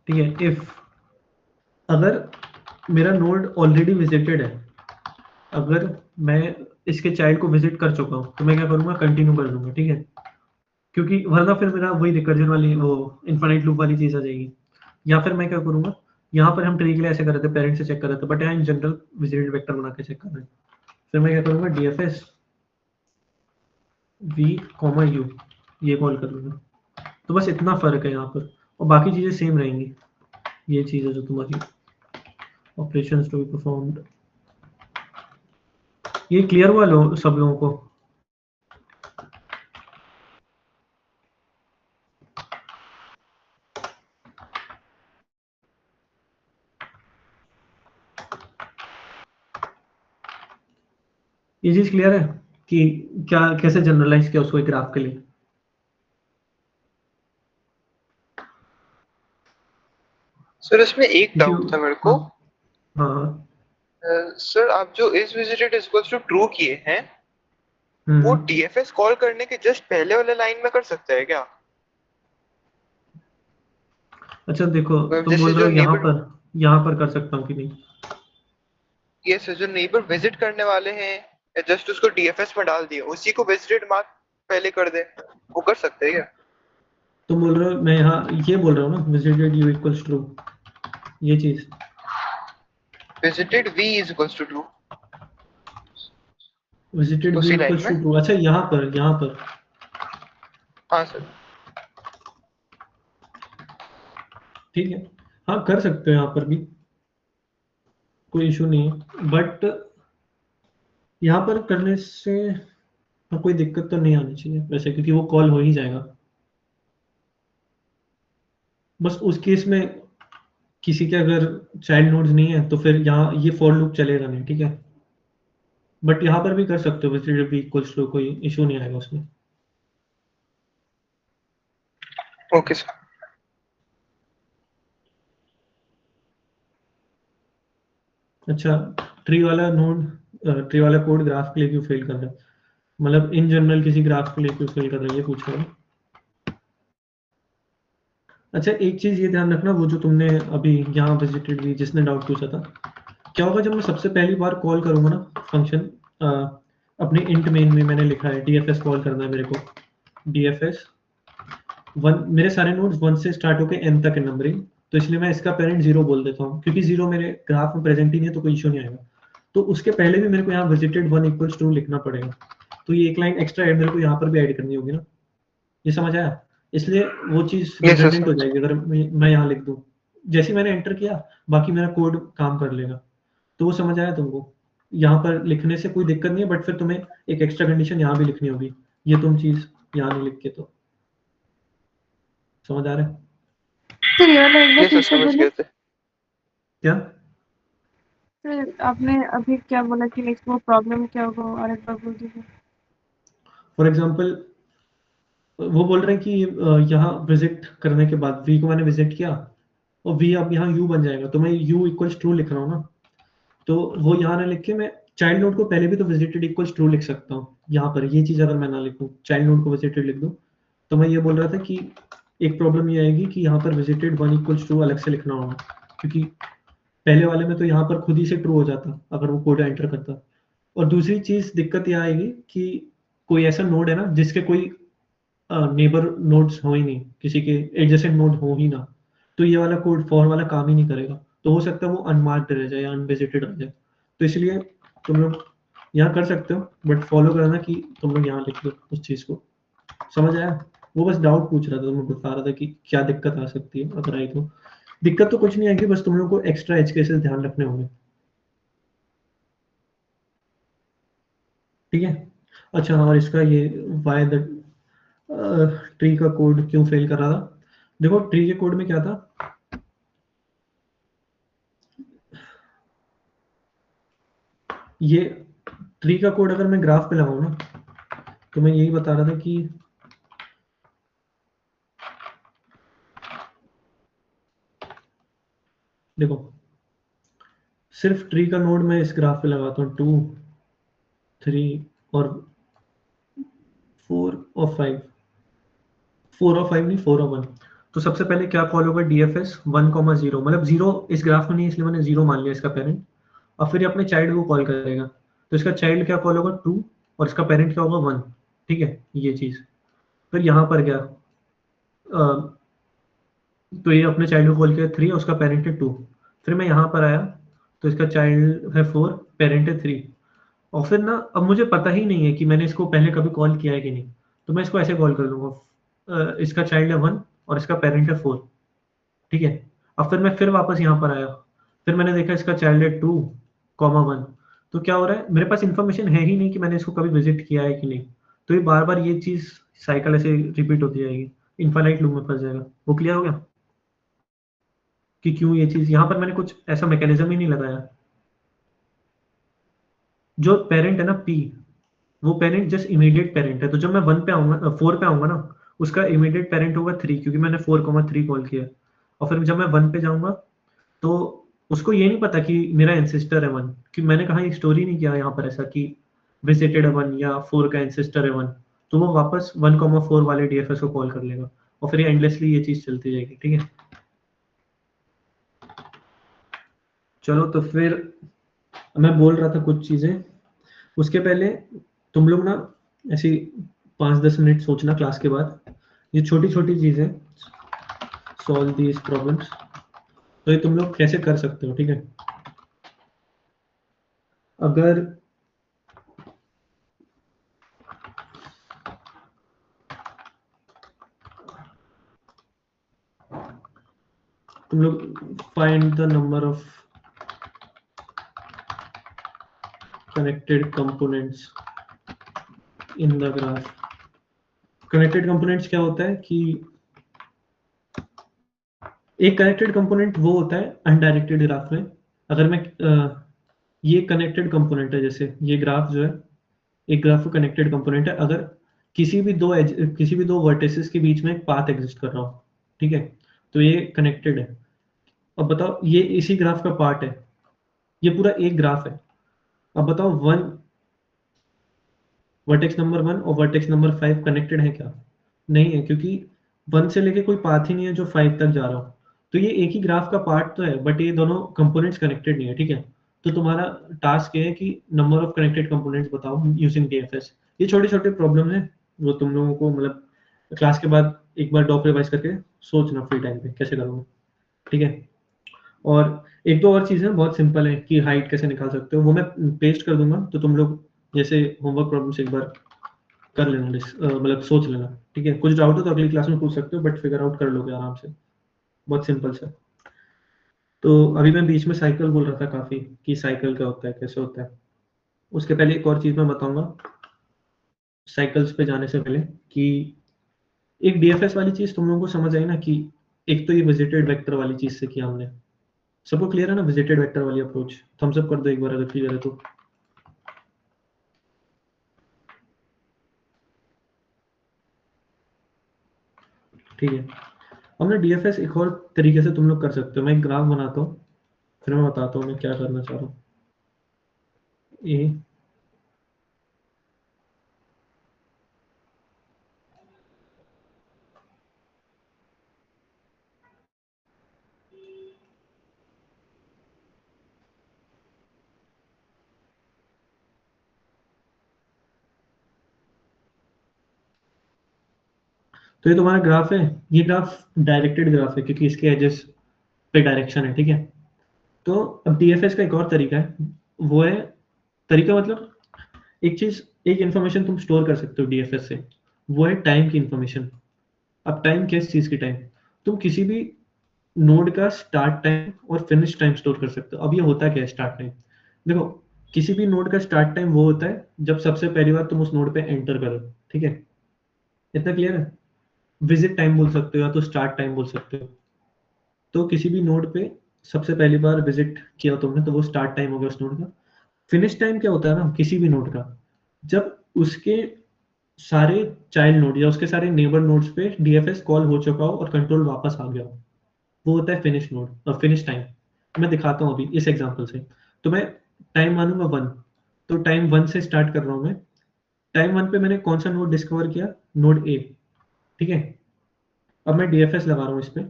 ठीक है। इफ अगर मेरा नोड ऑलरेडी विजिटेड है, अगर मैं इसके चाइल्ड को विजिट कर चुका हूँ तो मैं क्या करूँगा, कंटिन्यू कर दूंगा, ठीक है, क्योंकि वरना फिर मेरा वही रिकर्जन वाली वो इन्फिनिट लूप वाली चीज़ आ जाएगी। या फिर मैं क्या करूँगा, यहाँ पर हम ट्री के लिए ऐसे कर रहे थे, पेरेंट से चेक कर रहे थे, बट यहाँ इन जनरल विजिटेड वेक्टर बना के चेक कर रहे हैं। फिर मैं क्या करूँगा, DFS v, u ये कॉल कर लूँगा। तो बस इतना फ़र्क है यहाँ पर, और बाकी चीज़ें सेम रहेंगी। ये चीज़ है जो तुम्हारी ऑपरेशंस टू बी परफॉर्म्ड। ये क्लियर हुआ सब लोगों को? ये चीज़ क्लियर है कि क्या कैसे जनरलाइज किया उसको एक ग्राफ के लिए? सर इसमें एक डाउट था मेरे को। हाँ सर आप जो is visited is equals to true किए हैं, वो डीएफएस कॉल करने के जस्ट पहले वाले लाइन में कर सकते हैं क्या? अच्छा देखो, तुम जैसे बोल जो रहे हो neighbor- यहाँ पर कर सकता हूँ कि नहीं? ये सर जो नेबर विजिट करने वाले हैं जस्ट उसको डीएफएस में डाल दिए, उसी को विजिटेड मार्क पहले कर दे, वो कर सकते हैं क्या? तुम बोल रहे हो, मैं यहाँ ये बोल रहा हूँ ना, विजिटेड u इक्वल्स ट्रू, ये चीज़। Visited v is equals to true visited v उसी लाइन इक्वल्स टू में। ट्रू, अच्छा यहाँ पर हाँ सर। ठीक है, हाँ कर सकते हो यहाँ पर भी, कोई इशू नहीं है, बट यहाँ पर करने से कोई दिक्कत तो नहीं आनी चाहिए वैसे, क्योंकि वो कॉल हो ही जाएगा। बस उस केस में किसी के अगर चाइल्ड नोड्स नहीं है तो फिर यहाँ ये फॉर लूप चलेगा नहीं, ठीक है, बट यहाँ पर भी कर सकते हो विजिटेड v इक्वल्स टू, कोई इशू नहीं आएगा उसमें। Okay sir. अच्छा, ट्री वाला कोड ग्राफ के लिए क्यों फेल कर रहा है, मतलब इन जनरल किसी ग्राफ के लिए क्यों फेल कर रहा है, ये पूछ रहा हूँ। अच्छा एक चीज़ ये ध्यान रखना, वो जो तुमने अभी यहाँ विजिटेड भी जिसने डाउट पूछा था, क्या होगा जब मैं सबसे पहली बार कॉल करूँगा ना फंक्शन, अपने इंट मेन में मैंने लिखा है DFS कॉल करना है मेरे को, DFS 1, मेरे सारे नोड्स 1 से स्टार्ट होकर n तक है नंबरिंग, तो इसलिए मैं इसका पेरेंट 0 बोल देता हूँ, क्योंकि 0 मेरे ग्राफ में प्रेजेंट ही नहीं है तो कोई इशू नहीं आएगा। तो उसके पहले भी मेरे को यहाँ विजिटेड 1 इक्वल्स टू लिखना पड़ेगा, तो ये एक लाइन एक्स्ट्रा मेरे को यहाँ पर भी ऐड करनी होगी ना, ये समझ आया? इसलिए वो चीज़ Yes, sir, रिडंडेंट हो जाएगी अगर मैं यहाँ लिख दूँ, जैसे मैंने एंटर किया बाकी मेरा कोड काम कर लेगा। तो वो समझ आया तुमको? यहाँ पर लिखने से कोई दिक्कत नहीं है, बट फिर तुम्हें एक एक्स्ट्रा कंडीशन यहाँ भी लिखनी होगी, ये तुम चीज़ यहाँ नहीं लिख के, तो समझ आ रहा है सर ये वाला एक बार ये फिर सर से समझ बोले। गए थे। क्या? सर आपने अभी क्या बोला कि लाइक वो प्रॉब्लम क्या होगा, और एक बार बोल दीजिए। फॉर एग्जाम्पल वो बोल रहे हैं कि यहाँ विजिट करने के बाद v को मैंने विजिट किया और v अब यहाँ u बन जाएगा, तो मैं u इक्वल्स ट्रू लिख रहा हूँ ना, तो वो यहाँ ना लिख के मैं चाइल्ड नोड को पहले भी तो विजिटेड इक्वल्स ट्रू लिख सकता हूँ। यहाँ पर ये चीज़ अगर मैं ना लिखूँ, चाइल्ड नोड को विजिटेड लिख दूँ, तो मैं ये बोल रहा था कि एक प्रॉब्लम ये आएगी कि यहाँ पर विजिटेड 1 इक्वल्स ट्रू अलग से लिखना होगा, क्योंकि पहले वाले में तो यहाँ पर खुद ही से ट्रू हो जाता अगर वो कोड एंटर करता। और दूसरी चीज़ दिक्कत ये आएगी कि कोई ऐसा नोड है ना जिसके कोई नेबर नोड्स हो ही नहीं, किसी के एडजेसेंट नोड हो ही ना, तो ये वाला कोड फॉर वाला काम ही नहीं करेगा, तो हो सकता है वो अनमार्क्ड रह जाए या अनविजिटेड रह जाए। तो इसलिए तुम लोग यहाँ कर सकते हो, बट फॉलो करना कि तुम लोग यहाँ लिख दो उस चीज़ को। समझ आया? वो बस डाउट पूछ रहा था, मैं बता रहा था कि क्या दिक्कत आ सकती है, अगर आई तो। दिक्कत तो कुछ नहीं आएगी, बस तुम लोग को एक्स्ट्रा एज केसेस ध्यान रखने होंगे, ठीक है? अच्छा, और इसका ये वाई द ट्री का कोड क्यों फेल कर रहा था, देखो ट्री के कोड में क्या था, ये ट्री का कोड अगर मैं ग्राफ पे लगाऊं ना, तो मैं यही बता रहा था कि देखो सिर्फ ट्री का नोड मैं इस ग्राफ पे लगाता हूँ 2, 3 और 4 और 5, 4 और 5 नहीं, 4 और 1, तो सबसे पहले क्या कॉल होगा, DFS 1,0, मतलब 0 इस ग्राफ में नहीं इसलिए मैंने 0 मान लिया इसका पेरेंट, और फिर ये अपने चाइल्ड को कॉल करेगा, तो इसका चाइल्ड क्या कॉल होगा 2 और इसका पेरेंट क्या होगा 1, ठीक है ये चीज़। फिर यहाँ पर क्या, तो ये अपने चाइल्ड को कॉल किया 3 और उसका पेरेंट है 2, फिर मैं यहाँ पर आया तो इसका चाइल्ड है 4, पेरेंट है 3, और फिर ना अब मुझे पता ही नहीं है कि मैंने इसको पहले कभी कॉल किया है कि नहीं, तो मैं इसको ऐसे कॉल कर लूँगा, इसका चाइल्ड है 1 और इसका पेरेंट है 4, ठीक है। अब फिर मैं फिर वापस यहाँ पर आया, फिर मैंने देखा इसका चाइल्ड है 2,1, तो क्या हो रहा है, मेरे पास इन्फॉर्मेशन है ही नहीं कि मैंने इसको कभी विजिट किया है कि नहीं, तो ये बार बार ये चीज़ साइकिल ऐसे रिपीट होती जाएगी, इनफाइनाइट लूप में फंस जाएगा। वो क्लियर हो गया कि क्यों ये चीज़, यहाँ पर मैंने कुछ ऐसा मैकेनिज्म ही नहीं लगाया। जो पेरेंट है ना P, वो पेरेंट जस्ट इमीडिएट पेरेंट है, तो जब मैं 1 पे आऊंगा 4 पे आऊंगा ना, उसका इमीडिएट पेरेंट होगा 3, क्योंकि मैंने 4,3 कॉल किया, और फिर जब मैं 1 पे जाऊंगा तो उसको ये नहीं पता कि मेरा एंसेस्टर है 1, कि मैंने कहा स्टोरी नहीं किया यहाँ पर ऐसा कि विजिटेड 1 या 4 का एंसेस्टर है 1, तो वो वापस 1,4 वाले DFS को कॉल कर लेगा, और फिर ये एंडलेसली ये चीज़ चलती जाएगी, ठीक है। चलो तो फिर मैं बोल रहा था कुछ चीज़ें, उसके पहले तुम लोग ना ऐसी 5-10 मिनट सोचना क्लास के बाद, ये छोटी छोटी चीज़ें, सॉल्व दीज प्रॉब्लम्स, तो ये तुम लोग कैसे कर सकते हो, ठीक है। अगर तुम लोग find the number of connected components in the graph. Connected components क्या होता है कि एक कनेक्टेड कंपोनेंट वो होता है अनडायरेक्टेड ग्राफ में, अगर मैं ये कनेक्टेड कंपोनेंट है, जैसे ये ग्राफ जो है एक ग्राफ का कनेक्टेड कंपोनेंट है, अगर किसी भी दो वर्टिसेस के बीच में एक पाथ एग्जिस्ट कर रहा हो, ठीक है, तो ये कनेक्टेड है। अब बताओ ये इसी ग्राफ का पार्ट है, ये पूरा एक ग्राफ है। अब बताओ वर्टेक्स नंबर 1 और वर्टेक्स नंबर 5 कनेक्टेड है क्या? नहीं है, क्योंकि 1 से लेके कोई पाथ ही नहीं है जो 5 तक जा रहा हो, तो ये एक ही ग्राफ का पार्ट तो है, बट ये दोनों कंपोनेंट्स कनेक्टेड नहीं है, ठीक है। तो तुम्हारा टास्क ये है कि नंबर ऑफ कनेक्टेड कंपोनेंट्स बताओ यूजिंग DFS। ये छोटे छोटे प्रॉब्लम है, वो तुम लोगों को मतलब क्लास के बाद एक बार डॉक रिवाइज करके सोचना फ्री टाइम पे कैसे करोगे, ठीक है। और एक दो और चीज़ें बहुत सिंपल है कि हाइट कैसे निकाल सकते हो, वो मैं पेस्ट कर दूंगा, तो तुम लोग जैसे होमवर्क प्रॉब्लम्स एक बार कर लेना, मतलब सोच लेना, ठीक है। कुछ डाउट हो तो अगली क्लास में पूछ सकते हो, बट फिगर आउट कर लोगे आराम से, बहुत सिंपल सा। तो अभी मैं बीच में साइकिल बोल रहा था काफ़ी, कि साइकिल क्या होता है कैसे होता है। उसके पहले एक और चीज़ मैं बताऊंगा साइकिल्स पे जाने से पहले, कि एक DFS वाली चीज़ तुम लोगों को समझ आई ना, कि एक तो ये विजिटेड वेक्टर वाली चीज़ से किया हमने, सबको क्लियर है ना विजिटेड वेक्टर वाली अप्रोच? थम्स अप कर दो एक बार अगर क्लियर है तो। ठीक है, अब ना DFS एक और तरीके से तुम लोग कर सकते हो। मैं एक ग्राफ बनाता हूँ, फिर मैं बताता हूँ मैं क्या करना चाह रहा हूँ। ये तो ये तुम्हारा ग्राफ है, ये ग्राफ डायरेक्टेड ग्राफ है क्योंकि इसके एजेस पे डायरेक्शन है, ठीक है। तो अब DFS का एक और तरीका है, वो है तरीका मतलब एक चीज, एक इंफॉर्मेशन तुम स्टोर कर सकते हो DFS से, वो है टाइम की इंफॉर्मेशन। अब टाइम किस चीज की टाइम, तुम किसी भी नोड का स्टार्ट टाइम और फिनिश टाइम स्टोर कर सकते हो। अब ये होता क्या है स्टार्ट टाइम, देखो किसी भी नोड का स्टार्ट टाइम वो होता है जब सबसे पहली बार तुम उस नोड पे एंटर करो, ठीक है, इतना क्लियर है। विजिट टाइम बोल सकते हो या तो स्टार्ट टाइम बोल सकते हो। तो किसी भी नोड पे सबसे पहली बार विजिट किया तुमने तो वो स्टार्ट टाइम हो गया उस नोड का। फिनिश टाइम क्या होता है ना किसी भी नोड का, जब उसके सारे चाइल्ड नोड या उसके सारे नेबर नोड्स पे DFS कॉल हो चुका हो और कंट्रोल वापस आ गया हो, वो होता है फिनिश नोड और फिनिश टाइम। मैं दिखाता हूँ अभी इस एग्जांपल से। तो मैं टाइम मानूंगा 1, तो टाइम 1 से स्टार्ट कर रहा हूँ मैं। टाइम 1 पे मैंने कौन सा नोड डिस्कवर किया, नोड A, ठीक है। अब मैं डीएफएस लगा रहा हूँ इस पे,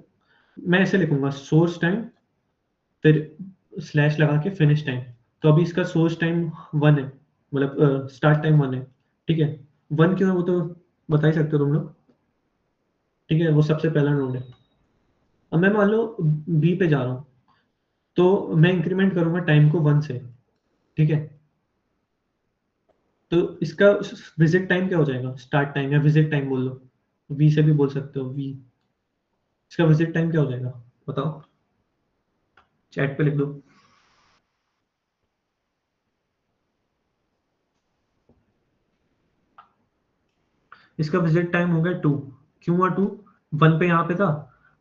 मैं ऐसे लिखूंगा सोर्स टाइम फिर स्लैश लगा के फिनिश टाइम। तो अभी इसका सोर्स टाइम 1 है, मतलब स्टार्ट टाइम 1 है, ठीक है। 1 क्यों है वो तो बता ही सकते हो तुम लोग, ठीक है, वो सबसे पहला नोड है। अब मैं मान लो बी पे जा रहा हूँ, तो मैं इंक्रीमेंट करूंगा टाइम को 1 से, ठीक है। तो इसका विजिट टाइम क्या हो जाएगा, स्टार्ट टाइम या विजिट टाइम बोल लो, वी से भी बोल सकते हो, वी। इसका विजिट टाइम क्या हो जाएगा बताओ, चैट पे लिख दो। इसका विजिट टाइम हो गया 2। क्यों हुआ 2? 1 पे यहाँ पे था,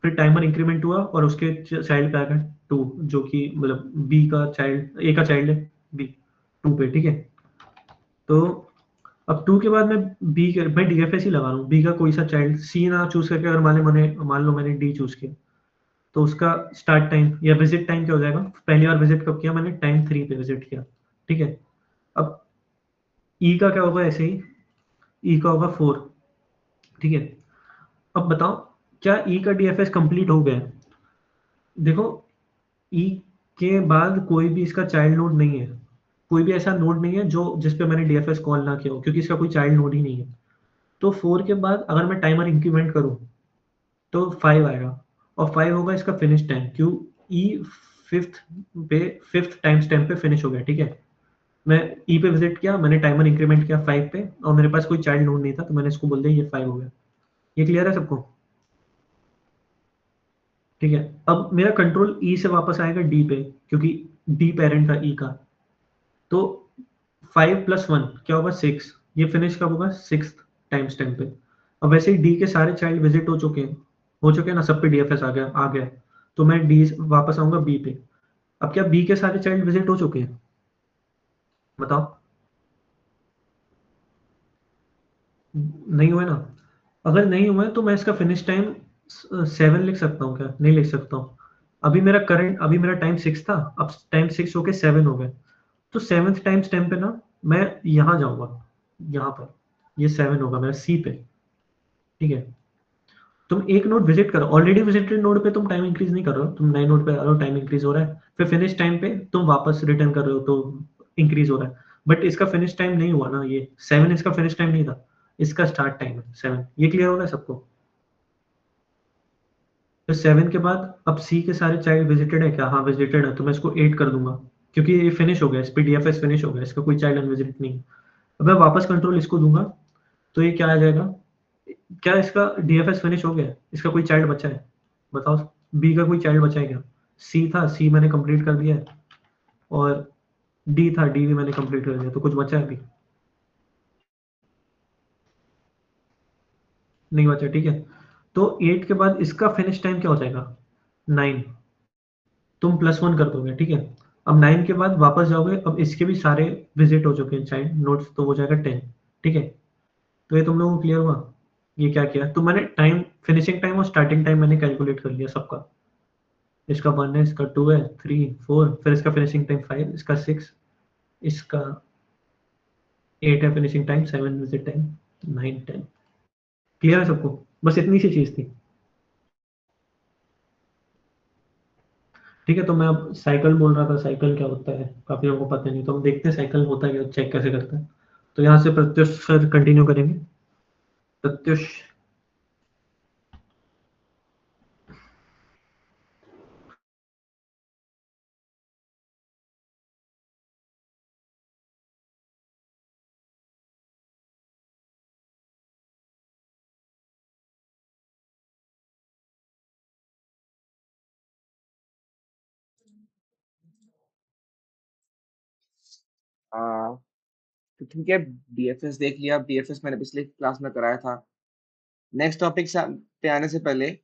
फिर टाइमर इंक्रीमेंट हुआ और उसके चाइल्ड पे आ गया 2, जो कि मतलब बी का चाइल्ड, ए का चाइल्ड है बी 2 पे, ठीक है। तो अब 2 के बाद मैं डीएफएस ही लगा रहा हूँ, बी का कोई सा चाइल्ड सी ना चूज करके, अगर मान लो मैंने डी चूज किया, तो उसका स्टार्ट टाइम या विजिट टाइम क्या हो जाएगा, पहली बार विजिट कब किया मैंने, टाइम 3 पे विजिट किया, ठीक है। अब ई का क्या होगा, ऐसे ही ई का होगा 4, ठीक है। अब बताओ क्या ई का डीएफएस कंप्लीट हो गया है? देखो ई के बाद कोई भी इसका चाइल्ड नोड नहीं है, कोई भी ऐसा नोड नहीं है जो जिस पे मैंने डीएफएस कॉल ना किया हो, क्योंकि इसका कोई चाइल्ड नोड ही नहीं है। तो 4 के बाद अगर मैं टाइमर इंक्रीमेंट करूं तो 5 आएगा, और 5 होगा इसका फिनिश टाइम, क्यों, ई फिफ्थ पे, फिफ्थ टाइम स्टैम्प पे फिनिश हो गया, ठीक है। मैं ई पे विजिट किया, मैंने टाइमर इंक्रीमेंट किया 5 पे, और मेरे पास कोई चाइल्ड नोड नहीं था, तो मैंने इसको बोल दिया ये 5 हो गया। ये क्लियर है सबको, ठीक है। अब मेरा कंट्रोल ई से वापस आएगा डी पे, क्योंकि डी पेरेंट था ई का। तो 5 + 1 क्या होगा, 6। ये फिनिश कब होगा, 6th टाइम स्टैम्प पे। अब वैसे ही डी के सारे चाइल्ड विजिट हो चुके हैं ना, सब पे डीएफएस आ गया। तो मैं डी वापस आऊंगा बी पे। अब क्या बी के सारे चाइल्ड विजिट हो चुके हैं बताओ, नहीं हुए ना। अगर नहीं हुआ है तो मैं इसका फिनिश टाइम 7 लिख सकता हूँ क्या, नहीं लिख सकता हूँ। अभी मेरा टाइम 6 था, अब टाइम 6 होके 7 हो गए। तो 7th टाइम स्टैम्प पे ना मैं यहाँ जाऊंगा, यहाँ पर, ये 7 होगा मेरा सी पे, ठीक है। तुम एक नोड विजिट करो, ऑलरेडी विजिटेड नोड पे तुम टाइम इंक्रीज नहीं कर रहे हो, तुम नए नोड पे आ रहे हो, टाइम इंक्रीज हो रहा है, फिर फिनिश टाइम पे तुम वापस रिटर्न कर रहे हो तो इंक्रीज हो रहा है। बट इसका फिनिश टाइम नहीं हुआ ना, ये 7 इसका फिनिश टाइम नहीं था, इसका स्टार्ट टाइम है 7। ये क्लियर हो रहा है सबको? तो 7 के बाद अब सी के सारे चाइल्ड विजिटेड है क्या, हाँ विजिटेड है, तो मैं इसको 8 कर दूंगा, क्योंकि ये फिनिश हो गया, इस पे डीएफएस फिनिश हो गया, इसका कोई चाइल्ड अनविजिटेड नहीं है। अब मैं वापस कंट्रोल इसको दूंगा, तो ये क्या आ जाएगा, क्या इसका डीएफएस फिनिश हो गया, इसका कोई चाइल्ड बचा है बताओ, बी का कोई चाइल्ड बचा है क्या? सी था, सी मैंने कंप्लीट कर दिया है, और डी था, डी भी मैंने कंप्लीट कर दिया, तो कुछ बचा है अभी, नहीं बचा, ठीक है। तो 8 के बाद इसका फिनिश टाइम क्या हो जाएगा, 9। तुम +1 कर दोगे, ठीक है। अब 9 के बाद वापस जाओगे, अब इसके भी सारे विजिट हो चुके हैं चाइल्ड नोट्स, तो हो जाएगा 10, ठीक है। तो ये तुम लोगों को क्लियर हुआ, ये क्या किया, तो मैंने टाइम, फिनिशिंग टाइम और स्टार्टिंग टाइम मैंने कैलकुलेट कर लिया सबका। इसका 1 है, इसका 2 है, 3, 4, फिर इसका फिनिशिंग टाइम 5, इसका 6, इसका 8 है finishing time, 7 visit time, 9, 10। Clear है सबको? बस इतनी सी चीज थी, ठीक है। तो मैं अब साइकिल बोल रहा था, साइकिल क्या होता है काफी लोगों को पता नहीं, तो हम देखते हैं साइकिल होता है क्या, चेक कैसे करते हैं। तो यहाँ से प्रत्युष सर कंटिन्यू करेंगे। प्रत्युष। हाँ, तो ठीक है। डीएफएस देख लिया, डीएफएस मैंने पिछले क्लास में कराया था। नेक्स्ट टॉपिक पे आने से पहले,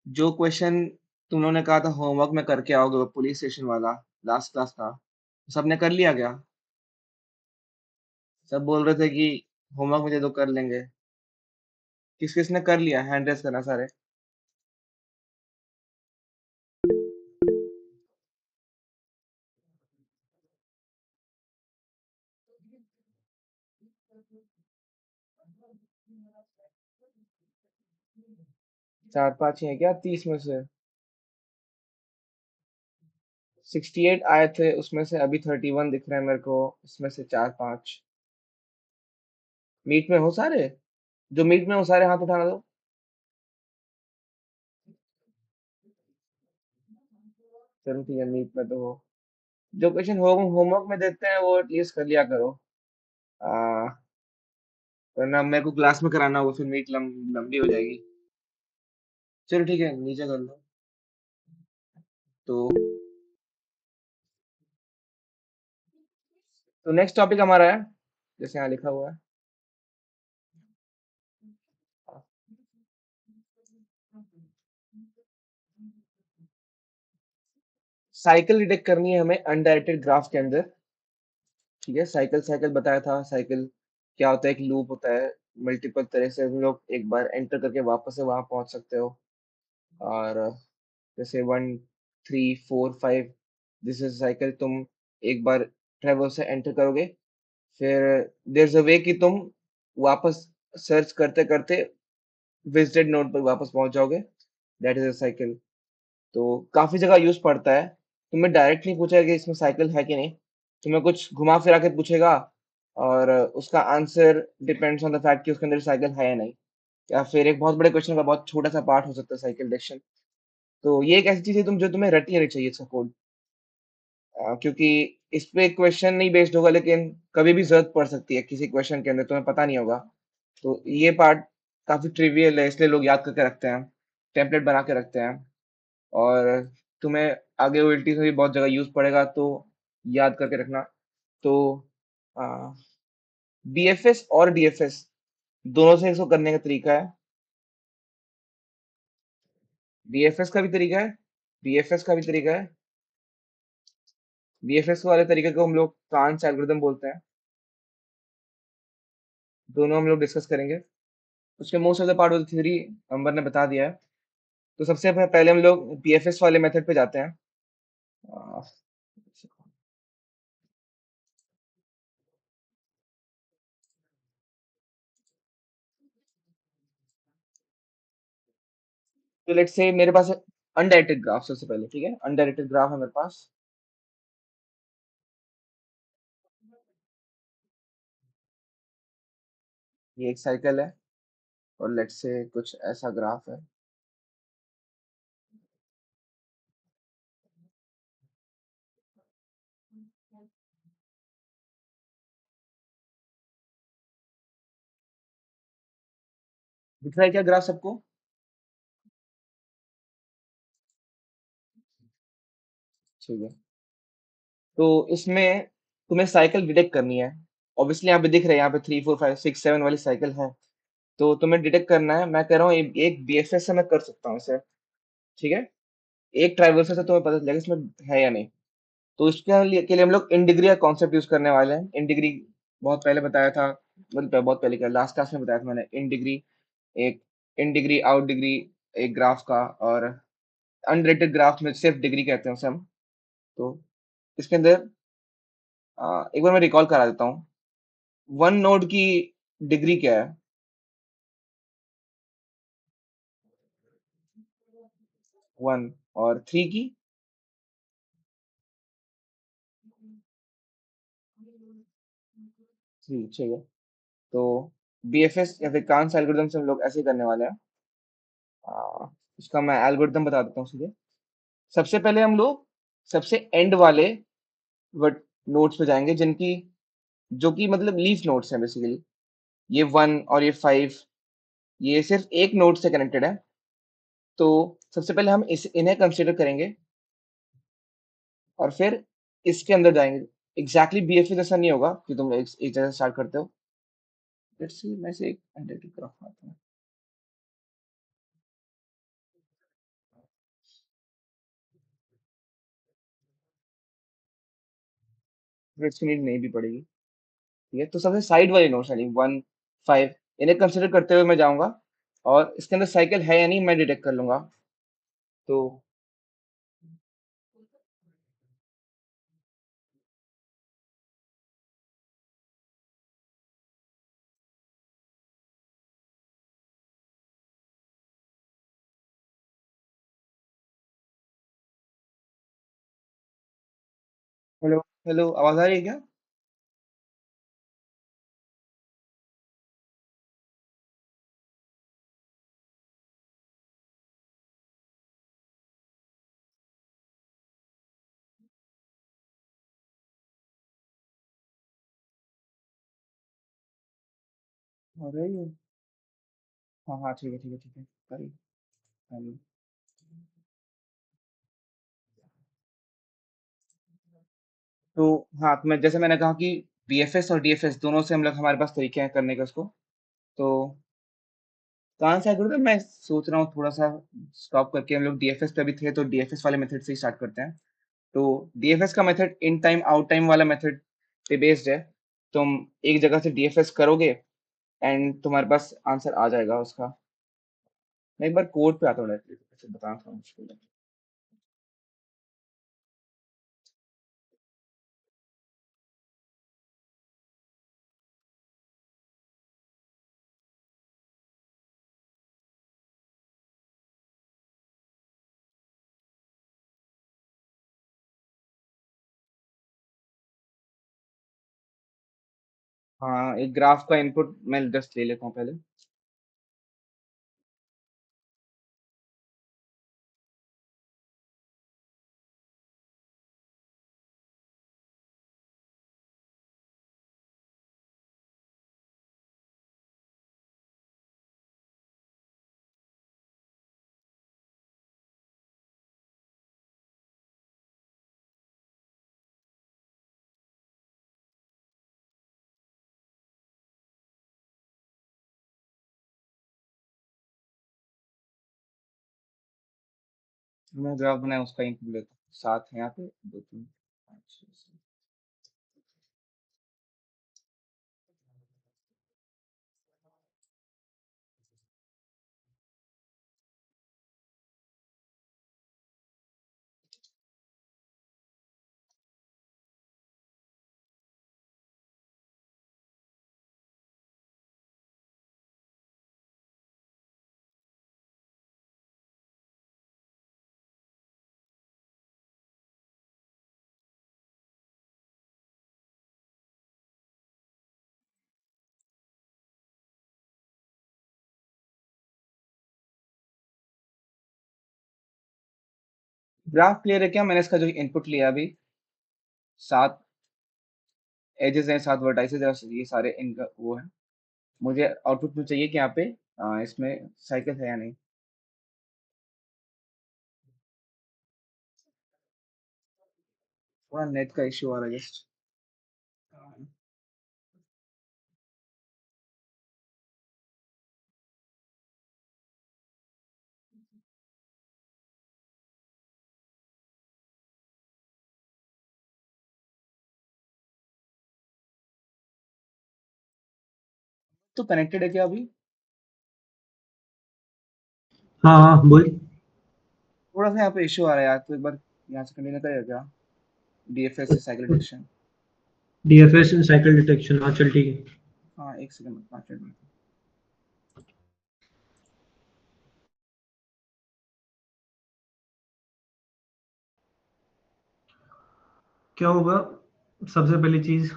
जो क्वेश्चन तुम लोगों ने कहा था होमवर्क में करके आओगे, वो पुलिस स्टेशन वाला लास्ट क्लास का, सबने कर लिया क्या? सब बोल रहे थे कि होमवर्क मुझे दो, कर लेंगे। किस किसने कर लिया, हैंड रेस करना सारे। 4-5 ही है क्या 30 में से? 68 आए थे, उसमें से अभी 31 दिख रहे हैं मेरे को, इसमें से 4-5 मीट में हो सारे? जो मीट में हो सारे हाथ उठाना दो। चलो ठीक है, मीट में तो हो। जो क्वेश्चन होमवर्क में देते हैं वो एटलीस्ट कर लिया करो। आ, वरना मेरे को क्लास में कराना होगा, फिर मीट लंबी हो जाएगी। चलो ठीक है, नीचे कर लो। तो नेक्स्ट टॉपिक हमारा है, जैसे यहाँ लिखा हुआ है, साइकिल डिटेक्ट करनी है हमें अनडायरेक्टेड ग्राफ के अंदर। ठीक है, साइकिल साइकिल बताया था, साइकिल क्या होता है, एक लूप होता है, मल्टीपल तरह से हम लोग एक बार एंटर करके वापस से वहां पहुंच सकते हो। और जैसे 1 3 4 5, दिस इज साइकिल, तुम एक बार ट्रेवल से एंटर करोगे, फिर देयर इज अ वे कि तुम वापस सर्च करते करते विजिटेड नोड पर वापस पहुंच जाओगे, दैट इज अ साइकिल। तो काफी जगह यूज पड़ता है। तुम्हें डायरेक्ट नहीं पूछेगा कि इसमें साइकिल है कि नहीं, तुम्हें कुछ घुमा फिरा के पूछेगा, और उसका answer depends on the fact कि उसके अंदर साइकिल है या नहीं, या फिर एक बहुत बड़े क्वेश्चन का बहुत छोटा सा पार्ट हो सकता है साइकिल डिटेक्शन। तो ये एक ऐसी चीज है तुम जो तुम्हें रटी नहीं चाहिए इसका कोड, क्योंकि इस पे क्वेश्चन नहीं बेस्ड होगा, लेकिन कभी भी जरूरत पड़ सकती है किसी क्वेश्चन के अंदर, तुम्हें पता नहीं होगा। तो ये पार्ट काफी ट्रिवियल है, इसलिए लोग याद करके रखते हैं, टेम्पलेट बना के रखते हैं। और तुम्हें आगे ओएलटीज में भी बहुत जगह यूज पड़ेगा, तो याद करके रखना। तो बीएफएस और डीएफएस दोनों से इसको करने का तरीका है। बीएफएस का भी तरीका है, बीएफएस का भी तरीका है। बीएफएस वाले तरीके को हम लोग कांस एल्गोरिथम बोलते हैं। दोनों हम लोग डिस्कस करेंगे। उसके most of the part of the theory Ambar ने बता दिया है। तो सबसे पहले हम लोग बीएफएस वाले मेथड पे जाते हैं। आ, तो लेट्स से मेरे पास अनडायरेक्टेड ग्राफ, सबसे पहले ठीक है, अनडायरेक्टेड ग्राफ है मेरे पास। ये एक साइकिल है, और लेट्स से कुछ ऐसा ग्राफ है। दिख रहा है क्या ग्राफ सबको? ठीक है, तो इसमें तुम्हें साइकिल डिटेक्ट करनी है। ऑब्वियसली यहाँ पे दिख रहा है, यहाँ पे 3 4 5 6 7 वाली साइकिल है। तो तुम्हें डिटेक्ट करना है, मैं कह रहा हूँ एक बीएफएस से मैं कर सकता हूँ इसे। ठीक है, एक ट्राइवर्सल से तुम्हें पता चलेगा इसमें है या नहीं। तो इसके लिए हम लोग इन डिग्री का कॉन्सेप्ट यूज करने वाले हैं। इन डिग्री बहुत पहले बताया था, मतलब बहुत पहले क्या, लास्ट क्लास में बताया था मैंने। इन डिग्री, एक इन डिग्री आउट डिग्री एक ग्राफ का, और अनरिलेटेड ग्राफ में सिर्फ डिग्री कहते हैं उसे हम। तो इसके अंदर एक बार मैं रिकॉल करा देता हूँ। वन नोड की डिग्री क्या है? 1। और 3 की? 3, ठीक है। तो बीएफएस या फिर कांस एल्गोरिथम से हम लोग ऐसे ही करने वाले हैं। आ, इसका मैं एल्गोरिथम बता देता हूँ सीधे। सबसे पहले हम लोग सबसे एंड वाले वट नोड्स पे जाएंगे, जिनकी जो कि मतलब लीफ नोड्स हैं बेसिकली। ये 1 और ये 5, ये सिर्फ एक नोड से कनेक्टेड है। तो सबसे पहले हम इन्हें कंसिडर करेंगे, और फिर इसके अंदर जाएंगे। एग्जैक्टली बीएफए जैसा नहीं होगा कि तुम एक जगह स्टार्ट करते हो। लेट्स सी, मैं से एक अनडेटेड ग्राफ बनाता हूँ। इसकी नीड नहीं भी पड़ेगी। ठीक है, तो सबसे साइड वाली नोड्स यानी 1 5, इन्हें कंसिडर करते हुए मैं जाऊंगा, और इसके अंदर साइकिल है या नहीं मैं डिटेक्ट कर लूंगा। तो हेलो हेलो, आवाज आ रही है क्या? आ रही है। हाँ हाँ, ठीक है ठीक है ठीक है, करिए। करिए। तो हाँ, तो मैं जैसे मैंने कहा कि बीएफएस और डीएफएस दोनों से हम लोग, हमारे पास तरीके हैं करने के उसको। तो कहाँ से करूँ? तो मैं सोच रहा हूँ थोड़ा सा स्टॉप करके, हम लोग डीएफएस पे भी थे तो डीएफएस वाले मेथड से ही स्टार्ट करते हैं। तो डीएफएस का method in time out time वाला मेथड पे बेस्ड है। तुम एक जगह से डीएफएस करोगे एंड तुम्हारे पास आंसर आ जाएगा उसका। मैं एक बार कोड पे आता हूँ डायरेक्टली, ऐसे बताना थोड़ा मुश्किल है। हाँ, एक ग्राफ का इनपुट मैं जस्ट ले लेता हूँ पहले। मैं ग्राफ बनाया उसका इनपुट लेता हूँ। 7 है यहाँ पे, 2 3 5 6 7। ग्राफ क्लियर है क्या? मैंने इसका जो इनपुट लिया अभी, 7 एजेस हैं, 7 वर्टाइसेस है, ये सारे इनका वो है। मुझे आउटपुट में चाहिए कि यहाँ पे इसमें साइकिल है या नहीं। थोड़ा नेट का इश्यू आ रहा है जस्ट। तो कनेक्टेड है क्या अभी? हाँ हाँ बोल। थोड़ा सा यहाँ पे इश्यू आ रहा है यार, तो एक बार यहाँ से कंटिन्यू करेगा क्या? डीएफएस से cycle detection. DFS in cycle detection, हाँ चल ठीक है। हाँ, एक सेकंड, 5 मिनट। क्या होगा? सबसे पहली चीज,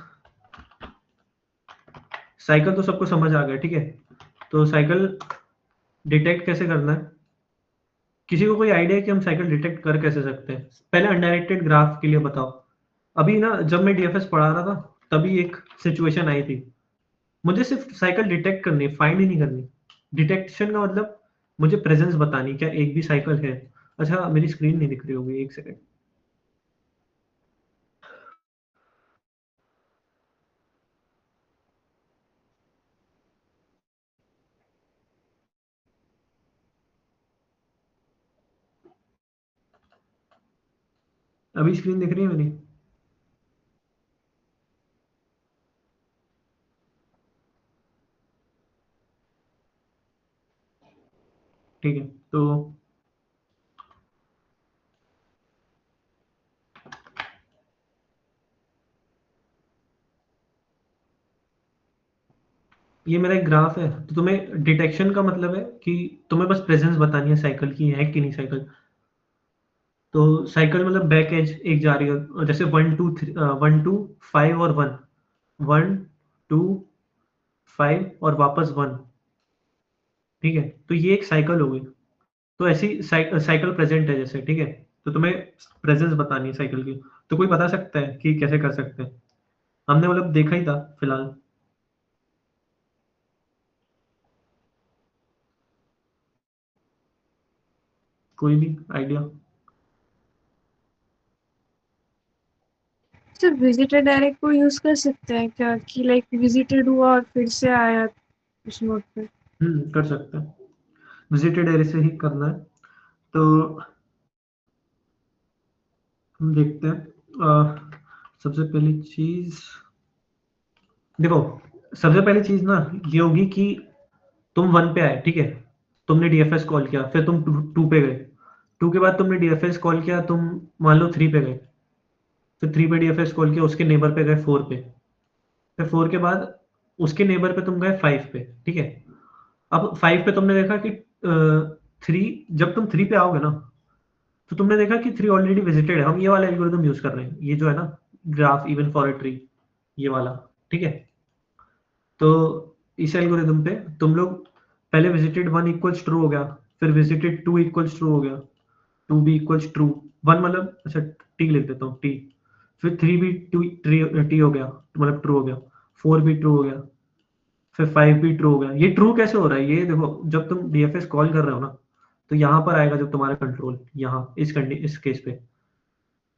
साइकिल तो सबको समझ आ गया, ठीक है। तो साइकिल डिटेक्ट कैसे करना है? किसी को कोई आइडिया है कि हम साइकिल डिटेक्ट कर कैसे सकते हैं? पहले अनडायरेक्टेड ग्राफ के लिए बताओ। अभी ना जब मैं डीएफएस पढ़ा रहा था तभी एक सिचुएशन आई थी। मुझे सिर्फ साइकिल डिटेक्ट करनी है, फाइंड ही नहीं करनी। डिटेक्शन का मतलब मुझे प्रेजेंस बतानी, क्या एक भी साइकिल है। अच्छा मेरी स्क्रीन नहीं दिख रही होगी, एक सेकंड। अभी स्क्रीन दिख रही है मेरी? ठीक है। तो ये मेरा एक ग्राफ है। तो तुम्हें डिटेक्शन का मतलब है कि तुम्हें बस प्रेजेंस बतानी है साइकिल की, है कि नहीं साइकिल। तो साइकिल मतलब बैक एज एक जा रही है, जैसे 1 2 1 2 5 और 1 1 2 5 और वापस 1, ठीक है। तो ये एक साइकिल हो गई। तो ऐसी साइकिल प्रेजेंट है जैसे, ठीक है। तो तुम्हें प्रेजेंस बतानी है साइकिल की। तो कोई बता सकता है कि कैसे कर सकते हैं? हमने मतलब देखा ही था फिलहाल। कोई भी आइडिया? सिर्फ विजिटेड डायरेक्ट को यूज कर सकते हैं क्या, कि लाइक विजिटेड हुआ और फिर से आया उस नोट पे? कर सकते हैं, विजिटेड एरे से ही करना है। तो हम देखते हैं। सबसे पहली चीज देखो, सबसे पहली चीज ना ये होगी कि तुम 1 पे आए, ठीक है। तुमने डीएफएस कॉल किया, फिर तुम 2 पे गए। 2 के बाद तुमने डीएफएस कॉल किया, तुम मान लो 3 पे गए। फिर 3 पे डीएफएस कॉल किया, उसके नेबर पे गए 4 पे। फिर 4 के बाद उसके नेबर पे तुम गए 5 पे, ठीक है। अब 5 पे तुमने देखा कि 3, जब तुम 3 पे आओगे ना, तो तुमने देखा कि 3 ऑलरेडी विजिटेड है। हम ये वाला एल्गोरिथम यूज कर रहे हैं, ये जो है ना graph even for a tree, ये वाला, ठीक है। तो इस एल्गोरिथम पे तुम लोग पहले विजिटेड 1 इक्वल्स ट्रू हो गया, फिर विजिटेड 2 इक्वल्स ट्रू हो गया, 2 भी इक्वल्स ट्रू, 1 मतलब अच्छा टी लिख देता हूँ टी, फिर 3 भी टी हो गया, मतलब ट्रू हो गया, 4 भी ट्रू हो गया, फिर 5 भी ट्रू हो गया। ये ट्रू कैसे हो रहा है? ये देखो, जब तुम डीएफएस कॉल कर रहे हो ना, तो यहाँ पर आएगा जब तुम्हारा कंट्रोल, यहाँ इस केस पे,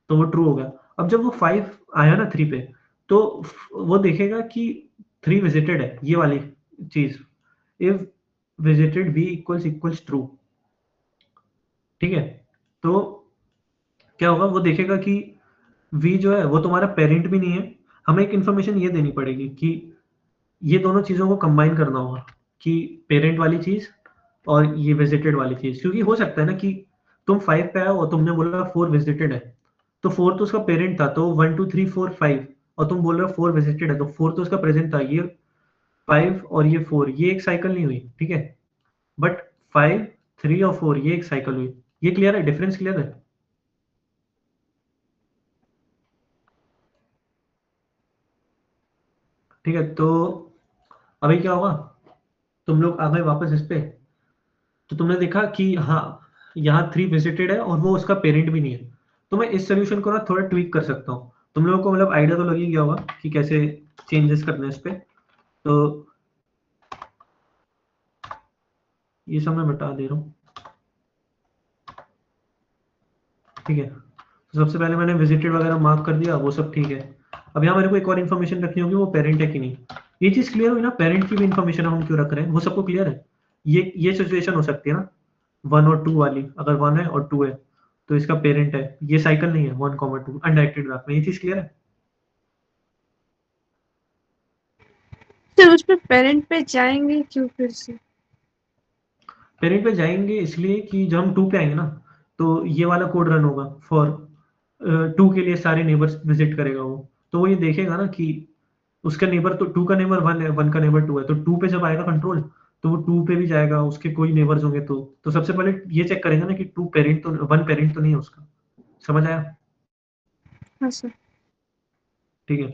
तो वो ट्रू हो गया। अब जब वो 5 आया ना 3 पे, तो वो देखेगा कि 3 विजिटेड है, ये वाली चीज, if visited v equals true, ठीक है। तो क्या होगा, वो देखेगा कि v जो है वो तुम्हारा पेरेंट भी नहीं है। हमें एक इन्फॉर्मेशन ये देनी पड़ेगी कि ये दोनों चीजों को कंबाइन करना होगा, कि पेरेंट वाली चीज और ये विजिटेड वाली चीज। क्योंकि हो सकता है ना कि तुम 5 पे आओ और तुमने बोला 4 विजिटेड है, तो 4 तो उसका पेरेंट था, तो 1 2 3 4 5, और तुम बोल रहे हो 4 विजिटेड है, तो 4 तो उसका प्रेजेंट था। ये 5 और ये 4, ये एक साइकिल नहीं हुई, ठीक है। बट 5 3 और 4 ये एक साइकिल हुई। ये क्लियर है? डिफरेंस क्लियर है? ठीक है। तो अभी क्या होगा, तुम लोग आ गए वापस इस पे, तो तुमने देखा कि हाँ यहाँ 3 विजिटेड है और वो उसका पेरेंट भी नहीं है। तो मैं इस सोल्यूशन को ना थोड़ा ट्वीक कर सकता हूँ। तुम लोगों को मतलब आइडिया तो लग ही गया होगा कि कैसे चेंजेस करने हैं इस पे। तो ये सब मैं बता दे रहा हूँ, ठीक है। तो सबसे पहले मैंने विजिटेड वगैरह मार्क कर दिया, वो सब ठीक है। अब यहाँ मेरे को एक और इन्फॉर्मेशन रखनी होगी, वो पेरेंट है कि नहीं। ये चीज क्लियर हुई ना, पेरेंट की भी इन्फॉर्मेशन हम क्यों रख रहे हैं, वो सबको क्लियर है। ये सिचुएशन हो सकती है ना 1 और 2 वाली, अगर 1 है और 2 है तो इसका पेरेंट है, ये साइकिल नहीं है 1, 2 अनडायरेक्टेड ग्राफ में। ये चीज क्लियर है? तो उस पे पेरेंट पे जाएंगे क्यों फिर से? पेरेंट पे जाएंगे इसलिए कि जब हम 2 पे आएंगे ना, तो ये वाला कोड रन होगा फॉर 2 के लिए सारे नेबर्स विजिट करेगा वो। तो वो ये देखेगा ना कि उसका नेबर, तो 2 का नेबर 1 है, 1 का नेबर 2 है, तो 2 पे जब आएगा कंट्रोल, तो वो 2 पे भी जाएगा, उसके कोई नेबर्स होंगे तो सबसे पहले ये चेक करेगा ना कि 2 पेरेंट तो 1 पेरेंट तो नहीं है उसका। समझ आया? हाँ सर। ठीक है।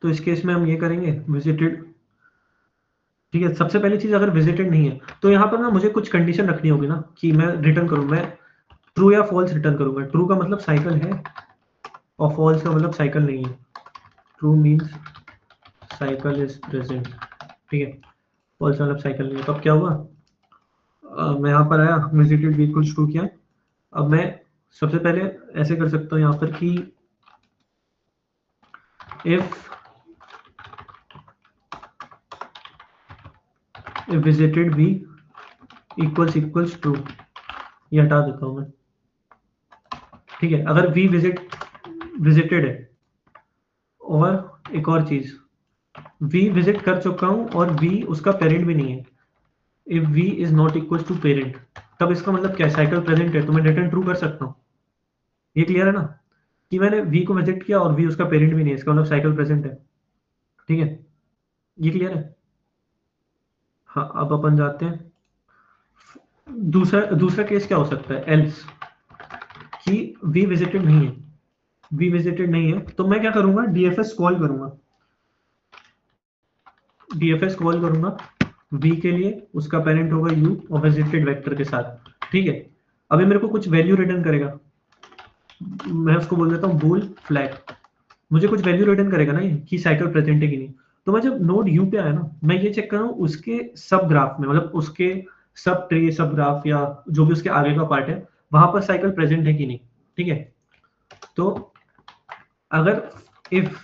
तो इस केस में हम ये करेंगे विजिटेड, ठीक है। सबसे पहली चीज, अगर विजिटेड नहीं है तो यहाँ पर ना मुझे कुछ कंडीशन रखनी होगी ना कि मैं रिटर्न करूँ, मैं ट्रू या फॉल्स रिटर्न करूंगा। ट्रू का मतलब साइकिल है और फॉल्स का मतलब साइकिल नहीं है। True means cycle is present, ठीक है। फॉल्स मतलब साइकिल नहीं है। तो अब क्या हुआ, मैं यहाँ पर आया, विजिटेड भी इक्वल्स ट्रू किया। अब मैं सबसे पहले ऐसे कर सकता हूँ यहाँ पर कि इफ विजिटेड भी इक्वल्स ट्रू, ये हटा देता हूँ मैं, ठीक है। अगर वी विजिटेड है, और एक और चीज, वी विजिट कर चुका हूं और वी उसका पेरेंट भी नहीं है, if v is not equal to parent, तब इसका मतलब क्या है, साइकिल प्रेजेंट है, तो मैं रिटर्न ट्रू कर सकता हूँ। ये क्लियर है ना, कि मैंने v को विजिट किया और v उसका पेरेंट भी नहीं है, इसका मतलब साइकिल प्रेजेंट है, ठीक है। ये क्लियर है? हाँ, अब अपन जाते हैं दूसरा केस क्या हो सकता है, एल्स कि वी विजिटेड नहीं है, तो मैं क्या करूंगा, डीएफएस कॉल करूंगा वी के लिए, उसका पेरेंट होगा यू और विजिटेड वेक्टर के साथ, ठीक है। अभी मेरे को कुछ वैल्यू रिटर्न करेगा, मैं उसको बोल देता हूँ बूल फ्लैग, मुझे कुछ वैल्यू रिटर्न करेगा ना ये कि साइकिल प्रेजेंट है कि नहीं। तो मैं जब नोड यू पे आया ना, मैं ये चेक कर रहा हूँ उसके सब ग्राफ में, मतलब उसके सब ट्री, सब ग्राफ या जो भी उसके आगे का पार्ट है, वहां पर साइकिल प्रेजेंट है कि नहीं, ठीक है। तो अगर इफ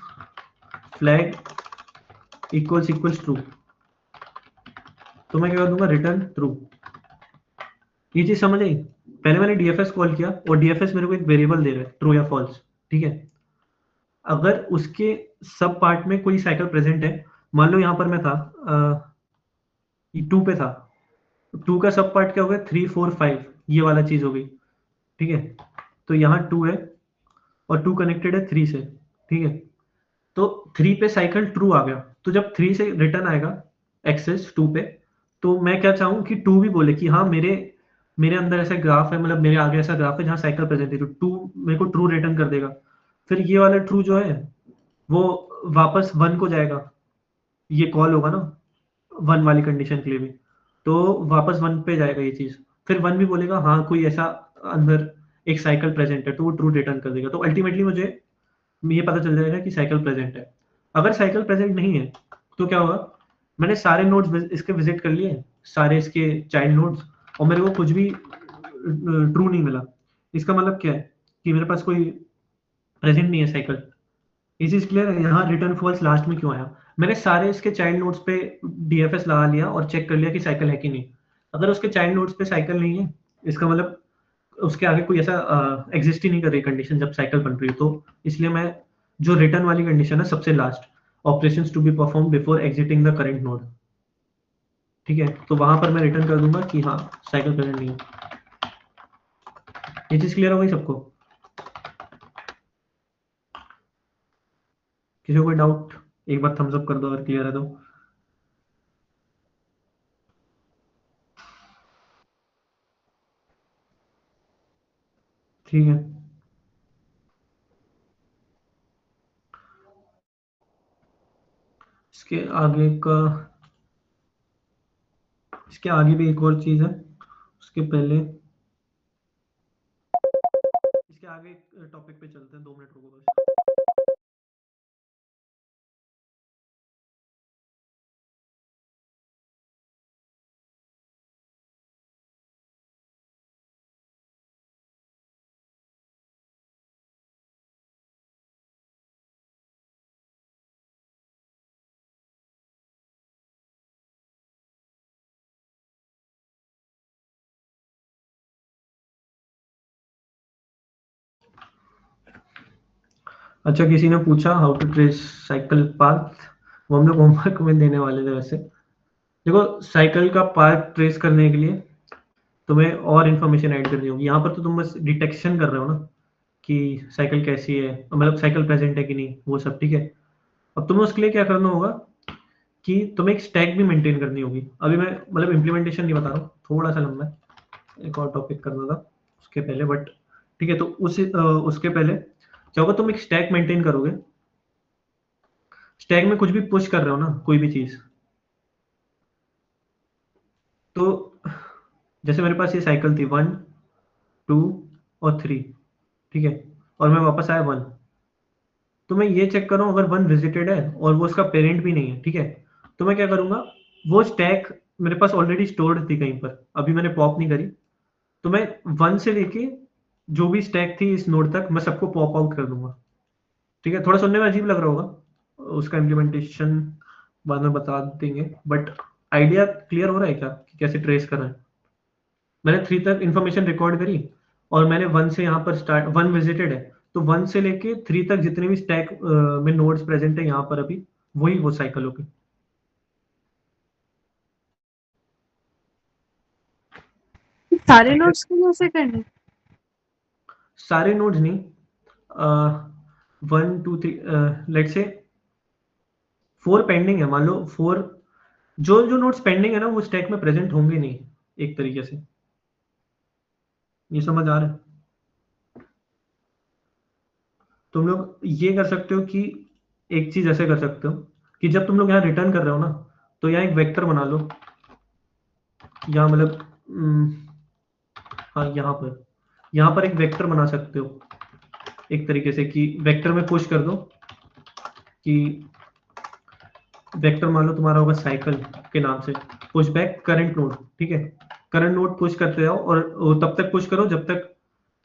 फ्लैग इक्वल्स ट्रू, तो मैं क्या कर दूंगा, रिटर्न ट्रू। ये चीज समझ आई। पहले मैंने डीएफएस कॉल किया और डीएफएस मेरे को एक वेरिएबल दे रहा है, ट्रू या फॉल्स, ठीक है। अगर उसके सब पार्ट में कोई साइकिल प्रेजेंट है, मान लो यहाँ पर मैं था 2 पे था, 2 का सब पार्ट क्या हो गया, 3 4 5, ये वाला चीज हो गई, ठीक है। तो यहाँ 2 है और 2 कनेक्टेड है 3 से, ठीक है। तो 3 पे साइकिल ट्रू आ गया, तो जब 3 से रिटर्न आएगा एक्सेस 2 पे, तो मैं क्या चाहूँ कि 2 भी बोले कि हाँ मेरे मेरे अंदर ऐसा ग्राफ है, मतलब मेरे आगे ऐसा ग्राफ है जहाँ साइकिल प्रेजेंट है, तो 2 मेरे को ट्रू रिटर्न कर देगा। फिर ये वाला ट्रू जो है वो वापस 1 को जाएगा, ये कॉल होगा ना 1 वाली कंडीशन के लिए भी, तो वापस 1 पे जाएगा ये चीज। फिर 1 भी बोलेगा हाँ कोई ऐसा अंदर एक साइकिल प्रेजेंट है, तो वो ट्रू रिटर्न कर देगा। तो अल्टीमेटली मुझे ये पता चल जाएगा कि साइकिल प्रेजेंट है। अगर साइकिल प्रेजेंट नहीं है तो क्या होगा, मैंने सारे नोड्स इसके विजिट कर लिए, सारे इसके चाइल्ड नोड्स, और मेरे को कुछ भी ट्रू नहीं मिला। इसका मतलब क्या है कि मेरे पास कोई प्रेजेंट नहीं है साइकिल। ये चीज क्लियर है। यहाँ रिटर्न फॉल्स लास्ट में क्यों आया, मैंने सारे इसके चाइल्ड नोड्स पे डीएफएस लगा लिया और चेक कर लिया कि साइकिल है कि नहीं। अगर उसके चाइल्ड नोड्स पे साइकिल नहीं है, इसका मतलब उसके आगे कोई ऐसा एग्जिस्ट ही नहीं कर रही कंडीशन जब साइकिल बन रही है, तो इसलिए मैं जो रिटर्न वाली कंडीशन है सबसे last, operations to be perform before exiting the current node, ठीक है, तो वहां पर मैं रिटर्न कर दूंगा कि हाँ साइकिल प्रेजेंट नहीं है। ये चीज क्लियर हो गई सबको, किसी को कोई डाउट एक बार थम्स अप कर दो अगर क्लियर है तो। ठीक है, इसके आगे का, इसके आगे भी एक और चीज है, उसके पहले इसके आगे टॉपिक पे चलते हैं, 2 मिनट रुको बस। अच्छा, किसी ने पूछा how to trace cycle path, वो हम लोग होमवर्क में देने वाले थे वैसे। देखो साइकिल का पाथ ट्रेस करने के लिए तुम्हें और इन्फॉर्मेशन ऐड करनी होगी। यहाँ पर तो तुम बस डिटेक्शन कर रहे हो ना कि साइकिल कैसी है, मतलब साइकिल प्रेजेंट है कि नहीं, वो सब ठीक है। अब तुम्हें उसके लिए क्या करना होगा कि तुम्हें एक स्टैक भी मेंटेन करनी होगी। अभी मैं मतलब इम्प्लीमेंटेशन नहीं बता रहा हूँ, थोड़ा सा लंबा है, एक और टॉपिक करना था उसके पहले, बट ठीक है। तो उसके पहले क्या होगा, तुम एक स्टैक मेंटेन करोगे। स्टैक में कुछ भी पुश कर रहे हो ना, कोई भी चीज, तो जैसे मेरे पास ये साइकिल थी 1 2 और 3, ठीक है, और मैं वापस आया 1, तो मैं ये चेक कर रहा हूँ अगर 1 विजिटेड है और वो उसका पेरेंट भी नहीं है, ठीक है, तो मैं क्या करूंगा, वो स्टैक मेरे पास ऑलरेडी स्टोर्ड थी कहीं पर, अभी मैंने पॉप नहीं करी, तो मैं 1 से लेके जो भी स्टैक थी इस नोड तक मैं सबको पॉप आउट कर दूंगा। ठीक है, थोड़ा सुनने में अजीब लग रहा होगा, उसका इम्प्लीमेंटेशन बाद में बता देंगे, बट आइडिया क्लियर हो रहा है क्या कि कैसे ट्रेस करना है। मैंने 3 तक इन्फॉर्मेशन रिकॉर्ड करी और मैंने 1 से यहाँ पर स्टार्ट, 1 विजिटेड है, तो 1 से लेके 3 तक जितने भी स्टैक में नोड्स प्रेजेंट है यहाँ पर अभी, वही वो साइकिल होगी। सारे नोट्स को कैसे करने? सारे नोड्स नहीं, 1 2 3 लेट्स से 4 पेंडिंग है, मान लो 4, जो जो नोट्स पेंडिंग है ना वो स्टैक में प्रेजेंट होंगे नहीं एक तरीके से, ये समझ आ रहा है? तुम लोग ये कर सकते हो कि एक चीज ऐसे कर सकते हो कि जब तुम लोग यहाँ रिटर्न कर रहे हो ना, तो यहाँ एक वेक्टर बना लो, यहाँ मतलब हाँ यहाँ पर एक वेक्टर बना सकते हो एक तरीके से, कि वेक्टर में पुश कर दो कि वेक्टर मान लो तुम्हारा होगा साइकिल के नाम से, पुश बैक करंट नोड, ठीक है। करंट नोड पुश करते जाओ और तब तक पुश करो जब तक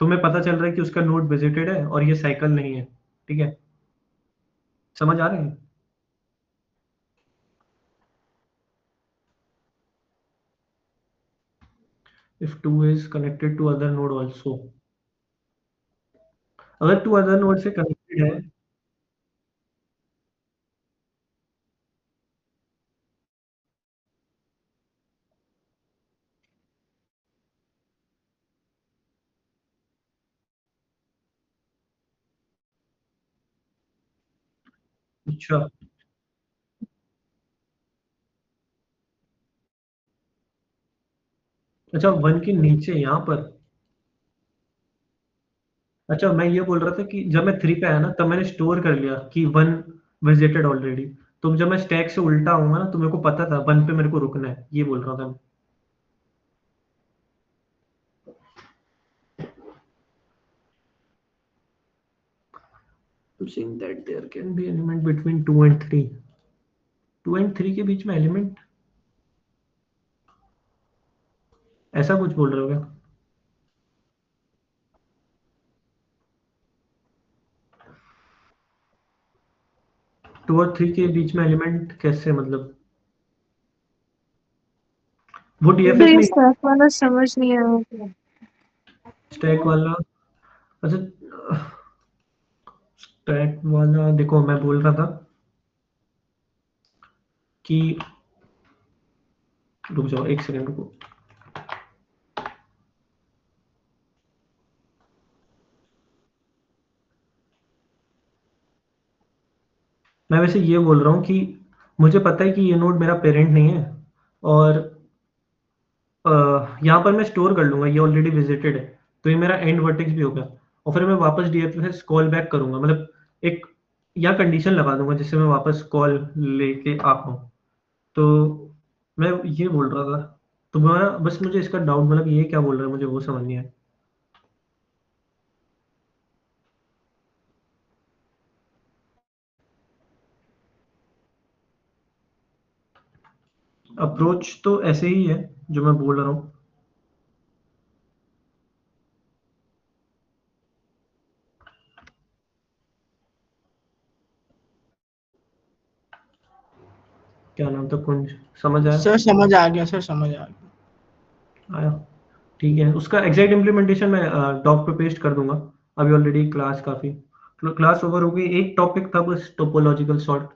तुम्हें पता चल रहा है कि उसका नोड विजिटेड है और ये साइकिल नहीं है, ठीक है। समझ आ रहे हैं? if 2 is connected to other node also, अगर 2 अदर नोड से कनेक्टेड है, अच्छा अच्छा 1 के नीचे यहाँ पर, अच्छा मैं ये बोल रहा था कि जब मैं 3 पे आया ना तब मैंने स्टोर कर लिया कि 1 विजिटेड ऑलरेडी, तो जब मैं स्टैक से उल्टा आऊंगा ना तो मेरे को पता था 1 पे मेरे को रुकना है, ये बोल रहा था मैं। saying that there can be element between 2 and 3, 2 and 3 के बीच में एलिमेंट, ऐसा कुछ बोल रहे हो क्या? 2 और 3 के बीच में एलिमेंट कैसे, मतलब वो तो डीएफएस ये में स्टैक वाला समझ नहीं आया। स्टैक वाला, अच्छा स्टैक वाला देखो मैं बोल रहा था कि रुक जाओ एक सेकंड रुको, मैं वैसे ये बोल रहा हूँ कि मुझे पता है कि ये नोड मेरा पेरेंट नहीं है और यहाँ पर मैं स्टोर कर लूंगा ये ऑलरेडी विजिटेड है, तो ये मेरा एंड वर्टेक्स भी होगा और फिर मैं वापस डीएफएस कॉल बैक करूंगा, मतलब एक या कंडीशन लगा दूंगा जिससे मैं वापस कॉल लेके आ पाऊँ। तो मैं ये बोल रहा था, तुम्हारा बस मुझे इसका डाउट, मतलब ये क्या बोल रहा है मुझे वो समझ नहीं आया। अप्रोच तो ऐसे ही है जो मैं बोल रहा हूँ। क्या नाम था, कुंज, समझ आया? सर समझ आ गया, सर समझ आ गया। आया, ठीक है। उसका एग्जैक्ट इम्प्लीमेंटेशन मैं डॉक पे पेस्ट कर दूंगा। अभी ऑलरेडी क्लास काफी क्लास ओवर हो गई, एक टॉपिक था बस टोपोलॉजिकल सॉर्ट,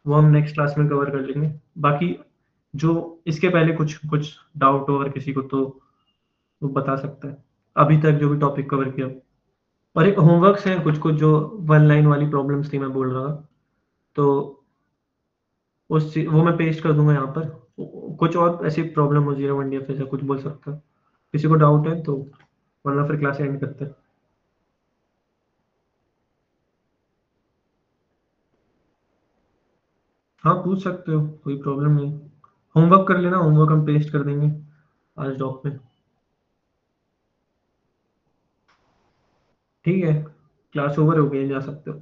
वो हम नेक्स्ट क्लास में कवर कर लेंगे। बाकी जो इसके पहले कुछ कुछ डाउट हो अगर किसी को तो वो बता सकता है, अभी तक जो भी टॉपिक कवर किया। और एक होमवर्क्स हैं कुछ कुछ जो 1 लाइन वाली प्रॉब्लम्स थी मैं बोल रहा था, तो वो मैं पेस्ट कर दूंगा यहाँ पर। कुछ और ऐसी प्रॉब्लम हो 0 1 DF ऐसा कुछ बोल सकता है, किसी को डाउट है तो, वरना फिर क्लास एंड करते हैं। हाँ पूछ सकते हो, कोई प्रॉब्लम नहीं। होमवर्क कर लेना, होमवर्क हम पेस्ट कर देंगे आज डॉक में, ठीक है। क्लास ओवर हो गई, जा सकते हो।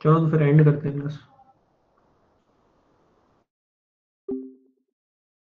चलो तो फिर एंड करते हैं क्लास।